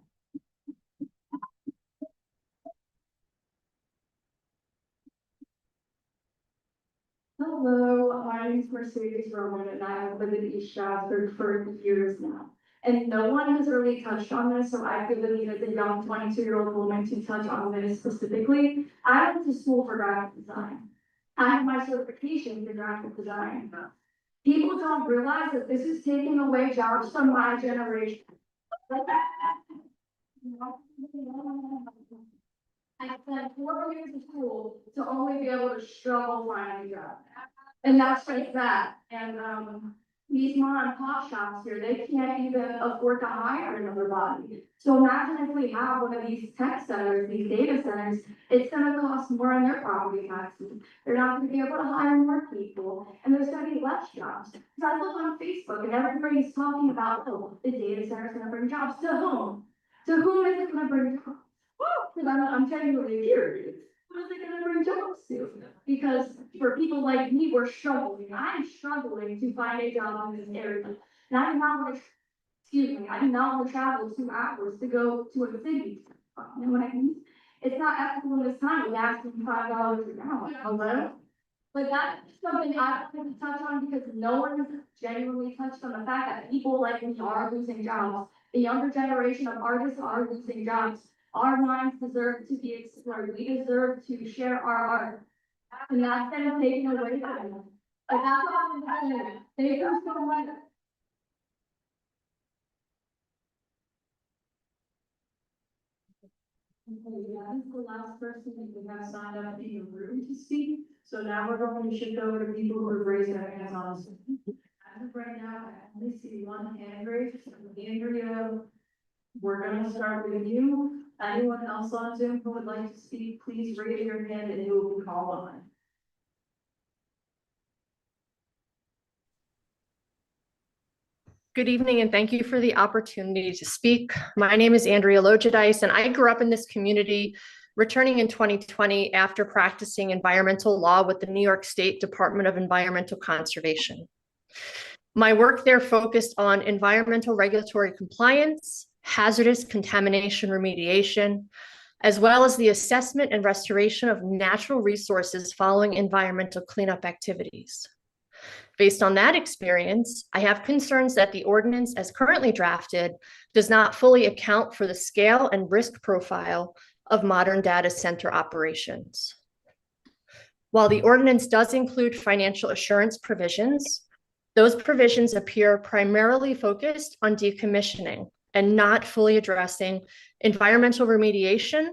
Hello, my name is Mercedes Roman and I have lived in East Stratford for years now. And no one has really touched on this, so I feel the need as a young 22-year-old woman to touch on this specifically. I went to school for graphic design. I have my certification in graphic design. People don't realize that this is taking away jobs from my generation. I spent 4 years of school to only be able to struggle finding a job. And that's just that. And, these mom and pop shops here, they can't even afford to hire another body. So imagine if we have one of these tech centers, these data centers, it's gonna cost more on their property taxes. They're not gonna be able to hire more people, and there's gonna be less jobs. So I look on Facebook and everybody's talking about, oh, the data center's gonna bring jobs. To whom? To whom is it gonna bring jobs? Because I'm genuinely curious. Who is it gonna bring jobs to? Because for people like me, we're struggling. I'm struggling to find a job in this area. And I do not want to, excuse me, I do not want to travel 2 hours to go to a city. You know what I mean? It's not ethical in this time. We ask them $5 an hour. Hello? But that's something I wanted to touch on because no one has genuinely touched on the fact that people like me are losing jobs. The younger generation of artists are losing jobs. Our minds deserve to be explored. We deserve to share our art. And that's kind of taken away from them. Like that's what I'm saying. They are so much. That is the last person that we have signed up in the room to speak. So now we're going to shift over to people who have raised their hands on Zoom. As of right now, I only see one hand raised from Andrea. We're gonna start with you. Anyone else on Zoom who would like to speak, please raise your hand and you will be called on. Good evening, and thank you for the opportunity to speak. My name is Andrea Lojadice, and I grew up in this community, returning in 2020 after practicing environmental law with the New York State Department of Environmental Conservation. My work there focused on environmental regulatory compliance, hazardous contamination remediation, as well as the assessment and restoration of natural resources following environmental cleanup activities. Based on that experience, I have concerns that the ordinance as currently drafted does not fully account for the scale and risk profile of modern data center operations. While the ordinance does include financial assurance provisions, those provisions appear primarily focused on decommissioning and not fully addressing environmental remediation,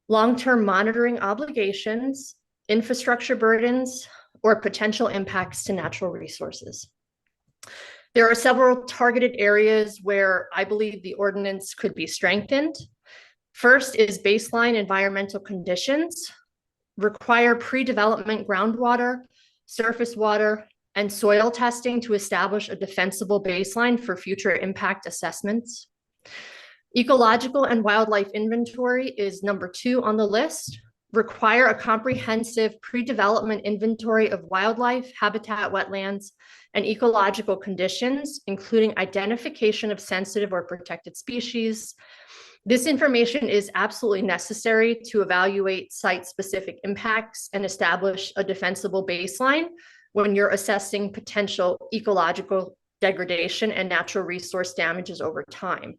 long-term monitoring obligations, infrastructure burdens, or potential impacts to natural resources. There are several targeted areas where I believe the ordinance could be strengthened. First is baseline environmental conditions, require pre-development groundwater, surface water, and soil testing to establish a defensible baseline for future impact assessments. Ecological and wildlife inventory is number 2 on the list. Require a comprehensive pre-development inventory of wildlife, habitat, wetlands, and ecological conditions, including identification of sensitive or protected species. This information is absolutely necessary to evaluate site-specific impacts and establish a defensible baseline when you're assessing potential ecological degradation and natural resource damages over time.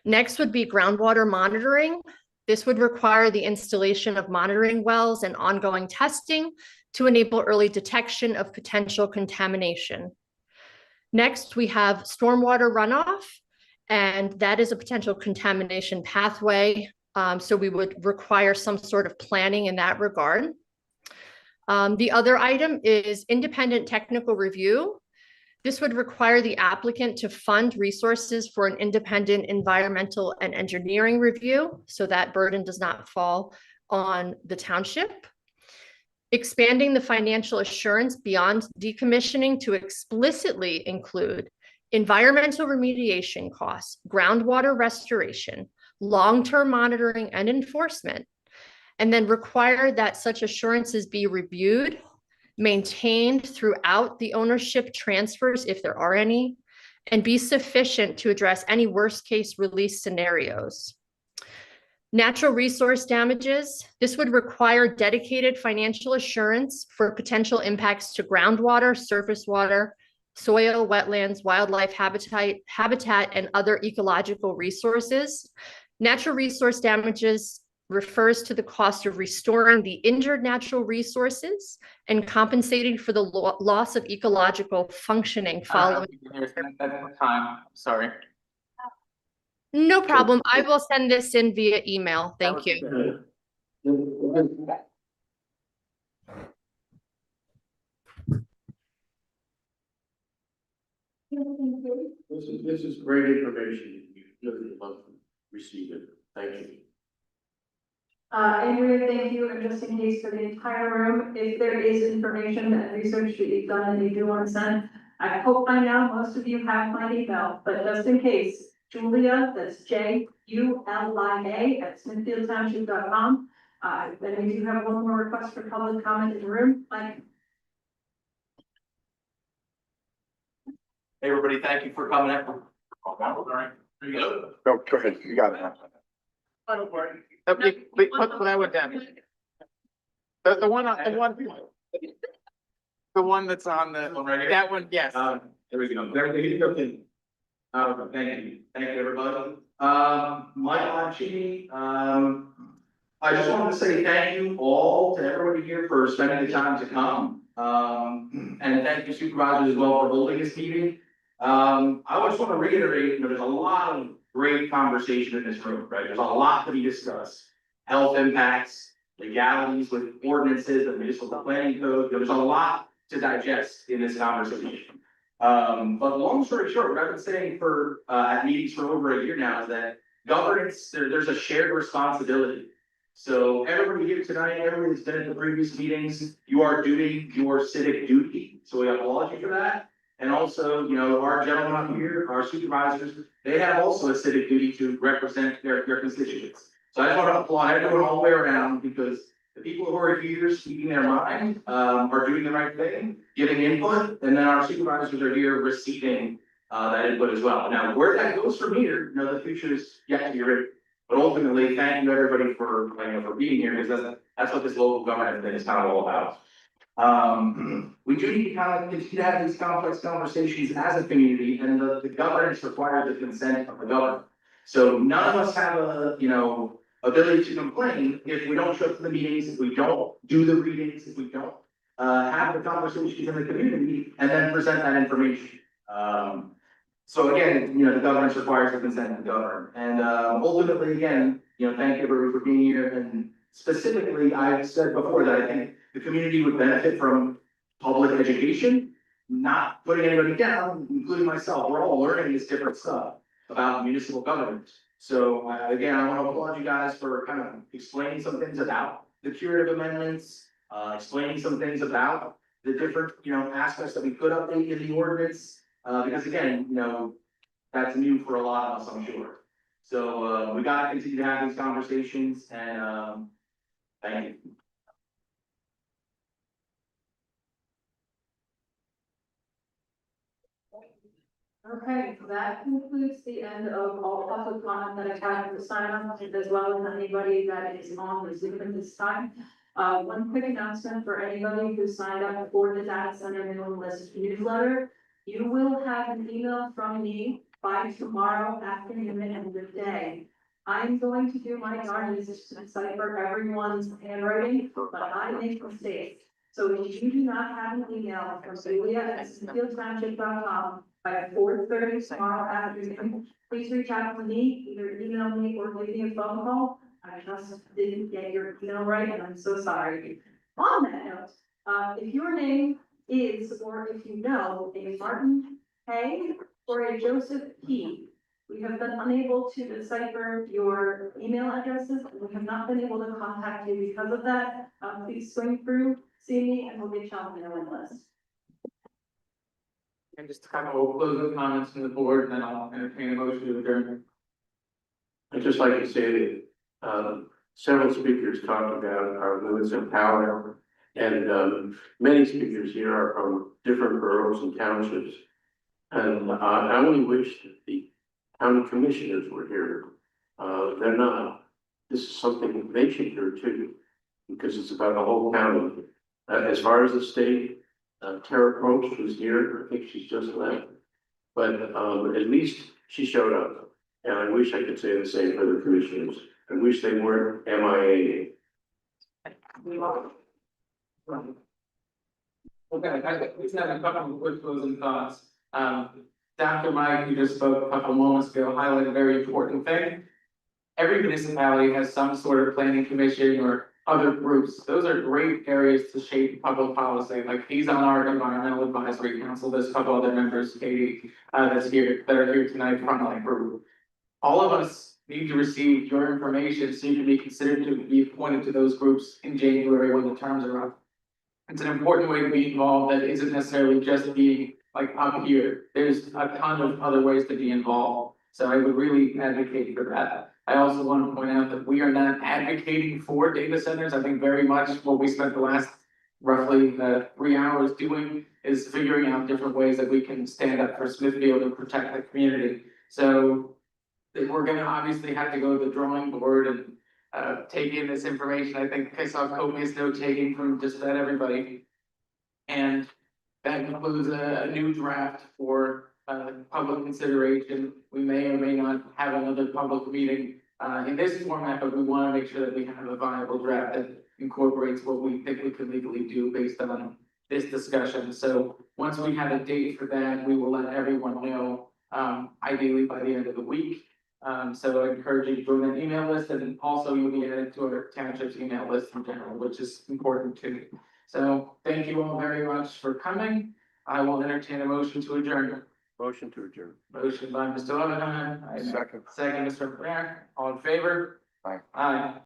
Next would be groundwater monitoring. This would require the installation of monitoring wells and ongoing testing to enable early detection of potential contamination. Next, we have stormwater runoff, and that is a potential contamination pathway. So we would require some sort of planning in that regard. The other item is independent technical review. This would require the applicant to fund resources for an independent environmental and engineering review, so that burden does not fall on the township. Expanding the financial assurance beyond decommissioning to explicitly include environmental remediation costs, groundwater restoration, long-term monitoring and enforcement, and then require that such assurances be reviewed, maintained throughout the ownership transfers, if there are any, and be sufficient to address any worst case release scenarios. Natural resource damages. This would require dedicated financial assurance for potential impacts to groundwater, surface water, soil, wetlands, wildlife habitat, and other ecological resources. Natural resource damages refers to the cost of restoring the injured natural resources and compensating for the loss of ecological functioning following. Time, sorry. No problem. I will send this in via email. Thank you. This is great information. You really love to receive it. Thank you. Andrea, thank you, and just in case for the entire room, if there is information and research that you've done and you do want to send, I hope by now most of you have my email, but just in case, Julia, that's JULIA @smithfieldtownship.com. Then we do have one more request for public comment in the room, Mike. Hey, everybody, thank you for coming out. All right, there you go. No, go ahead, you got it. Put that one down. The one that's on that one, yes. There we go. There you go. Thank you, everybody. Michael Archie, I just wanted to say thank you all to everybody here for spending the time to come. And thank you supervisors as well for holding this meeting. I just want to reiterate, there's a lot of great conversation in this room, right? There's a lot to be discussed. Health impacts, legalities with ordinances, the municipal planning code. There's a lot to digest in this conversation. But long story short, what I've been saying for at meetings for over a year now is that governance, there's a shared responsibility. So everybody here tonight, everyone who's been in the previous meetings, you are doing your civic duty. So we applaud you for that. And also, our gentlemen up here, our supervisors, they have also a civic duty to represent their constituents. So I just want to applaud everyone all the way around, because the people who are here speaking their mind, are doing the right thing, giving input, and then our supervisors are here receiving, that input as well. Now, where that goes from here, the future is yet to be written. But ultimately, thank you everybody for being here, because that's what this local government thing is kind of all about. We do need to kind of continue to have these complex conversations as a community, and the governance requires the consent of the governor. So none of us have ability to complain if we don't show up to the meetings, if we don't do the readings, if we don't have the conversations in the community and then present that information. So again, the governance requires the consent of the governor. And ultimately, again, thank you everybody for being here. And specifically, I've said before that I think the community would benefit from public education, not putting anybody down, including myself. We're all learning this different stuff about municipal government. So again, I want to applaud you guys for kind of explaining some things about the curative amendments, explaining some things about the different, aspects that we could update in the ordinance. Because again, that's new for a lot of us, I'm sure. So we got to continue to have these conversations, and thank you. Okay, that concludes the end of all public comment that I have to sign on, as well as anybody that is on the Zoom at this time. One quick announcement for anybody who signed up for the data center mailing list newsletter. You will have an email from me by tomorrow afternoon and midday. I'm going to do my darndest to decipher everyone's handwriting, but I make mistakes. So if you do not have an email from Julia@smithfieldtownship.com by 4:30 tomorrow afternoon, please reach out to me, either email me or give me a phone call. I just didn't get your email right, and I'm so sorry. On that note, if your name is, or if you know, a Martin A. or a Joseph P., we have been unable to decipher your email addresses, and we have not been able to contact you because of that. Please swing through, see me, and we'll get you on the mailing list. And just kind of close the comments from the board, and then I'll entertain a motion to adjourn. I'd just like to say that, several speakers talked about our limits of power. And, many speakers here are from different boroughs and townships. And, I only wish that the county commissioners were here. They're not. This is something they should hear too, because it's about the whole county. As far as the state, Tara Probst was here. I think she's just left. But, at least she showed up. And I wish I could say the same for the commissioners. I wish they weren't MIA. Okay, I just have a couple of quick closing thoughts. Dr. Mike, who just spoke a couple moments ago, highlighted a very important thing. Every municipality has some sort of planning commission or other groups. Those are great areas to shape public policy. Like he's on our environmental advisory council. There's a couple other members, Katie, that are here tonight from that group. All of us need to receive your information so you can be considered to be appointed to those groups in January when the terms are up. It's an important way to be involved that isn't necessarily just being like up here. There's a ton of other ways to be involved. So I would really advocate for that. I also want to point out that we are not advocating for data centers. I think very much what we spent the last roughly 3 hours doing is figuring out different ways that we can stand up for Smithfield and protect the community. So we're gonna obviously have to go to the drawing board and take in this information. I think I saw copious note taking from just about everybody. And that includes a new draft for public consideration. We may or may not have another public meeting in this format, but we want to make sure that we have a viable draft that incorporates what we think we can legally do based on this discussion. So once we have a date for that, we will let everyone know, ideally by the end of the week. So I encourage you to join that email list, and also you'll be added to our township's email list in general, which is important too. So thank you all very much for coming. I will entertain a motion to adjourn. Motion to adjourn. Motion by Mr. Levinheim. Second. Second, Mr. Blair. All in favor? Aye. Aye.